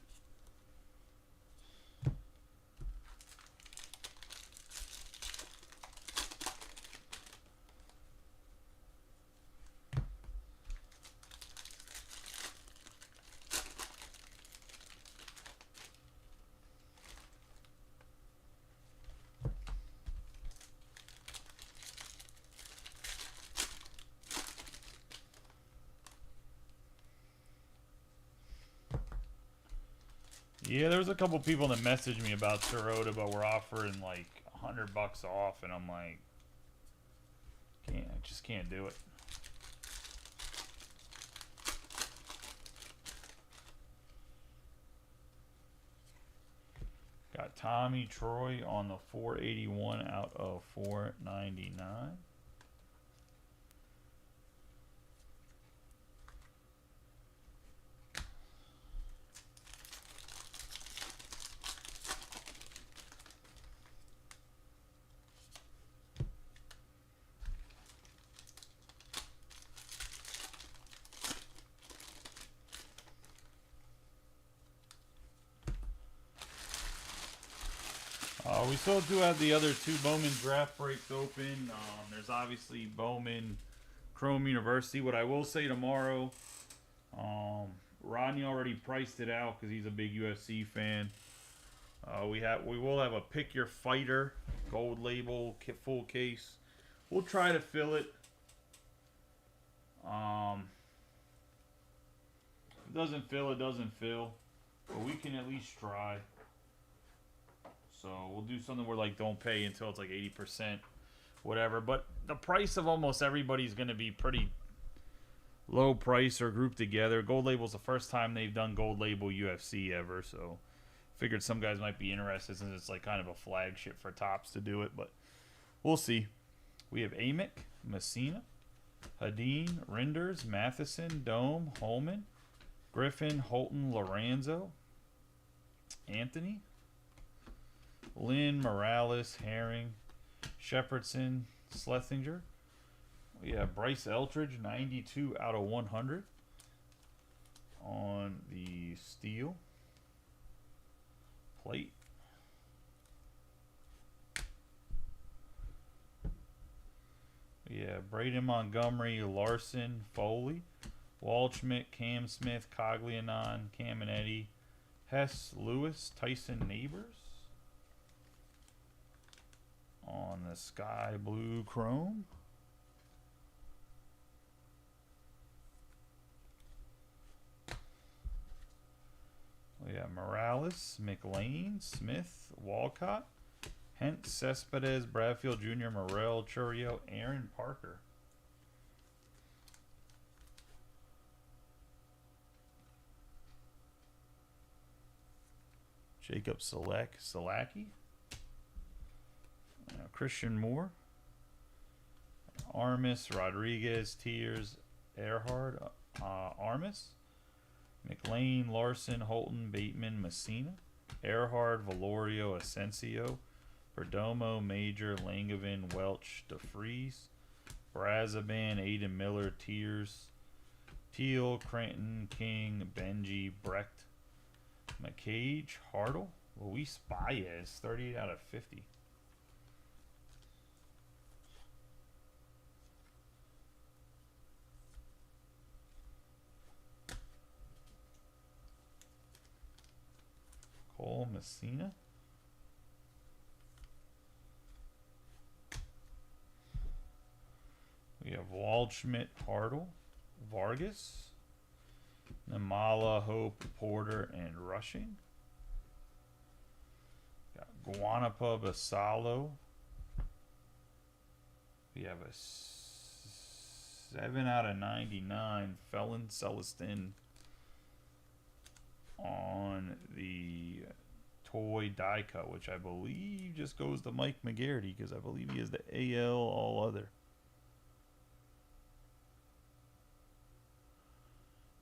Speaker 2: Yeah, there was a couple people that messaged me about Sirota, but we're offering like $100 off, and I'm like, I just can't do it. Got Tommy Troy on the 481 out of 499. We still do have the other two Bowman draft breaks open. There's obviously Bowman Chrome University. What I will say tomorrow, Rodney already priced it out because he's a big UFC fan. We will have a Pick Your Fighter gold label full case. We'll try to fill it. If it doesn't fill, it doesn't fill. But we can at least try. So we'll do something where like don't pay until it's like 80%, whatever. But the price of almost everybody's going to be pretty low price or grouped together. Gold Label's the first time they've done Gold Label UFC ever, so figured some guys might be interested since it's like kind of a flagship for Topps to do it. But we'll see. We have Amick, Messina, Hadeen, Rinders, Matheson, Dome, Holman, Griffin, Holton, Lorenzo, Anthony, Lynn, Morales, Herring, Shepherdson, Schlesinger. We have Bryce Eltridge, 92 out of 100 on the steel plate. We have Braden Montgomery, Larson, Foley, Waldschmidt, Cam Smith, Coglianon, Caminetti, Hess, Lewis, Tyson Neighbors. On the sky blue chrome. We have Morales, McLean, Smith, Walcott, Hent, Cespedes, Bradfield Jr., Morel, Churio, Aaron Parker. Jacob Selacki. Christian Moore, Armis, Rodriguez, Tears, Earhart, Armis, McLean, Larson, Holton, Bateman, Messina, Earhart, Valorio, Asensio, Perdomo, Major, Langevin, Welch, DeFries, Brazaban, Aiden Miller, Tears, Teal, Cranton, King, Benji, Brecht, McCage, Hartle, Luis Baez, 38 out of 50. Cole Messina. We have Waldschmidt, Hartle, Vargas, Namala, Hope, Porter, and Rushing. Got Guanapa, Basalo. We have a 7 out of 99 Felon Celestin on the toy die cut, which I believe just goes to Mike McGarity because I believe he is the AL All Other.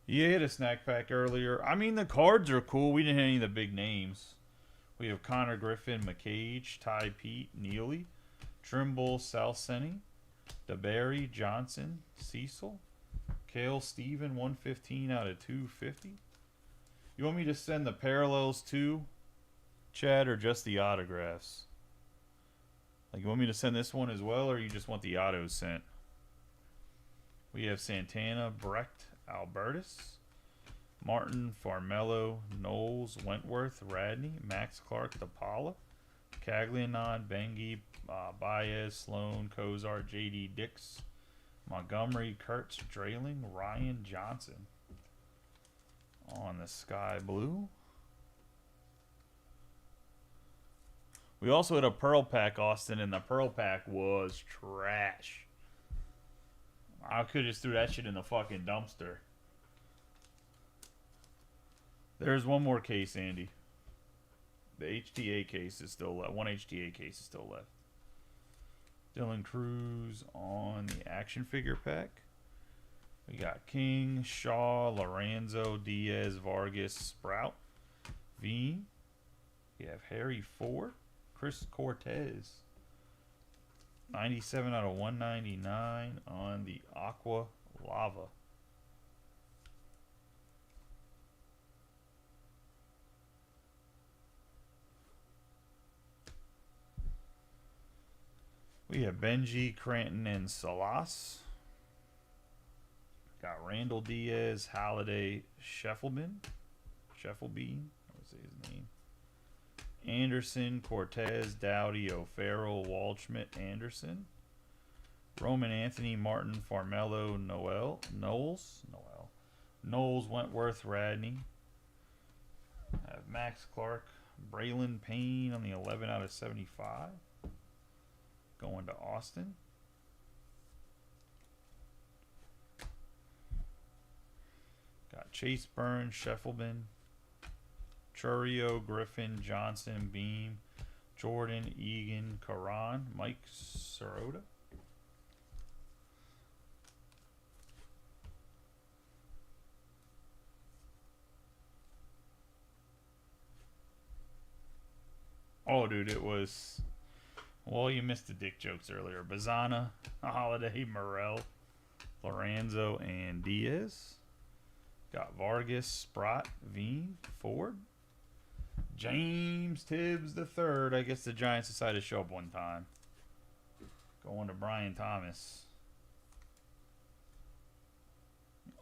Speaker 2: Yeah, hit a snack pack earlier. I mean, the cards are cool. We didn't hit any of the big names. We have Connor Griffin, McCage, Ty Pete, Neely, Trimble, Salceni, DeBerry, Johnson, Cecil, Kale Steven, 115 out of 250. You want me to send the parallels too, Chad, or just the autographs? Like, you want me to send this one as well, or you just want the autos sent? We have Santana, Brecht, Albertus, Martin, Farmello, Knowles, Wentworth, Radney, Max Clark, DePaula, Caglianon, Bengi, Baez, Sloan, Kozar, J.D. Dix, Montgomery, Kurtz, Drayling, Ryan Johnson on the sky blue. We also had a Pearl Pack, Austin, and the Pearl Pack was trash. I could just threw that shit in the fucking dumpster. There's one more case, Andy. The HTA case is still left. One HTA case is still left. Dylan Cruz on the action figure pack. We got King, Shaw, Lorenzo, Diaz, Vargas, Sprout, Veen. We have Harry Ford, Chris Cortez. 97 out of 199 on the Aqua Lava. We have Benji, Cranton, and Salas. Got Randall Diaz, Halliday, Scheffelbein. I would say his name. Anderson, Cortez, Dowdy, O'Farrell, Waldschmidt, Anderson. Roman Anthony, Martin, Farmello, Knowles, Wentworth, Radney. I have Max Clark, Braylon Payne on the 11 out of 75. Going to Austin. Got Chase Burns, Scheffelbein, Churio, Griffin, Johnson, Beam, Jordan, Egan, Karan, Mike Sirota. Oh, dude, it was... Well, you missed the dick jokes earlier. Bazana, Holiday, Morel, Lorenzo, and Diaz. Got Vargas, Sprott, Veen, Ford. James Tibbs III. I guess the Giants decided to show up one time. Going to Brian Thomas.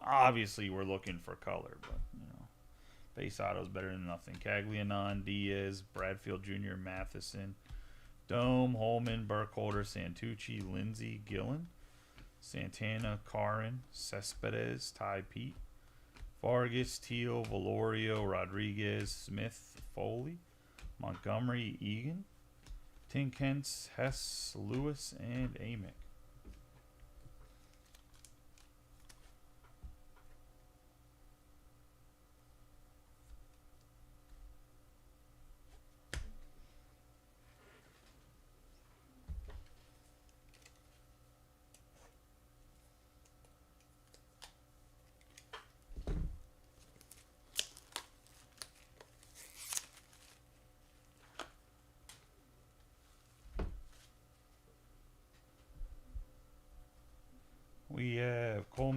Speaker 2: Obviously, we're looking for color, but, you know, base auto's better than nothing. Caglianon, Diaz, Bradfield Jr., Matheson, Dome, Holman, Burkholder, Santucci, Lindsey, Gillen, Santana, Carin, Cespedes, Ty Pete, Vargas, Teal, Valorio, Rodriguez, Smith, Foley, Montgomery, Egan, Tinkens, Hess, Lewis, and Amick.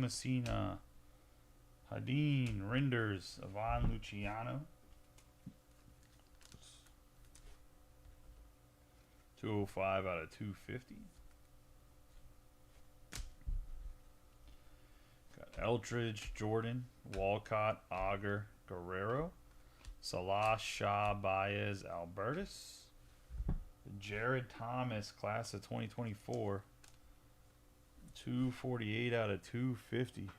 Speaker 2: Messina, Hadeen, Rinders, Ivan Luciano. 205 out of 250. Got Eldridge, Jordan, Walcott, Auger, Guerrero, Salah, Shaw, Baez, Albertus. Jared Thomas, class of 2024. 248 out of 250. I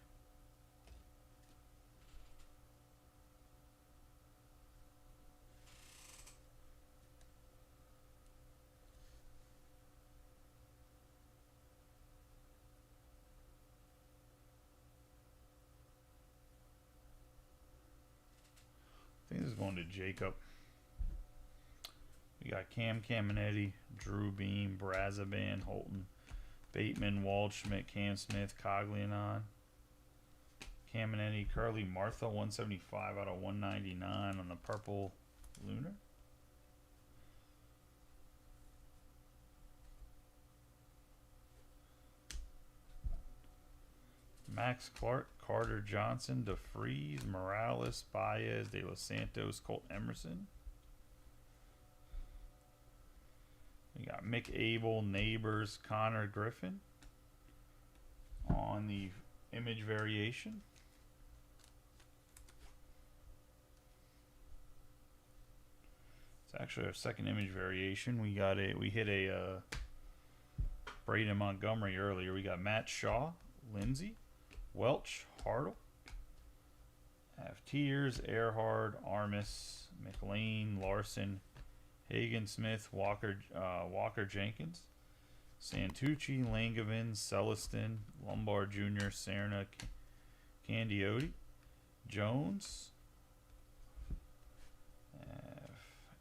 Speaker 2: think this is going to Jacob. We got Cam Caminetti, Drew Beam, Brazaban, Holton, Bateman, Waldschmidt, Cam Smith, Coglianon, Caminetti, Curly, Martha, 175 out of 199 on the purple lunar. Max Clark, Carter Johnson, DeFreeze, Morales, Baez, De Los Santos, Colt Emerson. We got Mick Abel, Neighbors, Connor Griffin on the image variation. It's actually our second image variation. We hit a Braden Montgomery earlier. We got Matt Shaw, Lindsay, Welch, Hartle, have Tears, Earhart, Armis, McLean, Larson, Hagen, Smith, Walker Jenkins, Santucci, Langevin, Celestin, Lombard Jr., Serna, Candioti, Jones,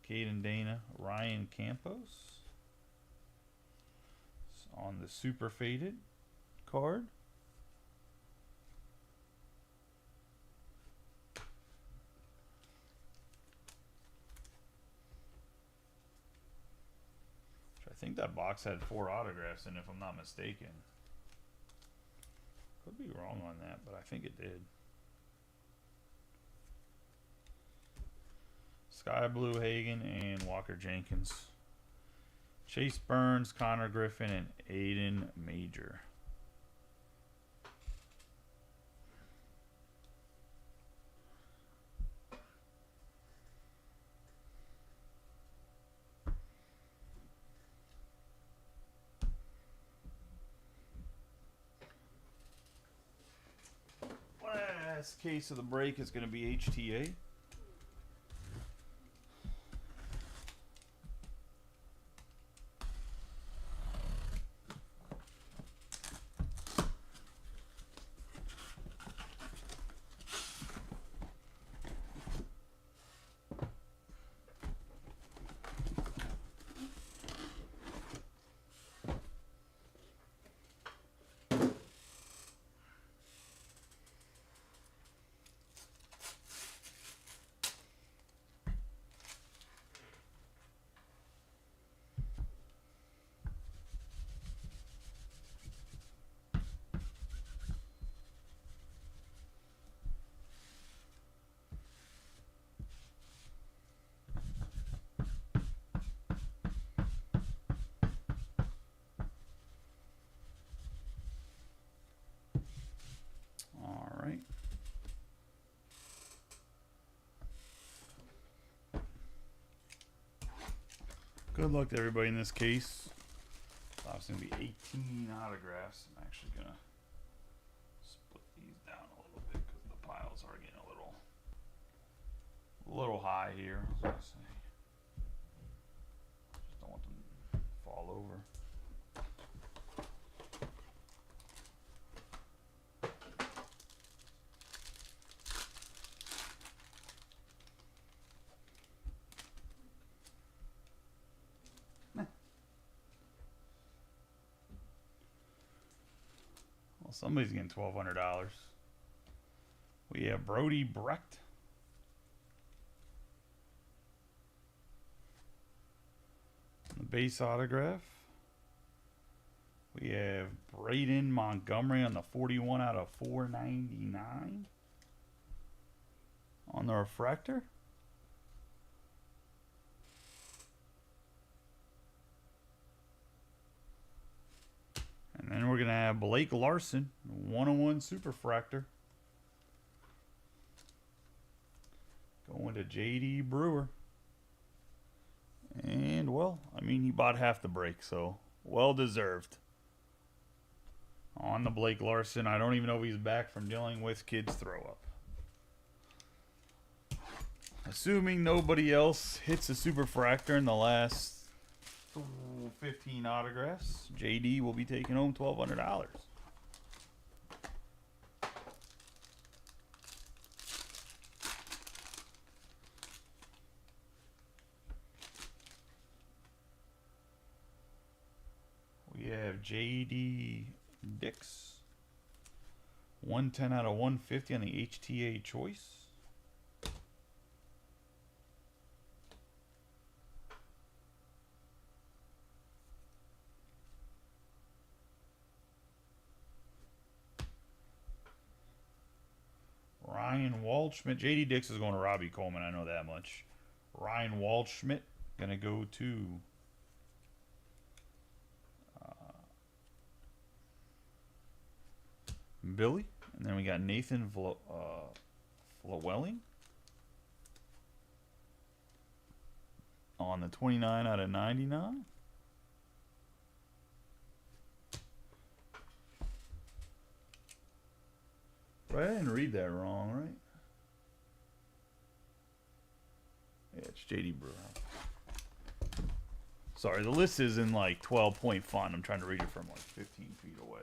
Speaker 2: Caden Dana, Ryan Campos on the super faded card. I think that box had 4 autographs in it, if I'm not mistaken. Could be wrong on that, but I think it did. Sky Blue Hagen and Walker Jenkins. Chase Burns, Connor Griffin, and Aiden Major. Last case of the break is going to be HTA. Good luck to everybody in this case. It's going to be 18 autographs. I'm actually going to split these down a little bit because the piles are getting a little high here. I was gonna say. Just don't want them to fall over. Somebody's getting $1,200. We have Brody Brecht. The base autograph. We We have Braden Montgomery on the 41 out of 499 on the refractor. And then we're going to have Blake Larson, 101 Superfractor. Going to J.D. Brewer. And, well, I mean, he bought half the break, so well deserved. On the Blake Larson, I don't even know if he's back from dealing with kids throw up. Assuming nobody else hits a Superfractor in the last 15 autographs, JD will be taking home $1,200. We have JD Dix, 110 out of 150 on the HTA choice. Ryan Waldschmidt. JD Dix is going to Robbie Coleman. I know that much. Ryan Waldschmidt going to go to Billy. And then we got Nathan Flewelling on the 29 out of 99. Right, I didn't read that wrong, right? Yeah, it's JD Brewer. Sorry, the list is in like 12-point font. I'm trying to read it from like 15 feet away.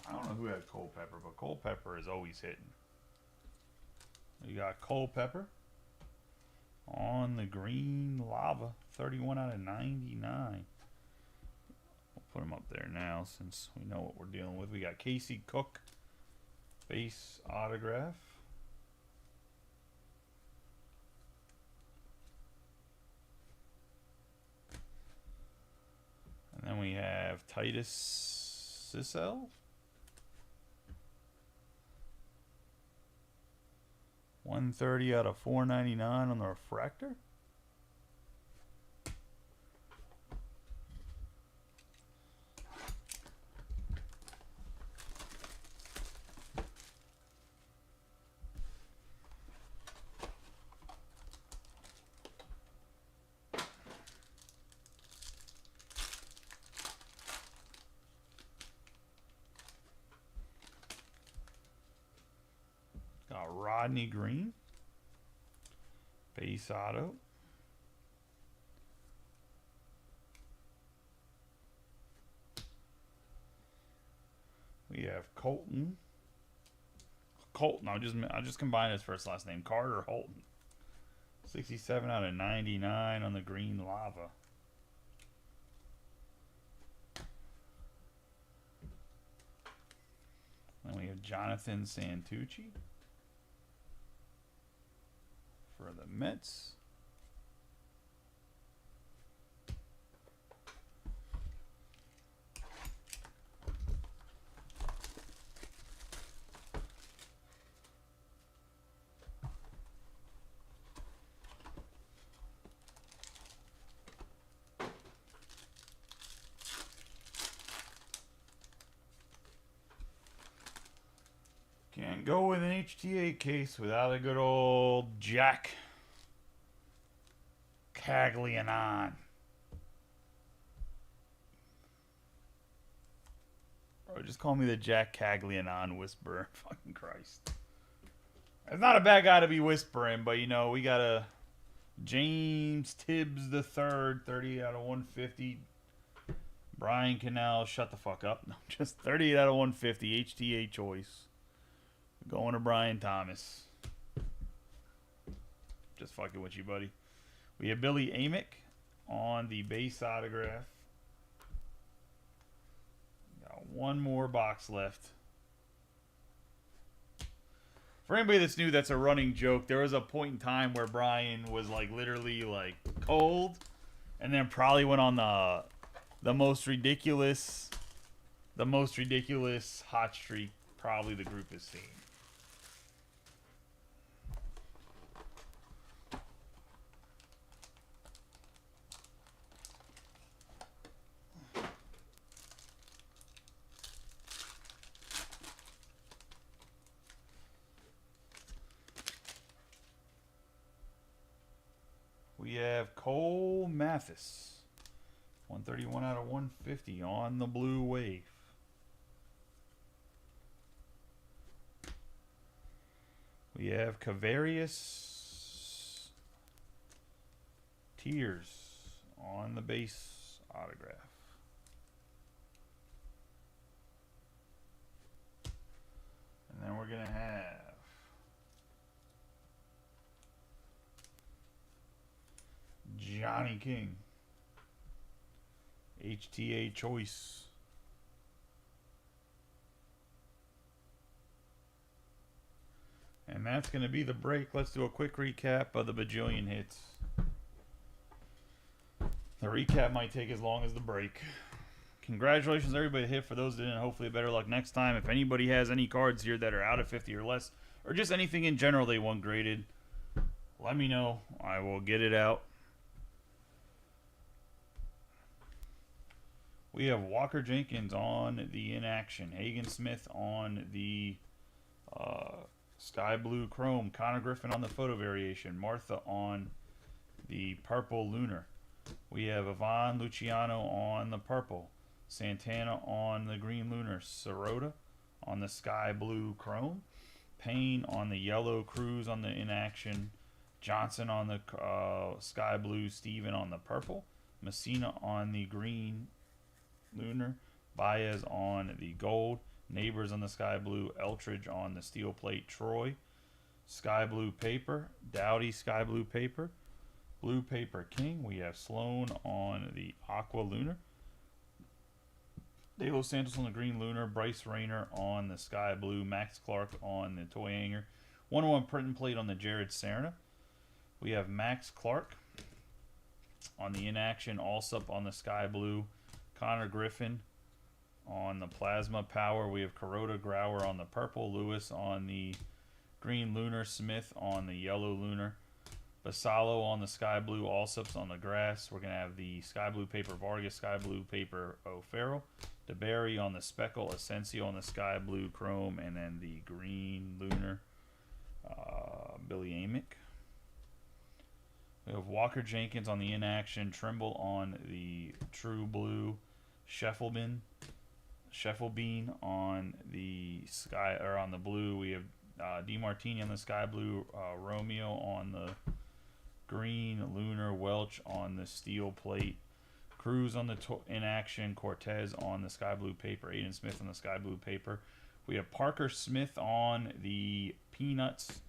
Speaker 2: I don't know who had Culpepper, but Culpepper is always hitting. You got Culpepper on the green lava, 31 out of 99. We'll put him up there now since we know what we're dealing with. We got Casey Cook, base autograph. And then we have Titus Sissel. 130 out of 499 on the refractor. Got Rodney Green, base auto. We have Colton. I just combined his first last name. Carter Holton. 67 out of 99 on the green lava. Then we have Jonathan Santucci for the Mets. Can't go with an HTA case without a good old Jack Caglianon. Or just call me the Jack Caglianon Whisperer. Fucking Christ. It's not a bad guy to be whispering, but you know, we got a James Tibbs the third, 30 out of 150. Brian Cannell, shut the fuck up. No, just 38 out of 150. HTA choice. Going to Brian Thomas. Just fucking with you, buddy. We have Billy Amick on the base autograph. Got one more box left.
Speaker 1: For anybody that's new, that's a running joke. There was a point in time where Brian was like literally like cold, and then probably went on the most ridiculous hot streak probably the group has seen. We have Cole Mathis, 131 out of 150 on the blue wave. We have Kavarius Tears on the base autograph. And then we're going to have Johnny King, HTA choice. And that's going to be the break. Let's do a quick recap of the bajillion hits. The recap might take as long as the break. Congratulations everybody hit. For those that didn't, hopefully better luck next time. If anybody has any cards here that are out of 50 or less, or just anything in general they want graded, let me know. I will get it out. We have Walker Jenkins on the inaction. Hagen Smith on the sky blue chrome. Connor Griffin on the photo variation. Martha on the purple lunar. We have Ivan Luciano on the purple. Santana on the green lunar. Sirota on the sky blue chrome. Payne on the yellow. Cruz on the inaction. Johnson on the sky blue. Steven on the purple. Messina on the green lunar. Baez on the gold. Neighbors on the sky blue. Eltridge on the steel plate. Troy sky blue paper. Dowdy sky blue paper. Blue paper king. We have Sloan on the aqua lunar. De Los Santos on the green lunar. Bryce Rayner on the sky blue. Max Clark on the toy hanger. 101 print and plate on the Jared Serna. We have Max Clark on the inaction. Allsup on the sky blue. Connor Griffin on the plasma power. We have Kuroda Grauer on the purple. Lewis on the green lunar. Smith on the yellow lunar. Basalo on the sky blue. Allsups on the grass. We're going to have the sky blue paper Vargas, sky blue paper O'Farrell. DeBerry on the speckle. Asensio on the sky blue chrome. And then the green lunar Billy Amick. We have Walker Jenkins on the inaction. Trimble on the true blue. Scheffelbein on the sky or on the blue. We have DeMartini on the sky blue. Romeo on the green lunar. Welch on the steel plate. Cruz on the inaction. Cortez on the sky blue paper. Aiden Smith on the sky blue paper. We have Parker Smith on the peanuts.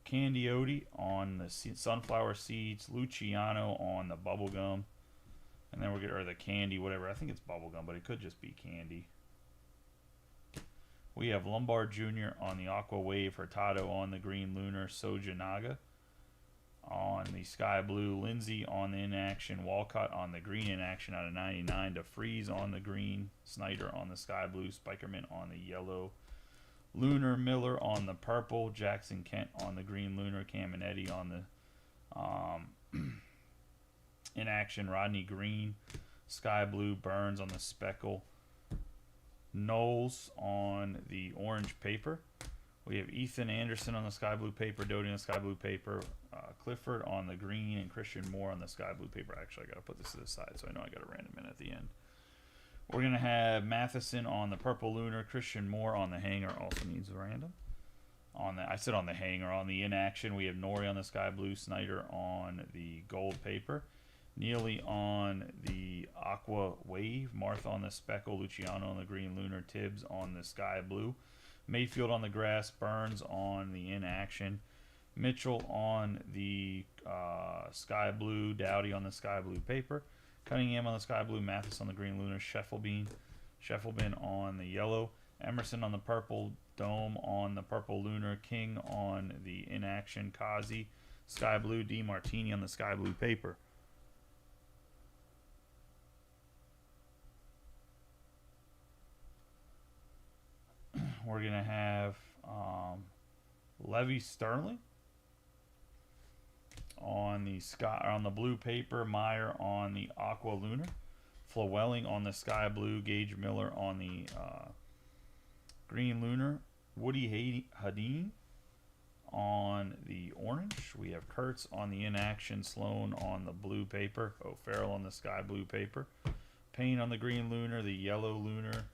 Speaker 1: Candioti on the sunflower seeds. Luciano on the bubblegum. And then we're getting, or the candy, whatever. I think it's bubblegum, but it could just be candy. We have Lombard Jr. on the aqua wave. Hurtado on the green lunar. Soja Naga on the sky blue. Lindsay on the inaction. Walcott on the green inaction out of 99. DeFreeze on the green. Snyder on the sky blue. Spikerman on the yellow lunar. Miller on the purple. Jackson Kent on the green lunar. Caminetti on the inaction. Rodney Green sky blue. Burns on the speckle. Knowles on the orange paper. We have Ethan Anderson on the sky blue paper. Doty on the sky blue paper. Clifford on the green. And Christian Moore on the sky blue paper. Actually, I got to put this to the side so I know I got a random in at the end. We're going to have Matheson on the purple lunar. Christian Moore on the hanger. Also needs a random. I said on the hanger. On the inaction, we have Nori on the sky blue. Snyder on the gold paper. Neely on the aqua wave. Martha on the speckle. Luciano on the green lunar. Tibbs on the sky blue. Mayfield on the grass. Burns on the inaction. Mitchell on the sky blue. Dowdy on the sky blue paper. Cunningham on the sky blue. Mathis on the green lunar. Scheffelbein on the yellow.
Speaker 2: Emerson on the purple, Dome on the purple lunar, King on the inaction Kazi, sky blue, D Martini on the sky blue paper. We're gonna have Levy Sterling on the sky on the blue paper, Meyer on the aqua lunar, Flewelling on the sky blue, Gage Miller on the green lunar, Woody Hadeen on the orange. We have Kurtz on the inaction, Sloan on the blue paper, O'Farrell on the sky blue paper, Payne on the green lunar, the yellow lunar,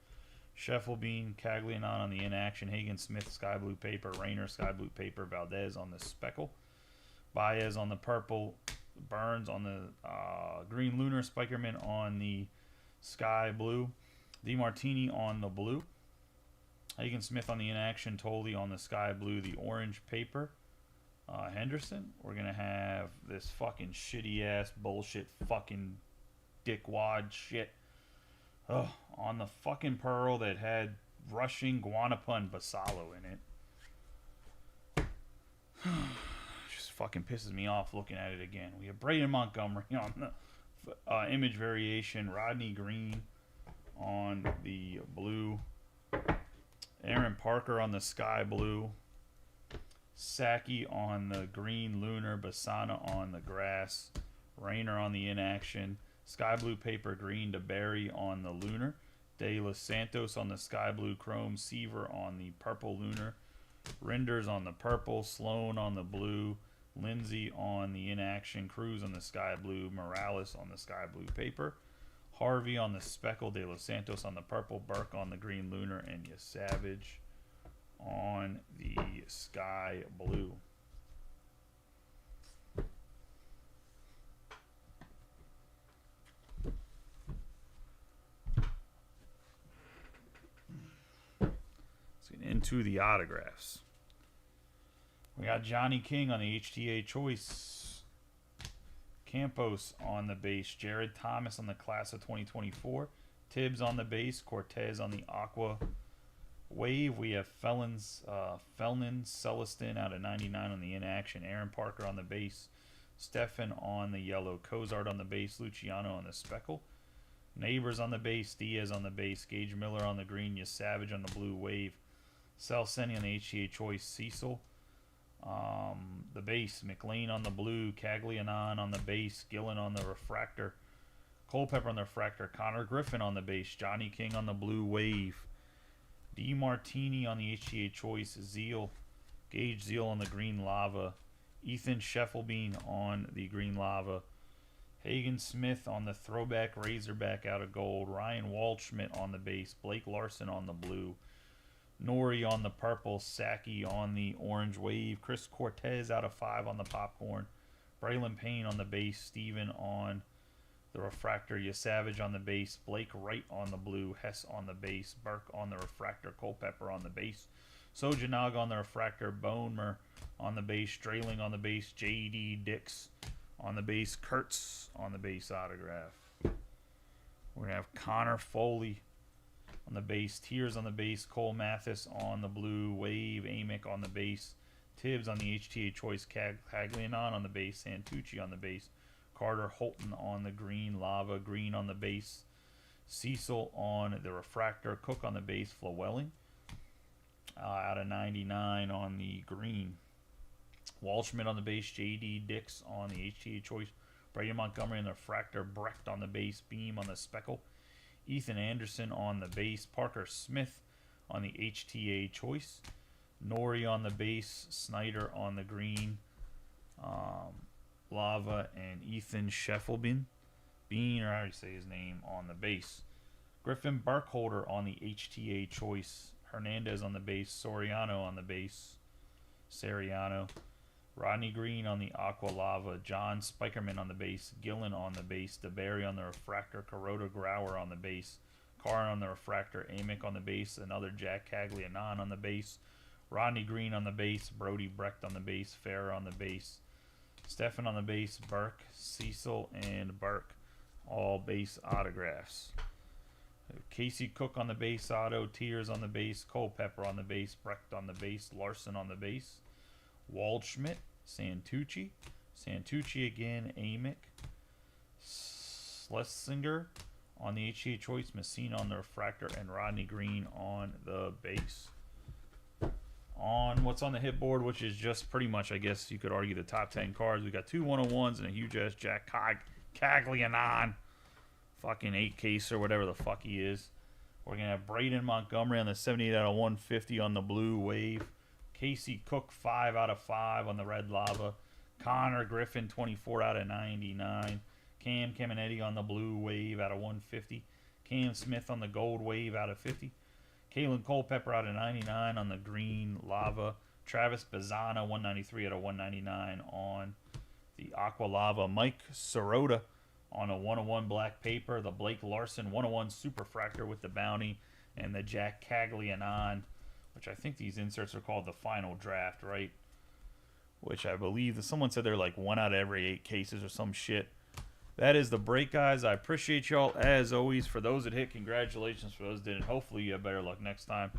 Speaker 2: Scheffelbein, Caglianon on the inaction, Hagen Smith sky blue paper, Rayner sky blue paper, Valdez on the speckle, Baez on the purple, Burns on the green lunar, Spikerman on the sky blue, DiMartini on the blue, Hagen Smith on the inaction, Tolley on the sky blue, the orange paper, Henderson. We're going to have this fucking shitty ass bullshit fucking dickwad shit on the fucking pearl that had Rushing, Guanapa, and Basalo in it. Just fucking pisses me off looking at it again. We have Braden Montgomery on the image variation, Rodney Green on the blue, Aaron Parker on the sky blue, Saki on the green lunar, Basana on the grass, Rayner on the inaction, sky blue paper green to Barry on the lunar, De Los Santos on the sky blue chrome, Seaver on the purple lunar, Renders on the purple, Sloan on the blue, Lindsay on the inaction, Cruz on the sky blue, Morales on the sky blue paper, Harvey on the speckle, De Los Santos on the purple, Burke on the green lunar, and Savage on the sky blue. Let's get into the autographs. We got Johnny King on the HTA choice, Campos on the base, Jared Thomas on the class of 2024, Tibbs on the base, Cortez on the aqua wave. We have Felnin Celestin out of 99 on the inaction, Aaron Parker on the base, Stefan on the yellow, Cozart on the base, Luciano on the speckle, Neighbors on the base, Diaz on the base, Gage Miller on the green, Savage on the blue wave, Salceni on the HTA choice, Cecil. The base, McLean on the blue, Caglianon on the base, Gillen on the refractor, Culpepper on the refractor, Connor Griffin on the base, Johnny King on the blue wave, D Martini on the HTA choice, Zeal, Gage Zeal on the green lava, Ethan Scheffelbein on the green lava, Hagen Smith on the throwback Razorback out of gold, Ryan Waldschmidt on the base, Blake Larson on the blue, Nori on the purple, Saki on the orange wave, Chris Cortez out of 5 on the popcorn, Braylon Payne on the base, Steven on the refractor, Savage on the base, Blake Wright on the blue, Hess on the base, Burke on the refractor, Culpepper on the base, Sojanaga on the refractor, Bonemer on the base, Strayling on the base, J.D. Dix on the base, Kurtz on the base autograph. We're going to have Connor Foley on the base, Tears on the base, Cole Mathis on the blue wave, Amick on the base, Tibbs on the HTA choice, Caglianon on the base, Santucci on the base, Carter Holton on the green lava, Green on the base, Cecil on the refractor, Cook on the base, Flewelling out of 99 on the green, Waldschmidt on the base, J.D. Dix on the HTA choice, Brady Montgomery on the refractor, Brecht on the base, Beam on the speckle, Ethan Anderson on the base, Parker Smith on the HTA choice, Nori on the base, Snyder on the green lava, and Ethan Scheffelbein, or how do you say his name, on the base. Griffin Burkholder on the HTA choice, Hernandez on the base, Soriano on the base, Seriano, Rodney Green on the aqua lava, John Spikerman on the base, Gillen on the base, DeBerry on the refractor, Kuroda Grauer on the base, Carr on the refractor, Amick on the base, another Jack Caglianon on the base, Rodney Green on the base, Brody Brecht on the base, Farrer on the base, Stefan on the base, Burke, Cecil, and Burke, all base autographs. Casey Cook on the base auto, Tears on the base, Culpepper on the base, Brecht on the base, Larson on the base, Waldschmidt, Santucci again, Amick, Schlesinger on the HTA choice, Messina on the refractor, and Rodney Green on the base. On what's on the hit board, which is just pretty much, I guess you could argue, the top 10 cards. We got 2 101s and a huge ass Jack Caglianon. Fucking 8 case or whatever the fuck he is. We're going to have Braden Montgomery on the 78 out of 150 on the blue wave. Casey Cook 5 out of 5 on the red lava. Connor Griffin 24 out of 99. Cam Caminetti on the blue wave out of 150. Cam Smith on the gold wave out of 50. Kalen Culpepper out of 99 on the green lava. Travis Bazzana 193 out of 199 on the aqua lava. Mike Sirota on a 101 black paper. The Blake Larson 101 superfractor with the bounty. And the Jack Caglianon, which I think these inserts are called the final draft, right? Which I believe that someone said they're like 1 out of every 8 cases or some shit. That is the break, guys. I appreciate y'all as always. For those that hit, congratulations. For those that didn't, hopefully you have better luck next time.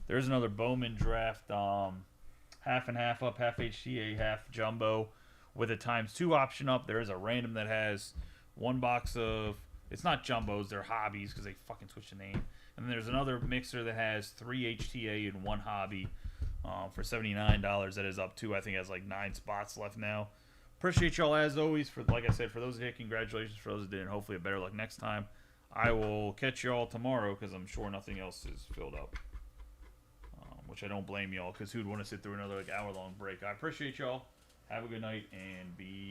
Speaker 2: There's another Bowman draft, half and half up, half HTA, half jumbo, with a ×2 option up. There is a random that has 1 box of, it's not jumbos, they're hobbies because they fucking switched the name. And then there's another mixer that has 3 HTA and 1 hobby for $79. That is up to, I think, has like 9 spots left now. Appreciate y'all as always. For, like I said, for those that hit, congratulations. For those that didn't, hopefully a better luck next time. I will catch y'all tomorrow because I'm sure nothing else is filled up. Which I don't blame y'all, because who'd want to sit through another like hour-long break. I appreciate y'all. Have a good night and be